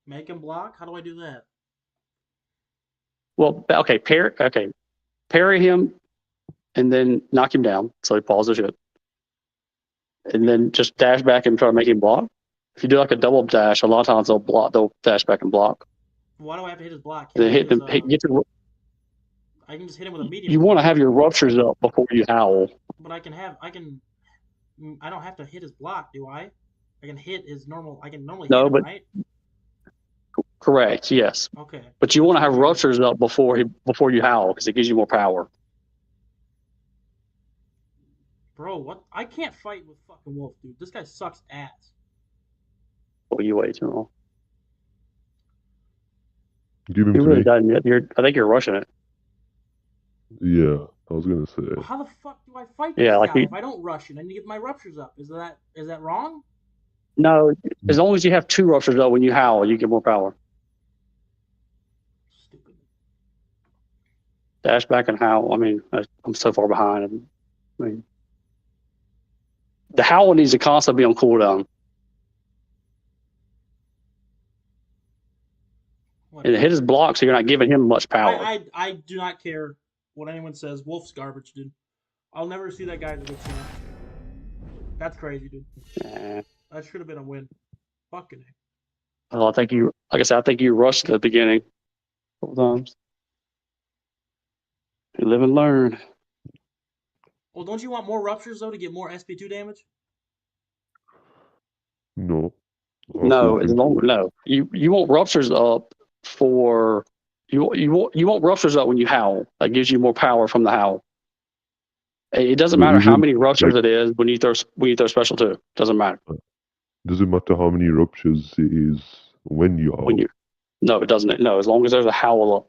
Speaker 2: Make him block? How do I do that?
Speaker 9: Well, okay, parry him, and then knock him down so he falls to shit. And then just dash back and try to make him block. If you do like a double dash, a lot of times they'll dash back and block.
Speaker 2: Why do I have to hit his block?
Speaker 9: And then
Speaker 2: I can just hit him with a medium.
Speaker 9: You want to have your ruptures up before you howl.
Speaker 2: But I don't have to hit his block, do I? I can hit his normal. I can normally hit him, right?
Speaker 9: Correct. Yes.
Speaker 2: Okay.
Speaker 9: But you want to have ruptures up before you howl because it gives you more power.
Speaker 2: Bro, what? I can't fight with fucking Wolf, dude. This guy sucks ass.
Speaker 9: Oh, you wait too long.
Speaker 10: Give him
Speaker 9: you
Speaker 10: to
Speaker 9: really
Speaker 10: me.
Speaker 9: Died. I think you're rushing it.
Speaker 10: Yeah, I was gonna say.
Speaker 2: Well, how the fuck do I fight this guy if I don't rush it and get my ruptures up? Is that wrong?
Speaker 9: No, as long as you have 2 ruptures up when you howl, you get more power.
Speaker 2: Stupid.
Speaker 9: Dash back and howl. I mean, I'm so far behind. I mean, the howl needs to constantly be on cooldown. And hit his block, so you're not giving him much power.
Speaker 2: I do not care what anyone says. Wolf's garbage, dude. I'll never see that guy as a good team. That's crazy, dude.
Speaker 9: Yeah.
Speaker 2: That should have been a win. Fucking it.
Speaker 9: Well, I think you rushed at the beginning a couple times. You live and learn.
Speaker 2: Well, don't you want more ruptures though to get more SP2 damage?
Speaker 10: No.
Speaker 9: No, you want ruptures up for you want ruptures up when you howl. That gives you more power from the howl. It doesn't matter how many ruptures it is when you throw special 2. Doesn't matter.
Speaker 10: Does it matter how many ruptures it is when you howl?
Speaker 9: No, it doesn't. No, as long as there's a howl up.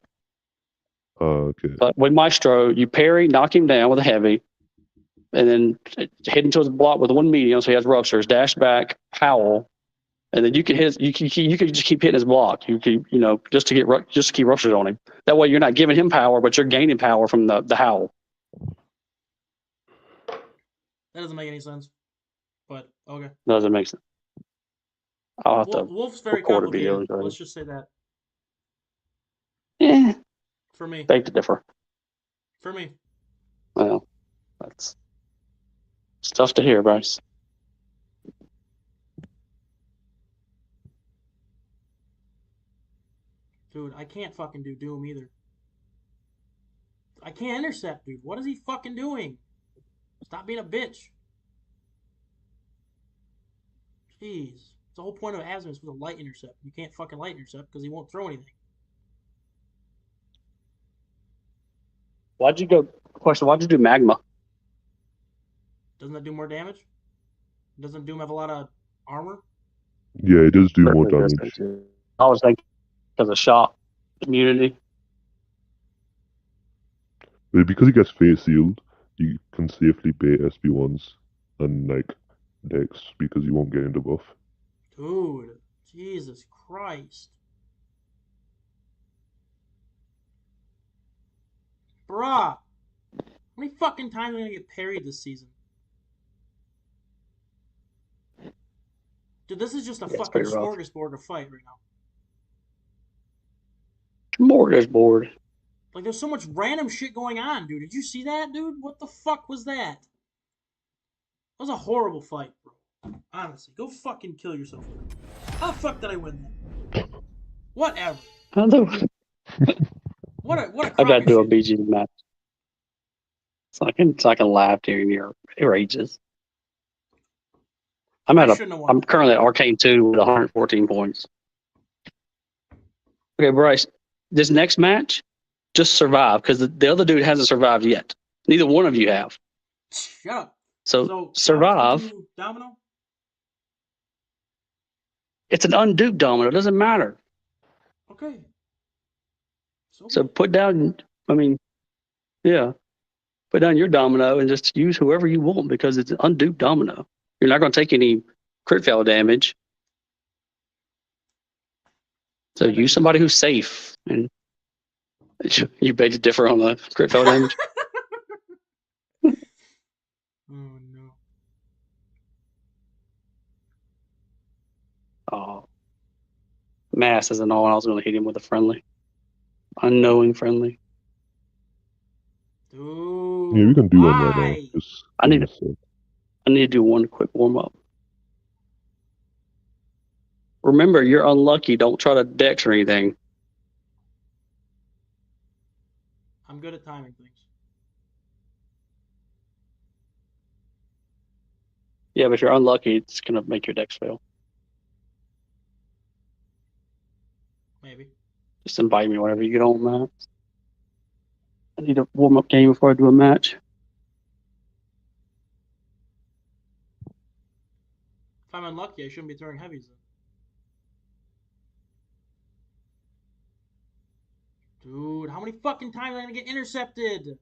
Speaker 10: Okay.
Speaker 9: But with Maestro, you parry, knock him down with a heavy, and then hit into his block with one medium, so he has ruptures, dash back, howl, and then you can hit. You can just keep hitting his block. You can, just to keep ruptures on him. That way, you're not giving him power, but you're gaining power from the howl.
Speaker 2: That doesn't make any sense. But okay.
Speaker 9: Doesn't make sense. I'll have to
Speaker 2: Wolf's very
Speaker 9: record a
Speaker 2: complicated.
Speaker 9: video.
Speaker 2: Let's just say that.
Speaker 9: Yeah.
Speaker 2: For me.
Speaker 9: Beg to differ.
Speaker 2: For me.
Speaker 9: Well, that's tough to hear, Bryce.
Speaker 2: Dude, I can't fucking do Doom either. I can't intercept, dude. What is he fucking doing? Stop being a bitch. Jeez. The whole point of Asman is with a light intercept. You can't fucking light intercept because he won't throw anything.
Speaker 9: Why'd you do Magma?
Speaker 2: Doesn't that do more damage? Doesn't Doom have a lot of armor?
Speaker 10: Yeah, it does do more damage.
Speaker 9: I was thinking because of shot immunity.
Speaker 10: But because he gets face sealed, you can safely bait SB1s and like Dex because you won't get into buff.
Speaker 2: Dude, Jesus Christ. Bruh. How many fucking times am I gonna get parried this season? Dude, this is just a fucking smorgasbord of fight right now.
Speaker 9: Smorgasbord.
Speaker 2: Like, there's so much random shit going on, dude. Did you see that, dude? What the fuck was that? That was a horrible fight, bro. Honestly, go fucking kill yourself. How the fuck did I win that? Whatever. What a
Speaker 9: I gotta do a BG match. So I can laugh during your rages. I'm currently at Arcane 2 with 114 points. Okay, Bryce, this next match, just survive because the other dude hasn't survived yet. Neither one of you have.
Speaker 2: Shut up.
Speaker 9: So survive.
Speaker 2: Domino?
Speaker 9: It's an unduped domino. It doesn't matter.
Speaker 2: Okay.
Speaker 9: So put down, put down your domino and just use whoever you want because it's an unduped domino. You're not going to take any crit fail damage. So use somebody who's safe. And you beg to differ on the crit fail damage.
Speaker 2: Oh, no.
Speaker 9: Oh. Mass isn't all. I was going to hit him with a friendly. Unknowing friendly.
Speaker 2: Dude,
Speaker 10: yeah, we can do one right now.
Speaker 9: I need to do one quick warm up. Remember, you're unlucky. Don't try to dex or anything.
Speaker 2: I'm good at timing things.
Speaker 9: Yeah, but if you're unlucky, it's gonna make your dex fail.
Speaker 2: Maybe.
Speaker 9: Just invite me whenever you get on, Matt. I need a warm up game before I do a match.
Speaker 2: If I'm unlucky, I shouldn't be throwing heavies then. Dude, how many fucking times am I gonna get intercepted?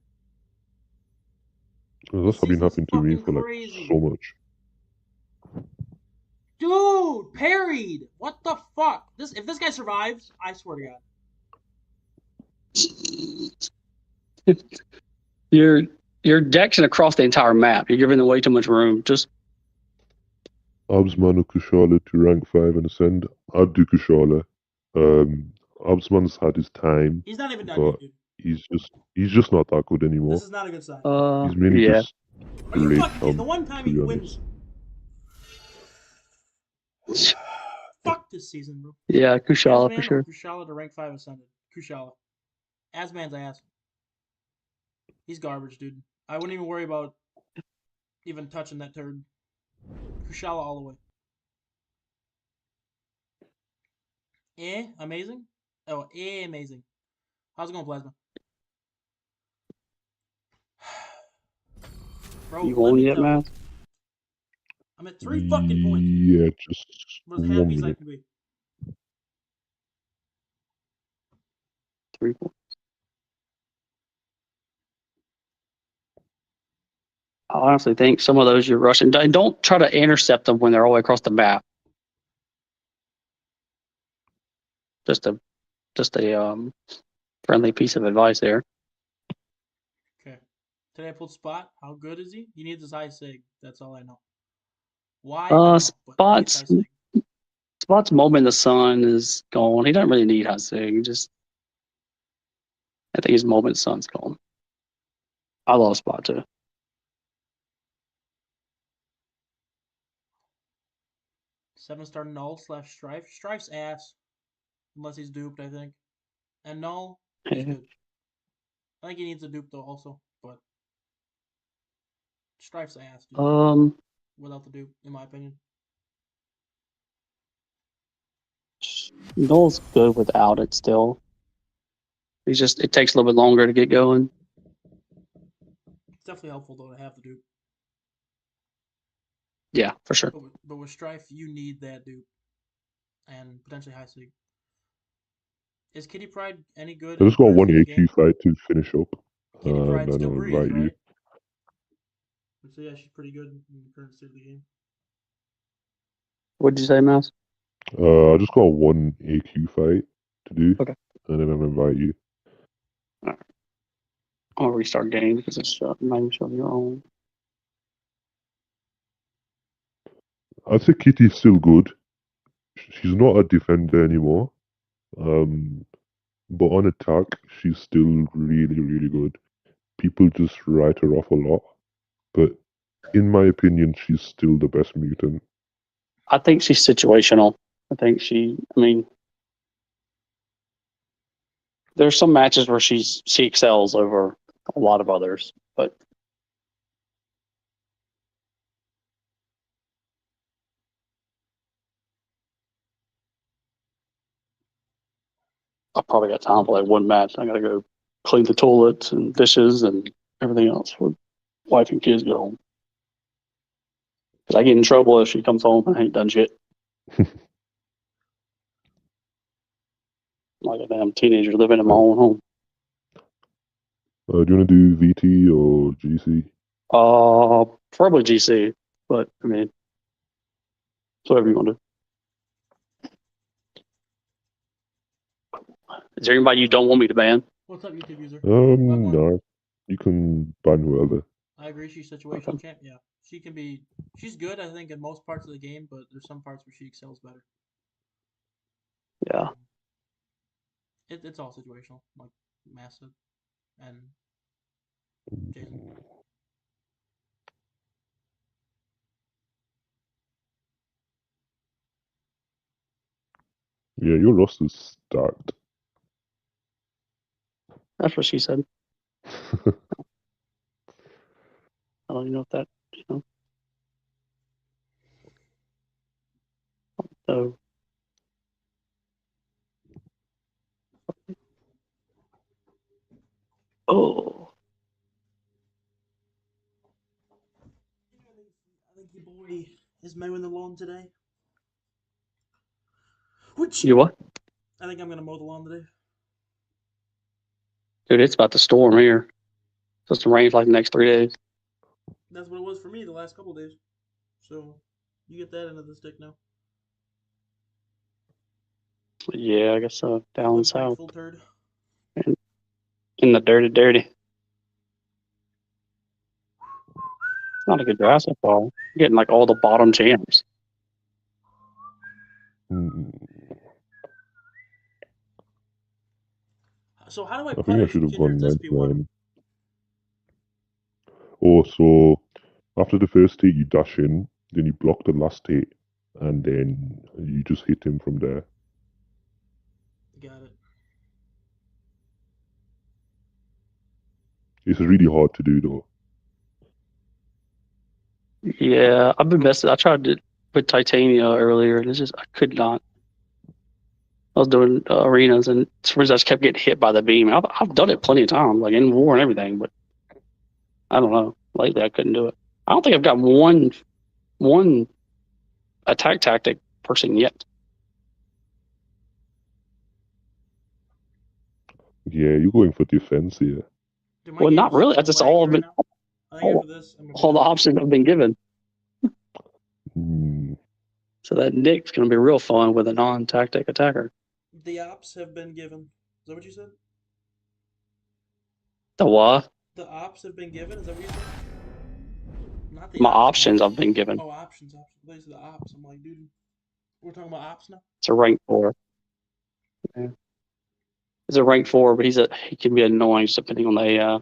Speaker 10: That's been happening to me for like so much.
Speaker 2: Dude, parried! What the fuck? If this guy survives, I swear to God.
Speaker 9: You're dexing across the entire map. You're giving them way too much room. Just
Speaker 10: Absman or Kushala to rank 5 and ascend. I'd do Kushala. Absman's had his time.
Speaker 2: He's not even that good, dude.
Speaker 10: He's just not that good anymore.
Speaker 2: This is not a good sign.
Speaker 10: He's mainly just
Speaker 2: Are you fucking the one time he wins? Fuck this season, bro.
Speaker 9: Yeah, Kushala for sure.
Speaker 2: Kushala to rank 5 ascended. Kushala. Asman's ass. He's garbage, dude. I wouldn't even worry about even touching that turd. Kushala all the way. Amazing? Oh, amazing. How's it going, Plasma? Bro,
Speaker 9: you won yet, man?
Speaker 2: I'm at 3 fucking points.
Speaker 10: Yeah, just
Speaker 2: I'm as happy as I can be.
Speaker 9: 3 points. I honestly think some of those you're rushing. Don't try to intercept them when they're all the way across the map. Just a friendly piece of advice there.
Speaker 2: Okay. Today I pulled Spot. How good is he? He needs his high sig. That's all I know. Why? I don't know, but he needs high sig.
Speaker 9: Spot's moment in the sun is gone. He doesn't really need high sig. I think his moment in the sun's gone. I love Spot too.
Speaker 2: Seven-star Null / Strife. Strife's ass. Unless he's duped, I think. And Null, he's good. I think he needs a dupe though also, but Strife's ass, dude. Without the dupe, in my opinion.
Speaker 9: Null's good without it still. It takes a little bit longer to get going.
Speaker 2: It's definitely helpful though to have the dupe.
Speaker 9: Yeah, for sure.
Speaker 2: But with Strife, you need that dupe. And potentially high sig. Is Kitty Pryde any good?
Speaker 10: I just got one AQ fight to finish up.
Speaker 2: Kitty Pryde still
Speaker 10: I'll
Speaker 2: breathes,
Speaker 10: invite you.
Speaker 2: right? So yeah, she's pretty good in the current state of the game.
Speaker 9: What'd you say, Mouse?
Speaker 10: I just got one AQ fight to do.
Speaker 9: Okay.
Speaker 10: And then I'll invite you.
Speaker 9: Alright. I'll restart game because it's not even showing your own.
Speaker 10: I'd say Kitty's still good. She's not a defender anymore. But on attack, she's still really, really good. People just write her off a lot. But in my opinion, she's still the best mutant.
Speaker 9: I think she's situational. There's some matches where she excels over a lot of others, but I probably got time for like one match. I gotta go clean the toilets and dishes and everything else when wife and kids go home. Because I get in trouble if she comes home and I ain't done shit. Like a damn teenager living in my own home.
Speaker 10: Do you want to do VT or GC?
Speaker 9: Probably GC, but I mean, it's whatever you want to do. Is there anybody you don't want me to ban?
Speaker 2: What's up, YouTube user?
Speaker 10: No. You can ban whoever.
Speaker 2: I agree, she's situational champ. Yeah, she's good, I think, in most parts of the game, but there's some parts where she excels better.
Speaker 9: Yeah.
Speaker 2: It's all situational, like Massive and Jason.
Speaker 10: Yeah, your roster's stacked.
Speaker 9: That's what she said. I don't even know if that, So. Oh.
Speaker 2: I think your boy is mowing the lawn today.
Speaker 9: You what?
Speaker 2: I think I'm gonna mow the lawn today.
Speaker 9: Dude, it's about to storm here. It's supposed to rain for like the next 3 days.
Speaker 2: That's what it was for me the last couple of days. So you get that into the stick now.
Speaker 9: Yeah, I guess so. Down south.
Speaker 2: Full turd.
Speaker 9: In the dirty. It's not a good drive so far. You're getting like all the bottom jams.
Speaker 2: So how do I
Speaker 10: think I
Speaker 2: punish
Speaker 10: should have gone
Speaker 2: Kindred's SP1?
Speaker 10: Oh, so after the first hit, you dash in, then you block the last hit, and then you just hit him from there.
Speaker 2: Got it.
Speaker 10: It's really hard to do, though.
Speaker 9: Yeah, I've been messing. I tried to put Titania earlier, and I could not. I was doing arenas, and for some reason I just kept getting hit by the beam. I've done it plenty of times, like in war and everything, but I don't know. Lately, I couldn't do it. I don't think I've got one attack tactic person yet.
Speaker 10: Yeah, you're going for defense here.
Speaker 9: Well, not really. I just all been.
Speaker 2: I think after this, I'm
Speaker 9: all the options have been given.
Speaker 10: Hmm.
Speaker 9: So that Nick's going to be real fun with a non-tactic attacker.
Speaker 2: The ops have been given. Is that what you said?
Speaker 9: The what?
Speaker 2: The ops have been given? Is that what you said? Not the
Speaker 9: My
Speaker 2: ops,
Speaker 9: options I've been given.
Speaker 2: Oh, options. They said the ops. I'm like, dude, we're talking about ops now?
Speaker 9: It's a rank 4. Yeah. He's a rank 4, but he can be annoying depending on the AI.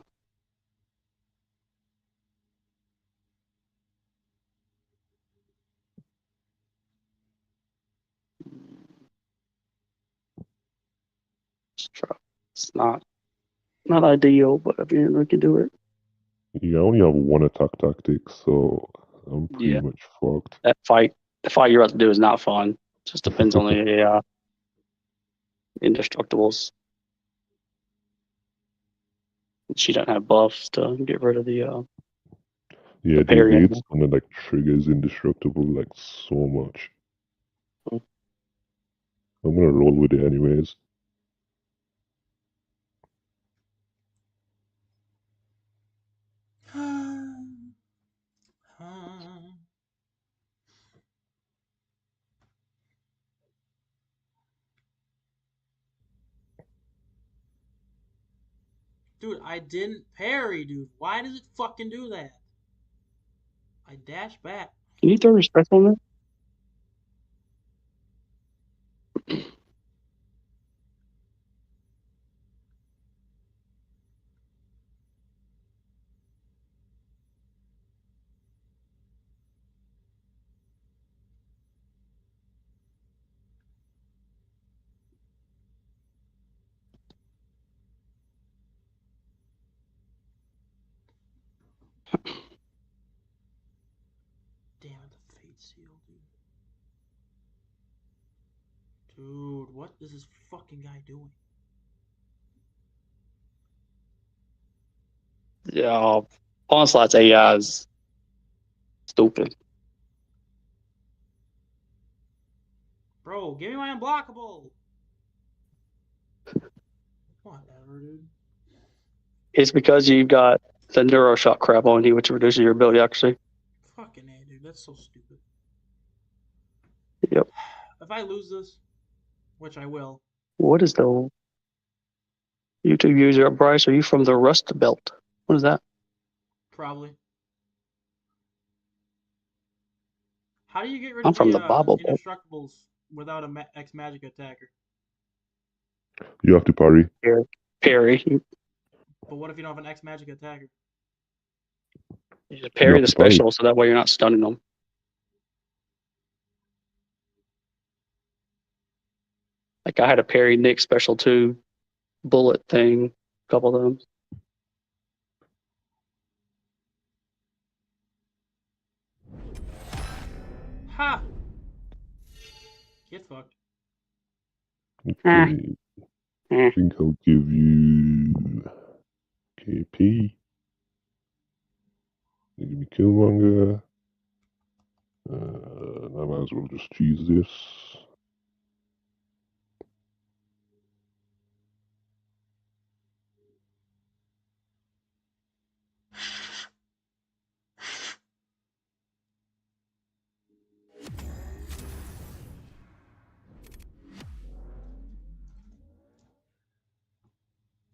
Speaker 9: It's not ideal, but I mean, we can do it.
Speaker 10: Yeah, I only have one attack tactic, so I'm pretty much fucked.
Speaker 9: The fight you're about to do is not fun. Just depends on the AI. Indestructibles. She doesn't have buffs to get rid of the
Speaker 10: Yeah, the
Speaker 9: parry
Speaker 10: evade's
Speaker 9: angle.
Speaker 10: kind of like triggers indestructible like so much. I'm gonna roll with it anyways.
Speaker 2: Dude, I didn't parry, dude. Why does it fucking do that? I dash back.
Speaker 9: Can you throw respect on that?
Speaker 2: Damn it, the fate seal, dude. Dude, what is this fucking guy doing?
Speaker 9: Yeah, Onslaught's AI is stupid.
Speaker 2: Bro, give me my unblockable. Whatever, dude.
Speaker 9: It's because you've got the neuroshock crap on you, which reduces your ability accuracy.
Speaker 2: Fucking A, dude. That's so stupid.
Speaker 9: Yep.
Speaker 2: If I lose this, which I will.
Speaker 9: What is the YouTube user, Bryce? Are you from the Rust Belt? What is that?
Speaker 2: Probably. How do you get rid
Speaker 9: I'm
Speaker 2: of
Speaker 9: from
Speaker 2: the
Speaker 9: the Bible Belt.
Speaker 2: indestructibles without a X magic attacker?
Speaker 10: You have to parry.
Speaker 9: Parry.
Speaker 2: But what if you don't have an X magic attacker?
Speaker 9: You just parry the special, so that way you're not stunning them. Like I had a parry Nick special 2 bullet thing, a couple of them.
Speaker 2: Ha! Get fucked.
Speaker 10: Okay. I think I'll give you KP. Give me Killmonger. I might as well just choose this.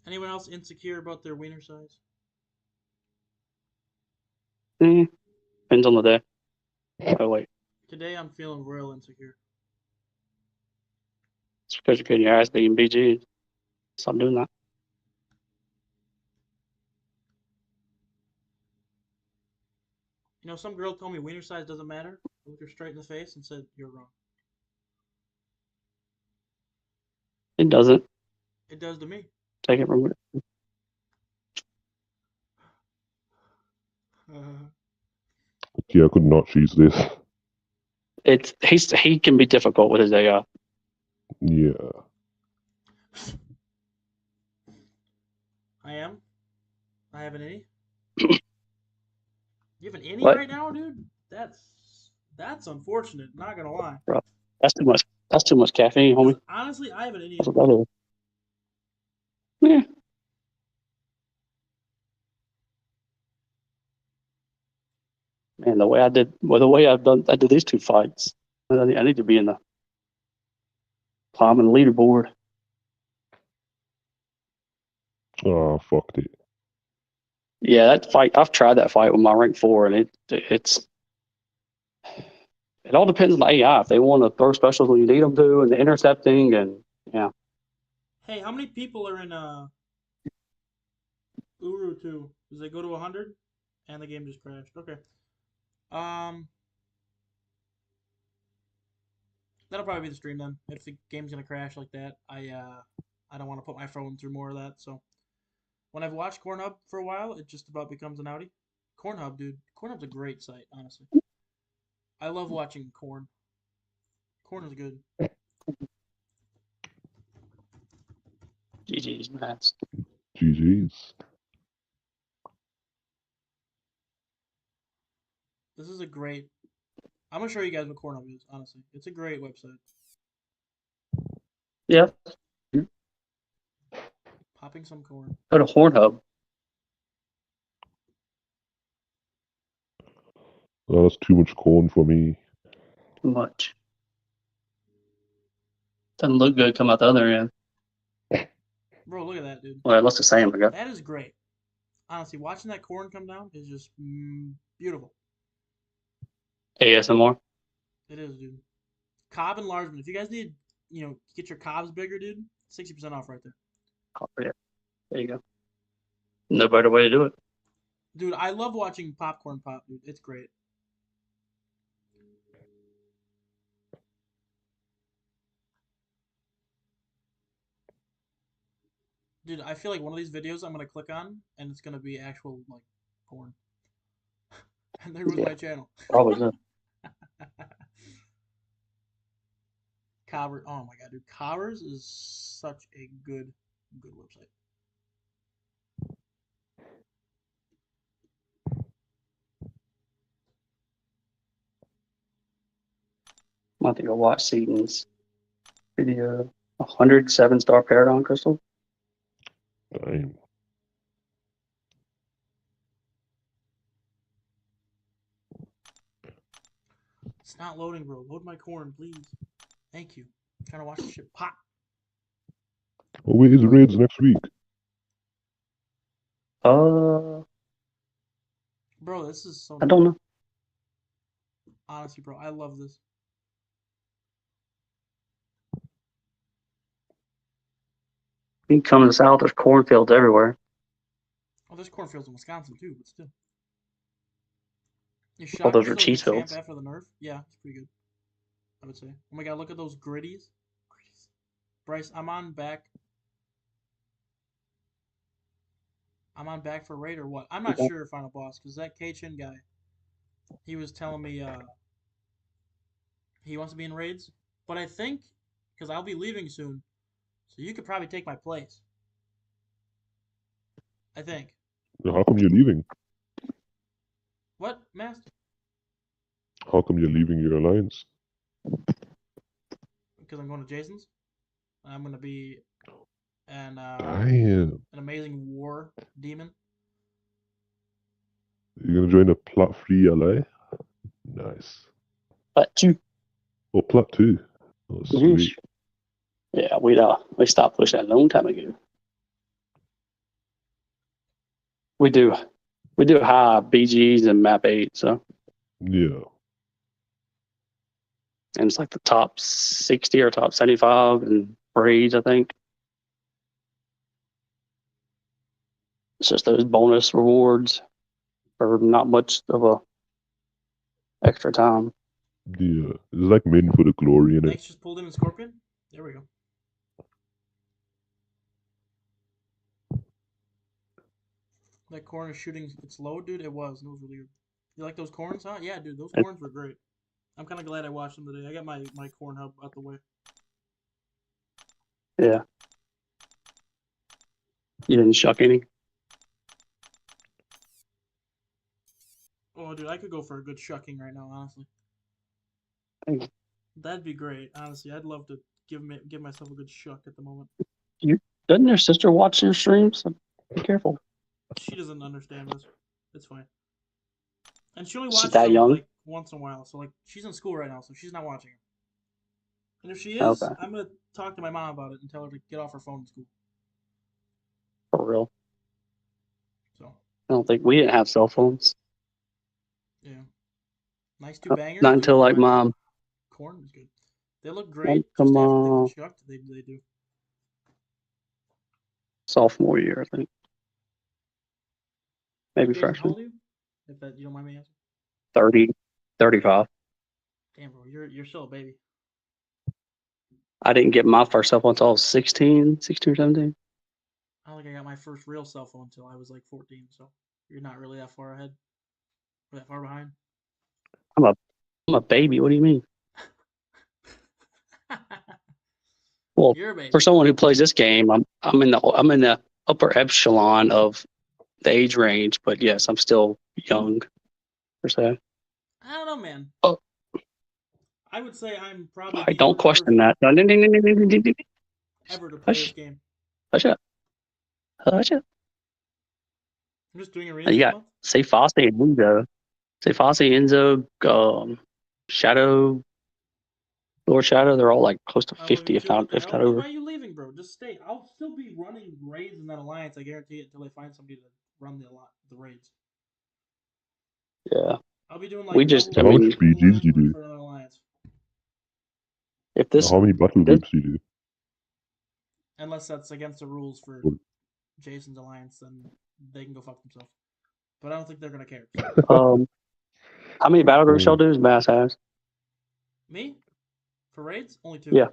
Speaker 2: Anyone else insecure about their wiener size?
Speaker 9: Depends on the day. Oh wait.
Speaker 2: Today I'm feeling real insecure.
Speaker 9: It's because you're getting your ass beat in BG. Stop doing that.
Speaker 2: You know, some girl told me wiener size doesn't matter. I looked her straight in the face and said, "You're wrong."
Speaker 9: It doesn't.
Speaker 2: It does to me.
Speaker 9: Take it from me.
Speaker 10: Okay, I could not choose this.
Speaker 9: He can be difficult with his AI.
Speaker 10: Yeah.
Speaker 2: I am. I have an innie. You have an innie
Speaker 9: What?
Speaker 2: right now, dude? That's unfortunate. Not gonna lie.
Speaker 9: Bro, that's too much. That's too much caffeine, homie.
Speaker 2: Honestly, I have an innie.
Speaker 9: That's what that is. Yeah. Man, the way I did these two fights. I need to be in the climbing the leaderboard.
Speaker 10: Oh, fucked it.
Speaker 9: Yeah, that fight. I've tried that fight with my rank 4, and it all depends on the AI. If they want to throw specials when you need them to, and the intercepting, and yeah.
Speaker 2: Hey, how many people are in Uru 2? Does it go to 100? And the game just crashed. Okay. That'll probably be the stream then. If the game's gonna crash like that, I don't want to put my phone through more of that. So when I've watched Cornhub for a while, it just about becomes an outie. Cornhub, dude. Cornhub's a great site, honestly. I love watching Corn. Corn is good.
Speaker 9: GG's, man.
Speaker 10: GG's.
Speaker 2: This is a great. I'm gonna show you guys what Cornhub is. Honestly, it's a great website.
Speaker 9: Yeah.
Speaker 2: Popping some corn.
Speaker 9: Go to Hornhub.
Speaker 10: Oh, that's too much corn for me.
Speaker 9: Too much. Doesn't look good come out the other end.
Speaker 2: Bro, look at that, dude.
Speaker 9: Well, it looks the same, I guess.
Speaker 2: That is great. Honestly, watching that corn come down is just beautiful.
Speaker 9: ASMR.
Speaker 2: It is, dude. Cob enlargement. If you guys need, get your cobs bigger, dude, 60% off right there.
Speaker 9: Oh, yeah. There you go. No better way to do it.
Speaker 2: Dude, I love watching popcorn pop, dude. It's great. Dude, I feel like one of these videos I'm gonna click on and it's gonna be actual like porn. And there goes my channel.
Speaker 9: Probably so.
Speaker 2: Cobber, oh my god, dude. Cobbers is such a good website.
Speaker 9: I have to go watch Seaton's video. 107-star Paragon Crystal.
Speaker 10: Damn.
Speaker 2: It's not loading, bro. Load my corn, please. Thank you. I'm trying to watch this shit pop.
Speaker 10: Oh, wait, is raids next week?
Speaker 2: Bro, this is so.
Speaker 9: I don't know.
Speaker 2: Honestly, bro, I love this.
Speaker 9: You come to the south, there's cornfields everywhere.
Speaker 2: Oh, there's cornfields in Wisconsin too, but still.
Speaker 9: Oh, those are cheese fields.
Speaker 2: After the nerf? Yeah, it's pretty good. I would say. Oh my god, look at those gritties. Bryce, I'm on back. I'm on back for raid or what? I'm not sure, Final Boss, because that K-Chin guy, he was telling me he wants to be in raids. But I think, because I'll be leaving soon, so you could probably take my place. I think.
Speaker 10: How come you're leaving?
Speaker 2: What, Master?
Speaker 10: How come you're leaving your alliance?
Speaker 2: Because I'm going to Jason's. I'm going to be an amazing war demon.
Speaker 10: You're gonna join a Plat 3 ally? Nice.
Speaker 9: Plat 2.
Speaker 10: Oh, Plat 2. Oh, sweet.
Speaker 9: Yeah, we stopped pushing that a long time ago. We do high BGs and map 8, so.
Speaker 10: Yeah.
Speaker 9: And it's like the top 60 or top 75 in raids, I think. It's just those bonus rewards for not much of a extra time.
Speaker 10: Yeah. It's like main for the glory in it.
Speaker 2: Thanks, just pulled in a scorpion. There we go. That corn is shooting its load, dude. It was really good. You like those corns, huh? Yeah, dude, those corns were great. I'm kind of glad I watched them today. I got my corn hub out the way.
Speaker 9: Yeah. You didn't shuck any?
Speaker 2: Oh, dude, I could go for a good shucking right now, honestly. That'd be great, honestly. I'd love to give myself a good shuck at the moment.
Speaker 9: Doesn't your sister watch your streams? Be careful.
Speaker 2: She doesn't understand this. It's fine. And she only
Speaker 9: She's
Speaker 2: watches
Speaker 9: that
Speaker 2: them
Speaker 9: young?
Speaker 2: like once in a while. So like she's in school right now, so she's not watching them. And if she is,
Speaker 9: Okay.
Speaker 2: I'm gonna talk to my mom about it and tell her to get off her phone in school.
Speaker 9: For real.
Speaker 2: So
Speaker 9: I don't think we didn't have cell phones.
Speaker 2: yeah, nice two bangers.
Speaker 9: Not
Speaker 2: Dude.
Speaker 9: until like mom.
Speaker 2: Corn is good. They look great
Speaker 9: Come
Speaker 2: just after they
Speaker 9: on.
Speaker 2: get shucked. They do.
Speaker 9: Sophomore year, I think. Maybe
Speaker 2: Jason, how
Speaker 9: freshman.
Speaker 2: old are you? If that you don't mind me asking.
Speaker 9: 30, 35.
Speaker 2: Damn, bro, you're still a baby.
Speaker 9: I didn't get my first cell phone until I was 16 or 17.
Speaker 2: I don't think I got my first real cell phone until I was like 14. So you're not really that far ahead, or that far behind.
Speaker 9: I'm a baby. What do you mean? Well,
Speaker 2: You're a baby.
Speaker 9: for someone who plays this game, I'm in the upper echelon of the age range, but yes, I'm still young per se.
Speaker 2: I don't know, man.
Speaker 9: Oh.
Speaker 2: I would say I'm probably
Speaker 9: I
Speaker 2: the
Speaker 9: don't
Speaker 2: youngest
Speaker 9: question
Speaker 2: person
Speaker 9: that.
Speaker 2: ever to play this
Speaker 9: Hush.
Speaker 2: game.
Speaker 9: Hush up. Hush up.
Speaker 2: I'm just doing arenas
Speaker 9: You
Speaker 2: this
Speaker 9: got
Speaker 2: month.
Speaker 9: say Fosse and Enzo. Say Fosse, Enzo, Shadow, Lord Shadow. They're all like close to 50, if not over.
Speaker 2: Why are you leaving, bro? Just stay. I'll still be running raids in that alliance. I guarantee it until they find somebody to run the raids.
Speaker 9: Yeah.
Speaker 2: I'll be doing like
Speaker 9: We just,
Speaker 10: How much BGs do you do?
Speaker 2: for an alliance.
Speaker 9: If this,
Speaker 10: How many battle groups do you do?
Speaker 2: Unless that's against the rules for Jason's alliance, then they can go fuck themselves. But I don't think they're gonna care.
Speaker 9: how many battle groups y'all do? Bass has?
Speaker 2: Me? For raids? Only 2.
Speaker 9: Yeah.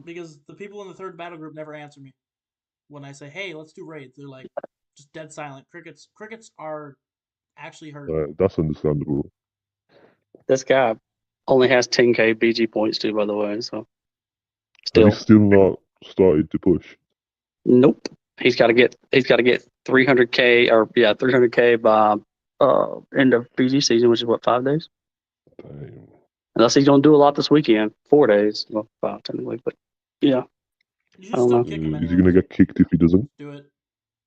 Speaker 2: Because the people in the 3rd battle group never answer me when I say, "Hey, let's do raids." They're like just dead silent. Crickets are actually hurt.
Speaker 10: That's understandable.
Speaker 9: This guy only has 10k BG points too, by the way. So
Speaker 10: Have you still not started to push?
Speaker 9: Nope. He's got to get 300k or 300k by end of BG season, which is what, 5 days?
Speaker 10: Damn.
Speaker 9: Unless he's gonna do a lot this weekend, 4 days, well, 5 technically, but yeah. I don't know.
Speaker 10: Is he gonna get kicked if he doesn't?
Speaker 2: Do it.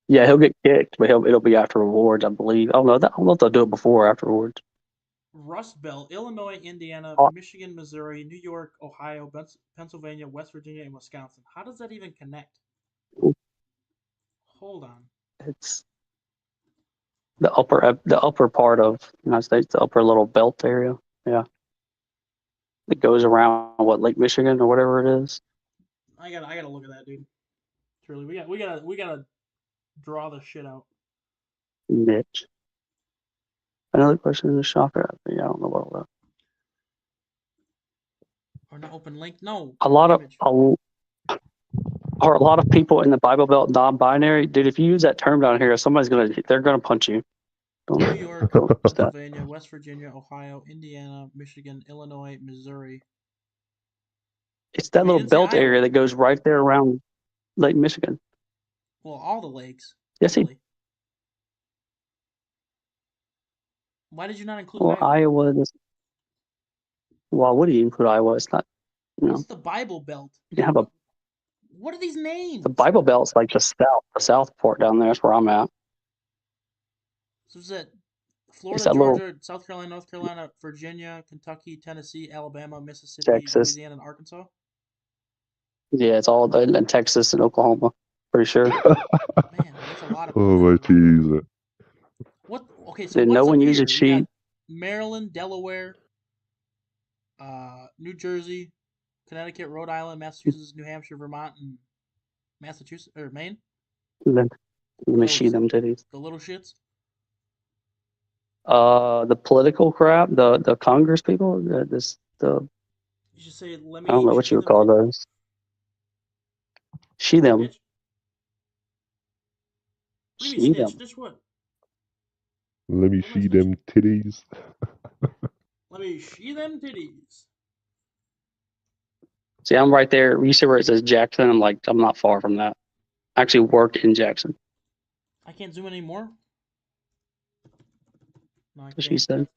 Speaker 9: Yeah, he'll get kicked, but it'll be after rewards, I believe. I don't know if they'll do it before or after rewards.
Speaker 2: Rust Belt, Illinois, Indiana, Michigan, Missouri, New York, Ohio, Pennsylvania, West Virginia, and Wisconsin. How does that even connect? Hold on.
Speaker 9: It's the upper part of the United States, the upper little belt area. Yeah. It goes around Lake Michigan or whatever it is.
Speaker 2: I gotta look at that, dude. Truly, we gotta draw this shit out.
Speaker 9: Niche. Another question in the shocker. Yeah, I don't know about that.
Speaker 2: Or not open link? No.
Speaker 9: Are a lot of people in the Bible Belt non-binary? Dude, if you use that term down here, they're gonna punch you.
Speaker 2: New York, Pennsylvania, West Virginia, Ohio, Indiana, Michigan, Illinois, Missouri.
Speaker 9: It's that little belt area that goes right there around Lake Michigan.
Speaker 2: Well, all the lakes.
Speaker 9: Yes,
Speaker 2: really. Why did you not include
Speaker 9: Iowa? Iowa. Why would you include Iowa? It's not.
Speaker 2: What's the Bible Belt?
Speaker 9: You can have a.
Speaker 2: What are these names?
Speaker 9: The Bible Belt's like the south part down there. That's where I'm at.
Speaker 2: So is it Florida, Georgia, South Carolina, North Carolina, Virginia, Kentucky, Tennessee, Alabama, Mississippi,
Speaker 9: Texas,
Speaker 2: Louisiana, and Arkansas?
Speaker 9: Yeah, it's all in Texas and Oklahoma. Pretty sure.
Speaker 2: Man, that's a lot of.
Speaker 10: Oh my tease.
Speaker 2: What? Okay, so
Speaker 9: no one uses sheet.
Speaker 2: Maryland, Delaware, New Jersey, Connecticut, Rhode Island, Massachusetts, New Hampshire, Vermont, and Massachusetts or Maine.
Speaker 9: Let me see them titties.
Speaker 2: The little shits.
Speaker 9: The political crap, the Congress people,
Speaker 2: You should say, let me.
Speaker 9: I don't know what you would call those. She them.
Speaker 2: She them. What?
Speaker 10: Let me see them titties.
Speaker 2: Let me see them titties.
Speaker 9: See, I'm right there. You see where it says Jackson? I'm not far from that. I actually work in Jackson.
Speaker 2: I can't zoom anymore. No, I can't.
Speaker 9: She said.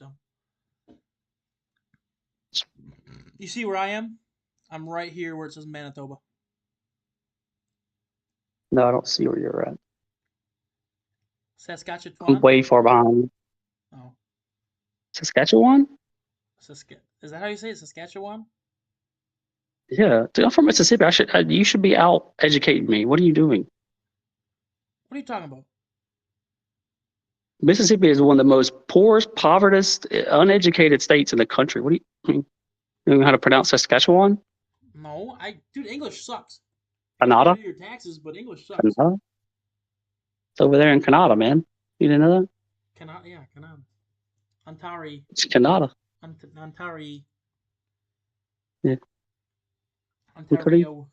Speaker 2: You see where I am? I'm right here where it says Manitoba.
Speaker 9: No, I don't see where you're at.
Speaker 2: Saskatchewan.
Speaker 9: I'm way far behind.
Speaker 2: Oh.
Speaker 9: Saskatchewan?
Speaker 2: Is that how you say it? Saskatchewan?
Speaker 9: Yeah, dude, I'm from Mississippi. You should be out educating me. What are you doing?
Speaker 2: What are you talking about?
Speaker 9: Mississippi is one of the most poorest, povertiest, uneducated states in the country. What do you know how to pronounce Saskatchewan?
Speaker 2: No, dude, English sucks.
Speaker 9: Canada?
Speaker 2: Do your taxes, but English sucks.
Speaker 9: Canada? It's over there in Canada, man. You didn't know that?
Speaker 2: Canada. Ontario.
Speaker 9: It's Canada.
Speaker 2: Ontario.
Speaker 9: Yeah.
Speaker 2: Ontario.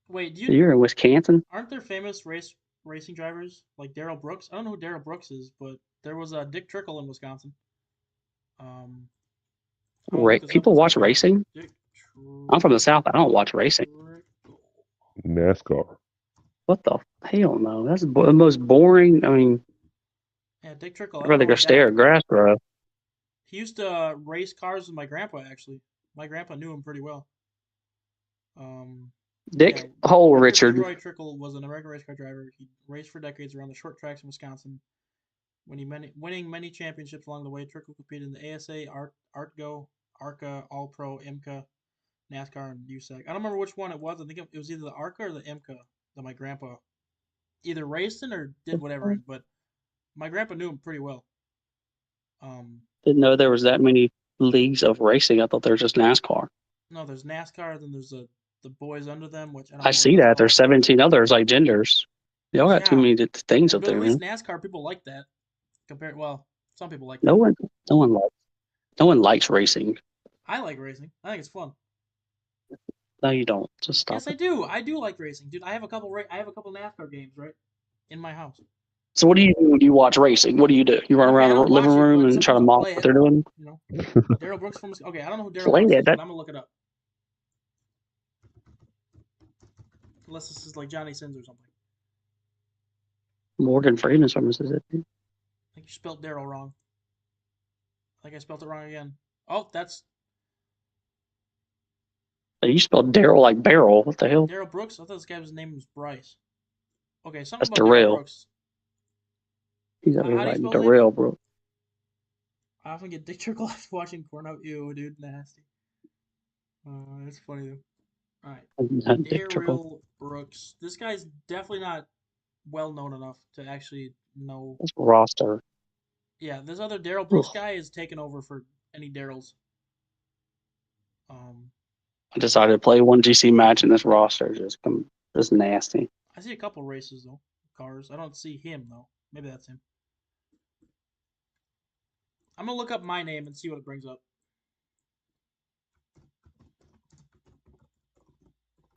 Speaker 2: Wait,
Speaker 9: you're in Wisconsin?
Speaker 2: Aren't there famous racing drivers like Darrell Brooks? I don't know who Darrell Brooks is, but there was a Dick Trickle in Wisconsin.
Speaker 9: People watch racing? I'm from the South. I don't watch racing.
Speaker 10: NASCAR.
Speaker 9: What the hell no? That's the most boring. I mean,
Speaker 2: yeah, Dick Trickle.
Speaker 9: I'd rather go stare at grass grow.
Speaker 2: He used to race cars with my grandpa, actually. My grandpa knew him pretty well.
Speaker 9: Richard.
Speaker 2: Roy Trickle was an American race car driver. He raced for decades around the short tracks in Wisconsin. Winning many championships along the way, Trickle competed in the ASA, ARTGO, ARCA, All Pro, IMCA, NASCAR, and USAC. I don't remember which one it was. I think it was either the ARCA or the IMCA that my grandpa either raced in or did whatever in, but my grandpa knew him pretty well.
Speaker 9: Didn't know there was that many leagues of racing. I thought there was just NASCAR.
Speaker 2: No, there's NASCAR, then there's the boys under them, which
Speaker 9: I see that. There's 17 others like genders. Y'all got too many things up there,
Speaker 2: man. At least
Speaker 9: man.
Speaker 2: NASCAR people like that. Some people like
Speaker 9: no one likes racing.
Speaker 2: I like racing. I think it's fun.
Speaker 9: No, you don't. Just stop.
Speaker 2: Yes, I do. I do like racing, dude. I have a couple NASCAR games right in my house.
Speaker 9: So what do you do when you watch racing? What do? You run around the living room and try to mock what they're doing?
Speaker 2: You know, Darrell Brooks from I don't know who Darrell Brooks is, but I'm gonna look it up. Unless this is like Johnny Sins or something.
Speaker 9: Morgan Freeman's from Mississippi.
Speaker 2: I think you spelled Darrell wrong. I think I spelled it wrong again. Oh, that's.
Speaker 9: You spelled Darrell like barrel. What the hell?
Speaker 2: Darrell Brooks? I thought this guy's name was Bryce. Okay, something
Speaker 9: that's
Speaker 2: about Darrell Brooks.
Speaker 9: You got me right, Darrell Brooks.
Speaker 2: I often get Dick Trickle watching porn out. Ew, dude, nasty. That's funny though. All right, Darrell Brooks. This guy's definitely not well known enough to actually know.
Speaker 9: This roster.
Speaker 2: Yeah, this other Darrell Brooks guy is taking over for any Darrells.
Speaker 9: I decided to play one GC match in this roster. Just nasty.
Speaker 2: I see a couple races though, cars. I don't see him though. Maybe that's him. I'm gonna look up my name and see what it brings up.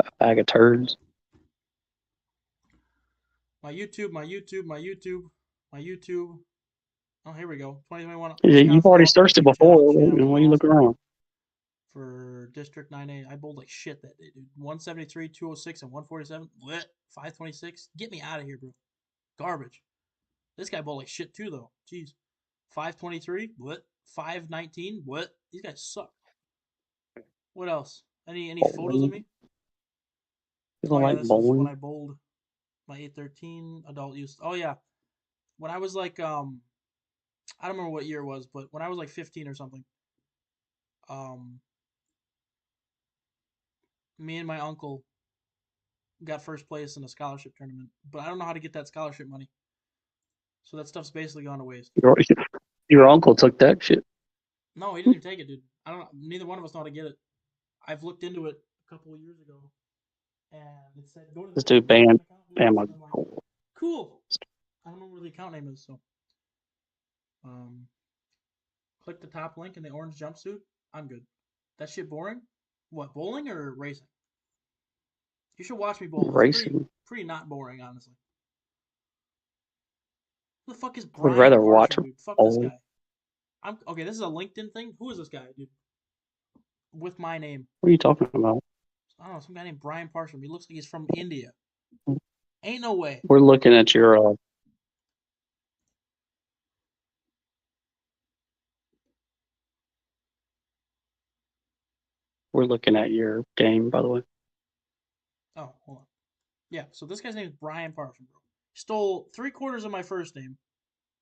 Speaker 9: A bag of turds.
Speaker 2: My YouTube. Oh, here we go. 2021.
Speaker 9: You've already searched it before. Why you look around?
Speaker 2: For District 9A, I bowled like shit that day, dude. 173, 206, and 147. Lit. 526. Get me out of here, bro. Garbage. This guy bowled like shit too, though. Jeez. 523. Lit. 519. What? These guys suck. What else? Any photos of me?
Speaker 9: Oh, yeah, this is when
Speaker 2: I bowled my 813 adult use. Oh yeah, when I was like I don't remember what year it was, but when I was like 15 or something, me and my uncle got first place in a scholarship tournament, but I don't know how to get that scholarship money. So that stuff's basically gone to waste.
Speaker 9: Your uncle took that shit.
Speaker 2: No, he didn't even take it, dude. I don't know. Neither one of us know how to get it. I've looked into it a couple of years ago, and it said go to
Speaker 9: this dude banned my
Speaker 2: cool. I don't know where the account name is, so click the top link in the orange jumpsuit. I'm good. That shit boring? What, bowling or racing? You should watch me bowl.
Speaker 9: Racing.
Speaker 2: Pretty not boring, honestly. Who the fuck is
Speaker 9: I
Speaker 2: Brian?
Speaker 9: would rather
Speaker 2: Marshall,
Speaker 9: watch
Speaker 2: dude? Fuck this guy. Okay, this is a LinkedIn thing. Who is this guy, dude? With my name.
Speaker 9: What are you talking about?
Speaker 2: I don't know, some guy named Brian Parsham. He looks like he's from India. Ain't no way.
Speaker 9: We're looking at your We're looking at your game, by the way.
Speaker 2: Oh, hold on. Yeah, so this guy's name is Brian Parsham, bro. He stole 3/4 of my first name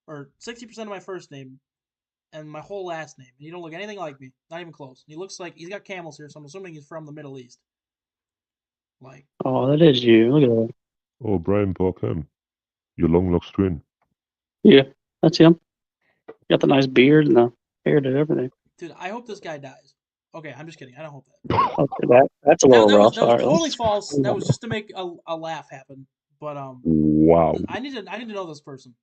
Speaker 2: or 60% of my first name, and my whole last name. And you don't look anything like me. Not even close. He looks like he's got camels here, so I'm assuming he's from the Middle East. Like.
Speaker 9: Oh, that is you. Look at that.
Speaker 10: Oh, Brian Barkham. Your long lost twin.
Speaker 9: Yeah, that's him. Got the nice beard and the hair and everything.
Speaker 2: Dude, I hope this guy dies. Okay, I'm just kidding. I don't hope that.
Speaker 9: Okay, that's a little rough.
Speaker 2: That was totally false. That was just to make a laugh happen. But
Speaker 10: Wow.
Speaker 2: I need to know this person.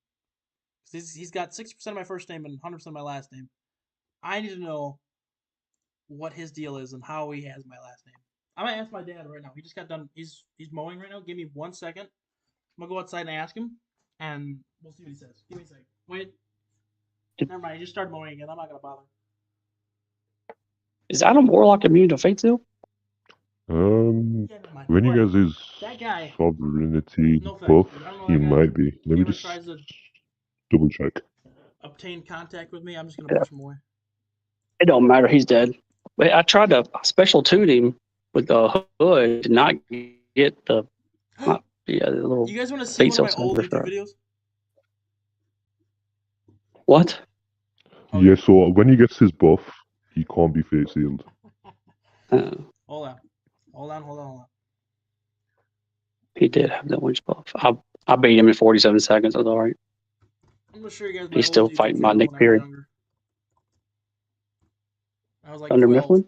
Speaker 2: He's got 60% of my first name and 100% of my last name. I need to know what his deal is and how he has my last name. I'm gonna ask my dad right now. He just got done. He's mowing right now. Give me 1 second. I'm gonna go outside and ask him, and we'll see what he says. Give me a second. Wait. Never mind. He just started mowing again. I'm not gonna bother.
Speaker 9: Is Adam Warlock immune to Fate Seal?
Speaker 10: When he gets his sovereignty buff, he might be. Let me just double check.
Speaker 2: Obtain contact with me. I'm just gonna push him away.
Speaker 9: It don't matter. He's dead. But I tried to special tune him with the hood to not get the little.
Speaker 2: You guys want to see one of my old YouTube videos?
Speaker 9: What?
Speaker 10: Yeah, so when he gets his buff, he can't be face sealed.
Speaker 2: Hold on.
Speaker 9: He did have that witch buff. I beat him in 47 seconds. I was all right.
Speaker 2: I'm gonna show you guys.
Speaker 9: He's still fighting my Nick Fury.
Speaker 2: I was like
Speaker 9: Under
Speaker 2: 12.
Speaker 9: Mifflin?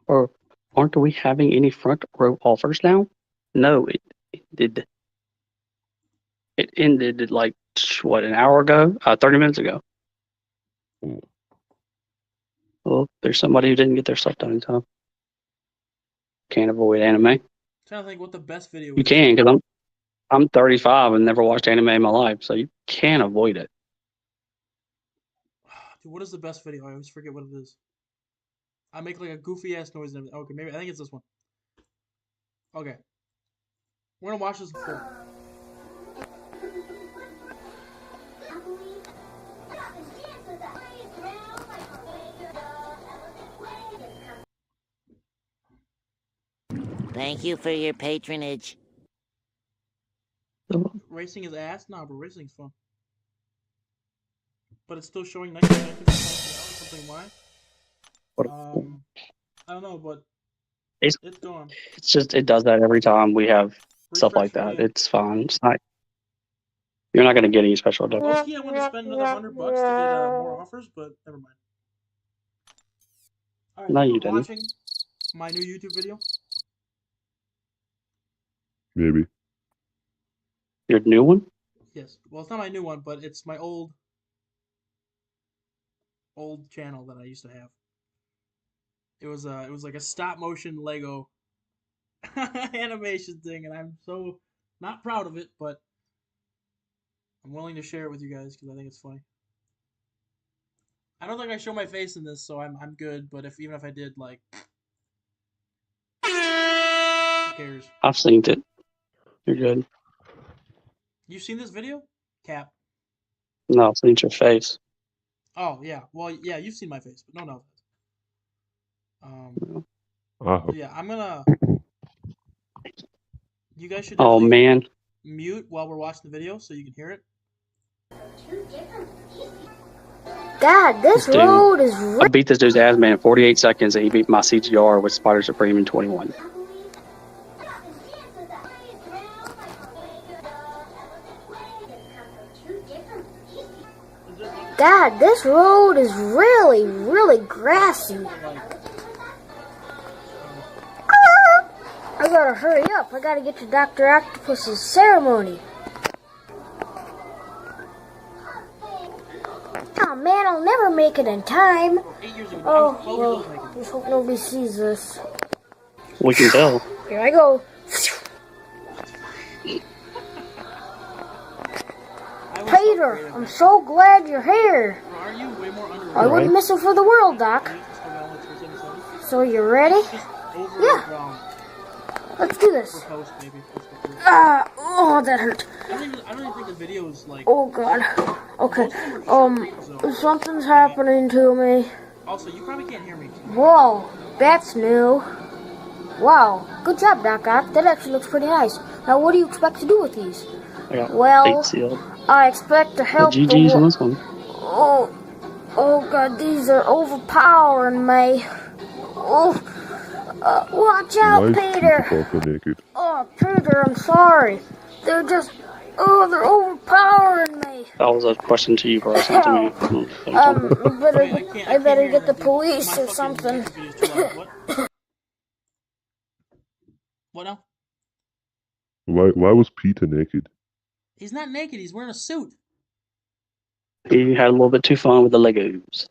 Speaker 9: Or aren't we having any front row offers now? No, it did. It ended like what, an hour ago? 30 minutes ago. Well, there's somebody who didn't get their stuff done in time. Can't avoid anime.
Speaker 2: I'm trying to think what the best video is.
Speaker 9: You can, because I'm 35 and never watched anime in my life, so you can't avoid it.
Speaker 2: Dude, what is the best video? I always forget what it is. I make like a goofy ass noise and everything. Okay, maybe I think it's this one. Okay. We're gonna watch this before.
Speaker 11: Thank you for your patronage.
Speaker 2: Racing is ass? Nah, but racing's fun. But it's still showing 19 something. Why? I don't know, but it's gone.
Speaker 9: It's just, it does that every time we have stuff like that. It's fine. It's not. You're not gonna get any special
Speaker 2: I wanted to spend another $100 to get more offers, but never mind. All right,
Speaker 9: no, you didn't.
Speaker 2: Watching my new YouTube video.
Speaker 10: Maybe.
Speaker 9: Your new one?
Speaker 2: Yes. Well, it's not my new one, but it's my old channel that I used to have. It was like a stop motion Lego animation thing, and I'm so not proud of it, but I'm willing to share it with you guys because I think it's funny. I don't think I show my face in this, so I'm good. But even if I did, like, who cares?
Speaker 9: I've seen it. You're good.
Speaker 2: You seen this video, Cap?
Speaker 9: No, I've seen your face.
Speaker 2: Oh yeah, well yeah, you've seen my face, but no. Yeah, I'm gonna. You guys should.
Speaker 9: Oh man.
Speaker 2: Mute while we're watching the video so you can hear it.
Speaker 6: God, this road is.
Speaker 9: I beat this dude's ass, man, in 48 seconds, and he beat my CGR with Spider Supreme in 21.
Speaker 6: God, this road is really, really grassy. I gotta hurry up. I gotta get to Dr. Octopus's ceremony. Oh man, I'll never make it in time. Oh, well, just hope nobody sees this.
Speaker 9: We can tell.
Speaker 6: Here I go. Peter, I'm so glad you're here. I wouldn't miss it for the world, Doc. So you ready? Yeah. Let's do this. Oh, that hurt.
Speaker 2: I don't even think the video is like.
Speaker 6: Oh God. Okay. Something's happening to me.
Speaker 2: Also, you probably can't hear me.
Speaker 6: Whoa, that's new. Wow, good job, Doc Ock. That actually looks pretty nice. Now, what do you expect to do with these? Well, I expect to help the
Speaker 9: GG's on this one.
Speaker 6: Oh God, these are overpowering me. Watch out, Peter. Oh, Peter, I'm sorry. They're overpowering me.
Speaker 9: That was a question to you, Bryce, not to me.
Speaker 6: I better get the police or something.
Speaker 2: What now?
Speaker 10: Why was Peter naked?
Speaker 2: He's not naked. He's wearing a suit.
Speaker 9: He had a little bit too fun with the Legos.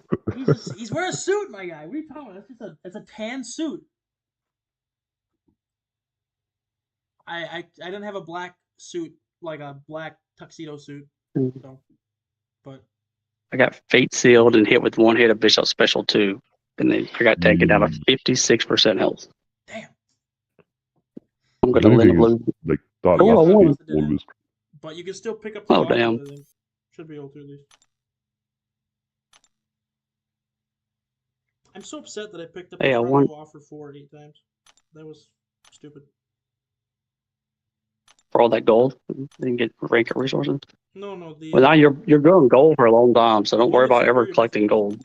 Speaker 2: He's wearing a suit, my guy. What are you talking about? It's a tan suit. I didn't have a black suit, like a black tuxedo suit. So, but
Speaker 9: I got fate sealed and hit with one hit of Bishop Special 2. And then I got taken down to 56% health.
Speaker 2: Damn.
Speaker 9: I'm going to let him lose.
Speaker 10: Like,
Speaker 2: always. But you can still pick up the dog,
Speaker 9: damn.
Speaker 2: I think. Should be able to at least. I'm so upset that I picked up the offer 4 8 times. That was stupid.
Speaker 9: For all that gold, didn't get rank resources.
Speaker 2: No.
Speaker 9: Well, now you're going gold for a long time, so don't worry about ever collecting gold.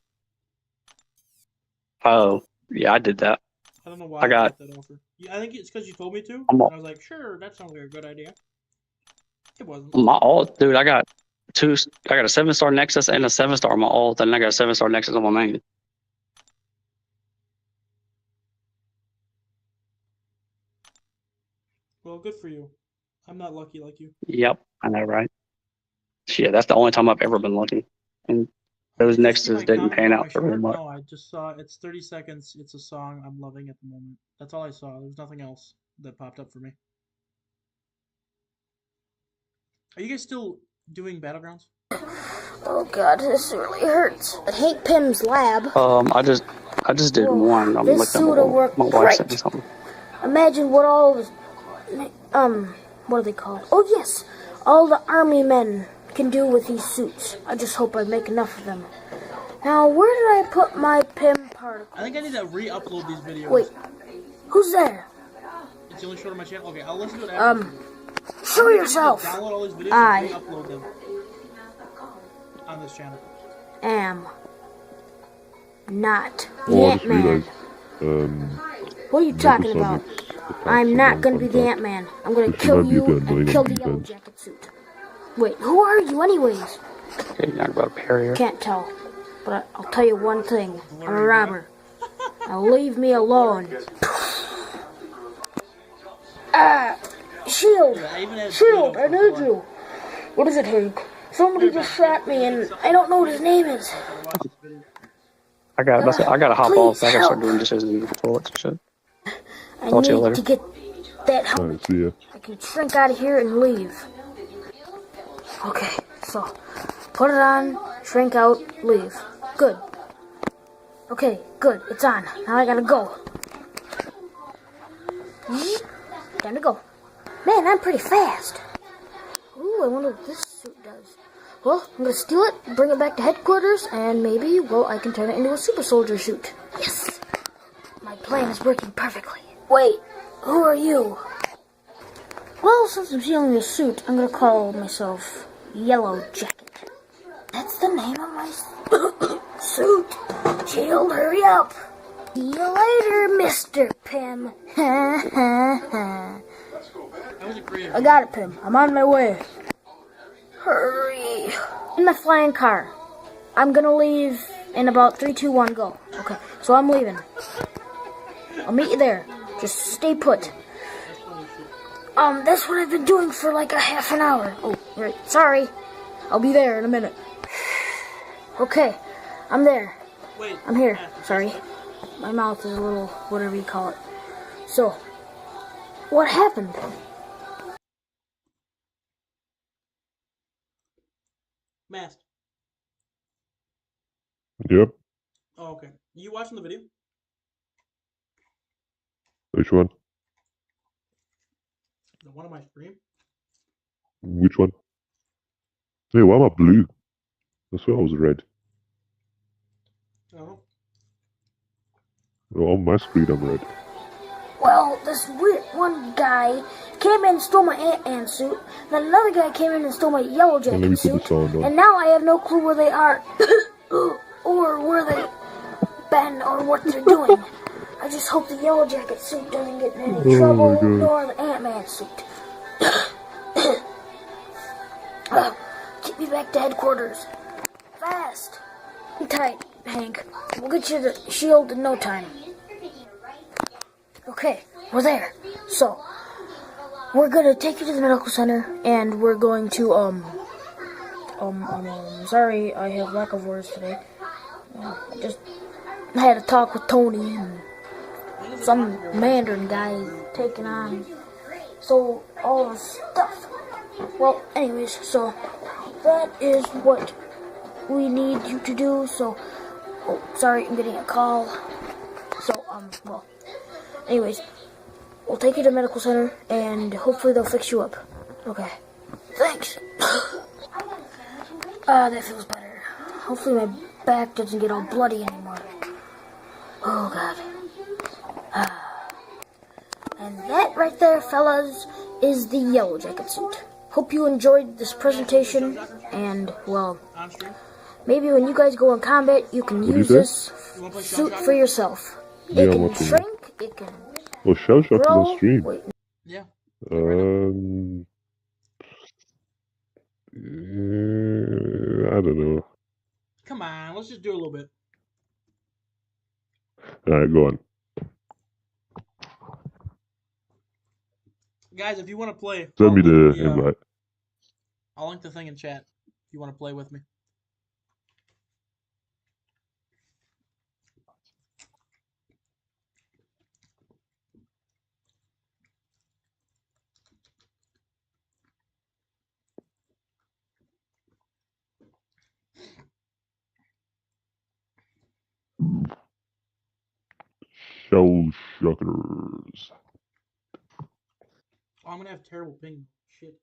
Speaker 9: Oh, yeah, I did that.
Speaker 2: I don't know why I got that offer. I think it's because you told me to. And I was like, sure, that sounds like a good idea. It wasn't.
Speaker 9: My alt, dude, I got a 7-star Nexus and a 7-star on my alt, and I got a 7-star Nexus on my main.
Speaker 2: Well, good for you. I'm not lucky like you.
Speaker 9: Yep, I know, right? Shit, that's the only time I've ever been lucky. And those Nexuses didn't pan out very much.
Speaker 2: No, I just saw it's 30 seconds. It's a song I'm loving at the moment. That's all I saw. There was nothing else that popped up for me. Are you guys still doing Battlegrounds?
Speaker 6: Oh God, this really hurts. I hate Pim's lab.
Speaker 9: I just did one. I'm
Speaker 6: this suit will work great. Imagine what all the what are they called? Oh yes, all the army men can do with these suits. I just hope I make enough of them. Now, where did I put my Pim particle?
Speaker 2: I think I need to re-upload these videos.
Speaker 6: Wait, who's there?
Speaker 2: It's the only short on my channel. Okay, I'll listen to it after.
Speaker 6: Show yourself.
Speaker 2: Download all these videos and re-upload them on this channel.
Speaker 6: Am not the Ant-Man. What are you talking about? I'm not gonna be the Ant-Man. I'm gonna kill you and kill the Yellow Jacket suit. Wait, who are you anyways?
Speaker 9: Okay, you're not about a barrier.
Speaker 6: Can't tell. But I'll tell you one thing. I'm a robber. Now leave me alone. Shield! Shield, I need you! What is it, Hank? Somebody just shot me and I don't know what his name is.
Speaker 9: I gotta hop off. I gotta start doing dishes in the toilets and shit. Talk to you later.
Speaker 6: To get that help. I can shrink out of here and leave. Okay, so put it on, shrink out, leave. Good. Okay, good. It's on. Now I gotta go. Time to go. Man, I'm pretty fast. Ooh, I wonder what this suit does. Well, I'm gonna steal it, bring it back to headquarters, and maybe, well, I can turn it into a super soldier suit. Yes! My plan is working perfectly. Wait, who are you? Well, since I'm stealing this suit, I'm gonna call myself Yellow Jacket. That's the name of my suit. Shield, hurry up. See you later, Mr. Pim. I got it, Pim. I'm on my way. Hurry. In my flying car. I'm gonna leave in about 3, 2, 1, go. Okay, so I'm leaving. I'll meet you there. Just stay put. That's what I've been doing for like a half an hour. Oh, right. Sorry. I'll be there in a minute. Okay, I'm there. I'm here. Sorry. My mouth is a little, whatever you call it. So, what happened?
Speaker 2: Masked.
Speaker 10: Yep.
Speaker 2: Oh, okay. You watching the video?
Speaker 10: Which one?
Speaker 2: The one on my stream?
Speaker 10: Which one? Hey, why am I blue? I swear I was red.
Speaker 2: Oh.
Speaker 10: Oh, on my screen I'm red.
Speaker 6: Well, this weird one guy came in and stole my Ant-Man suit. Then another guy came in and stole my Yellow Jacket suit. And now I have no clue where they are, or where they've been, or what they're doing. I just hope the Yellow Jacket suit doesn't get in any trouble, nor the Ant-Man suit. Get me back to headquarters. Fast. Hang tight, Hank. We'll get you the shield in no time. Okay, we're there. So, we're gonna take you to the medical center, and we're going to, sorry, I have lack of words today. I had a talk with Tony, and some Mandarin guy taking on, so, all this stuff. Well, anyways, so, that is what we need you to do, so, oh, sorry, I'm getting a call. So, well, anyways, we'll take you to the medical center, and hopefully they'll fix you up. Okay. Thanks. That feels better. Hopefully my back doesn't get all bloody anymore. Oh, God. And that right there, fellas, is the Yellow Jacket suit. Hope you enjoyed this presentation, and, well, maybe when you guys go in combat, you can use this suit for yourself. It can shrink, it can
Speaker 10: Oh, Shell Shock is
Speaker 6: grow.
Speaker 10: on stream.
Speaker 6: Wait.
Speaker 2: Yeah.
Speaker 10: I don't know.
Speaker 2: Come on, let's just do a little bit.
Speaker 10: Alright, go on.
Speaker 2: Guys, if you want to play,
Speaker 10: Send me the invite.
Speaker 2: I'll link the thing in chat if you want to play with me.
Speaker 10: Shell Shockers.
Speaker 2: Oh, I'm gonna have terrible ping. Shit.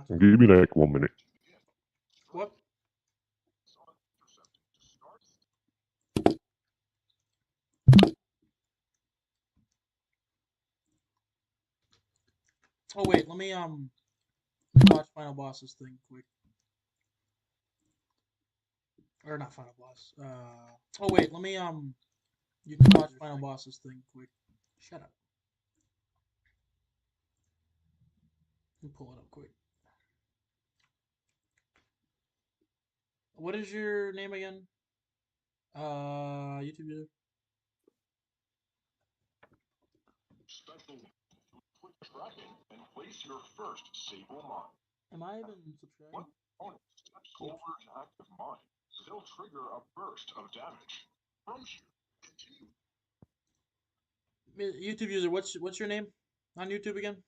Speaker 10: Give me like 1 minute.
Speaker 2: What? Oh wait, let me watch Final Boss's thing quick. Or not Final Boss. Oh wait, let me you can watch Final Boss's thing quick. Shut up. Let me pull it up quick. What is your name again? YouTube user.
Speaker 12: Special quick tracking and place your first Sable mine.
Speaker 2: Am I even subscribed?
Speaker 12: When opponent steps over an active mine, they'll trigger a burst of damage. From you.
Speaker 2: YouTube user, what's your name on YouTube again?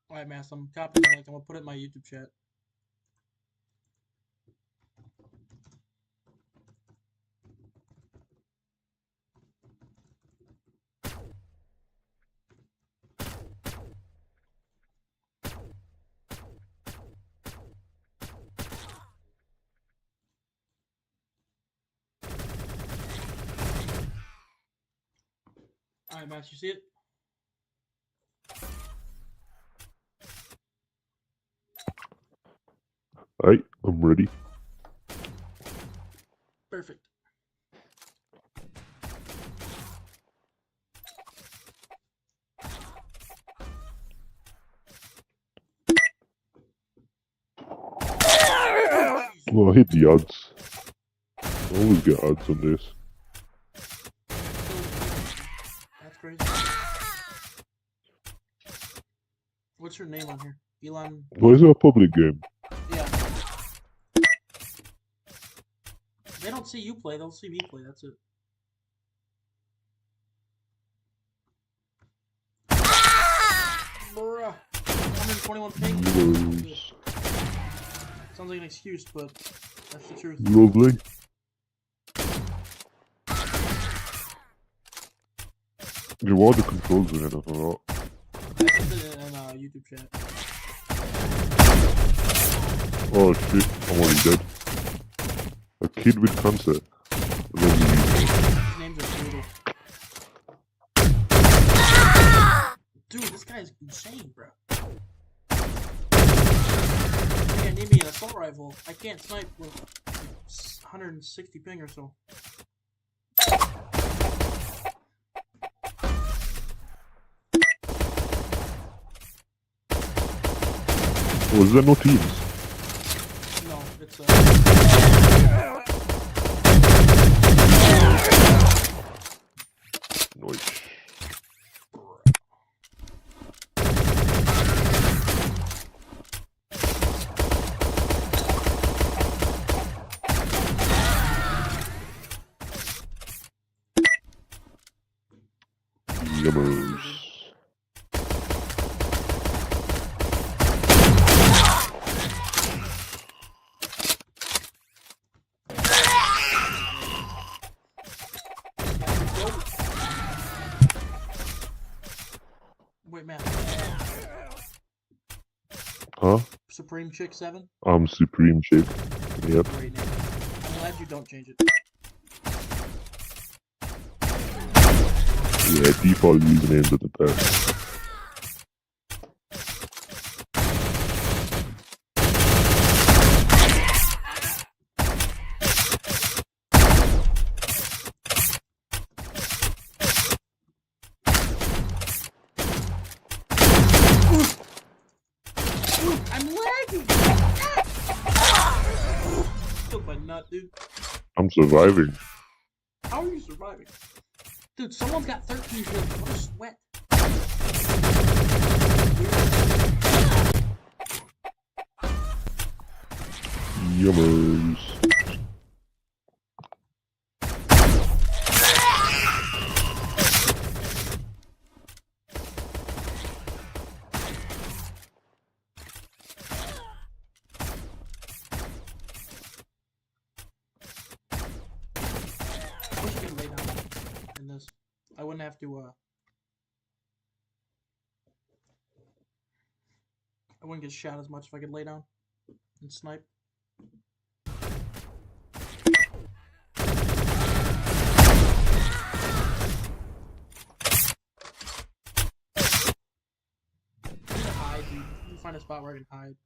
Speaker 2: Alright, Mass, I'm copying the link. I'm gonna put it in my YouTube chat. Alright, Mass, you see it?
Speaker 10: Alright, I'm ready.
Speaker 2: Perfect.
Speaker 10: Oh, I hit the odds. always get ads on this.
Speaker 2: That's crazy. What's your name on here? Elon?
Speaker 10: Why is it a public game?
Speaker 2: Yeah. They don't see you play, they'll see me play, that's it. Bruh. 121 ping. Sounds like an excuse, but that's the truth.
Speaker 10: Lovely. You want the controls in it, I forgot.
Speaker 2: I sent it in YouTube chat.
Speaker 10: Oh shit, I'm already dead. A kid with cancer.
Speaker 2: These names are brutal. Dude, this guy's insane, bro. I think I need me an assault rifle. I can't snipe with 160 ping or so.
Speaker 10: Oh, is there no teams?
Speaker 2: No, it's
Speaker 10: Nice. Yummers.
Speaker 2: Wait, man.
Speaker 10: Huh?
Speaker 2: Supreme Chick 7?
Speaker 10: I'm Supreme Chick. Yep.
Speaker 2: Great name. I'm glad you don't change it.
Speaker 10: Yeah, default usernames are the best.
Speaker 2: I'm lagging! Killed my nut, dude.
Speaker 10: I'm surviving.
Speaker 2: How are you surviving? Dude, someone's got 13 kills. What a sweat.
Speaker 10: Yummers.
Speaker 2: I wish I could lay down in this. I wouldn't have to, I wouldn't get shot as much if I could lay down and snipe. I need to hide, dude. You can find a spot where I can hide.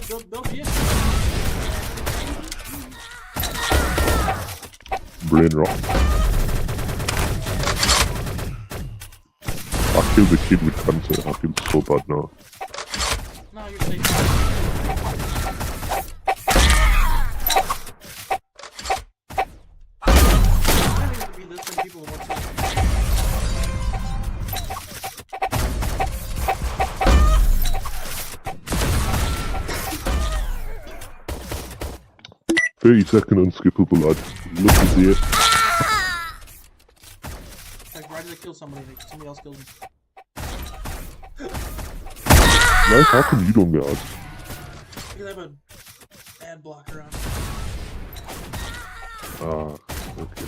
Speaker 2: Don't be
Speaker 10: Brain rot. I killed the kid with cancer. I feel so bad now.
Speaker 2: No, you're safe. I don't need to be listening to people whatsoever.
Speaker 10: 30-second unskippable, I'd love to see it.
Speaker 2: Like, why did I kill somebody? Like, somebody else killed me.
Speaker 10: Like, how come you don't get ads?
Speaker 2: Because I have an ad blocker on.
Speaker 10: Ah, okay.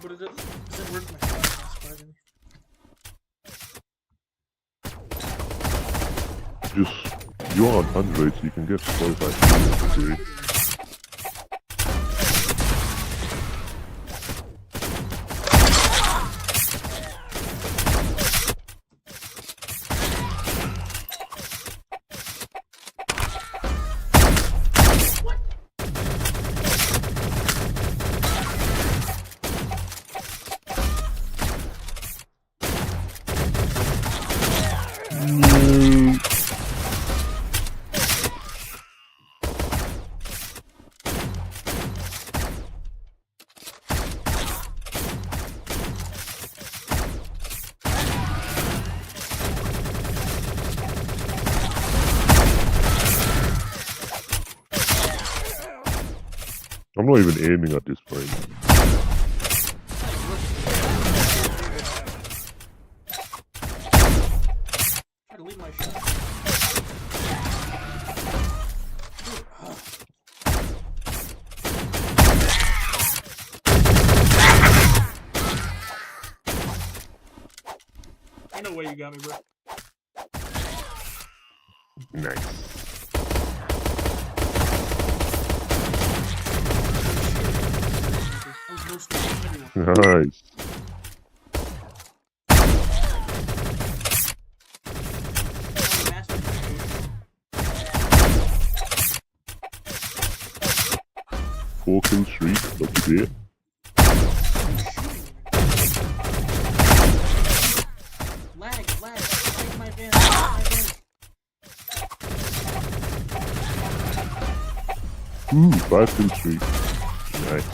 Speaker 2: But it doesn't work my phone, surprisingly.
Speaker 10: Just, you're on Android, so you can get Spotify for free. I'm not even aiming at this point.
Speaker 2: Try to leave my shot. Ain't no way you got me, bro.
Speaker 10: Nice. Nice. Four kill streak, lucky bit.
Speaker 2: Lag my van,
Speaker 10: Ooh, 5 kill streak. Nice.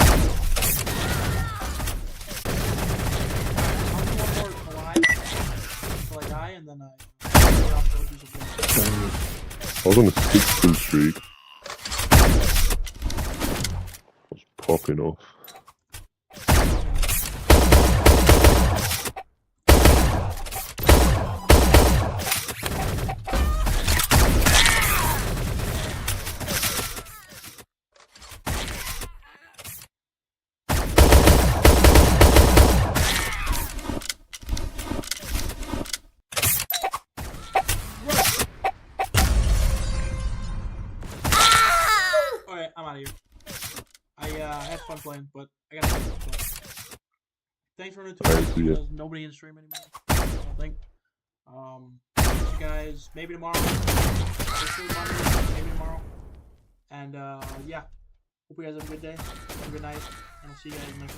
Speaker 10: I was on a 6 kill streak. I was popping off.
Speaker 2: I'm out of here. I had fun playing, but I gotta play. Thanks for tuning in. There's nobody in stream anymore. I don't think. You guys, maybe tomorrow. Maybe tomorrow. And yeah. Hope you guys have a good day. Have a good night. And I'll see you guys next time.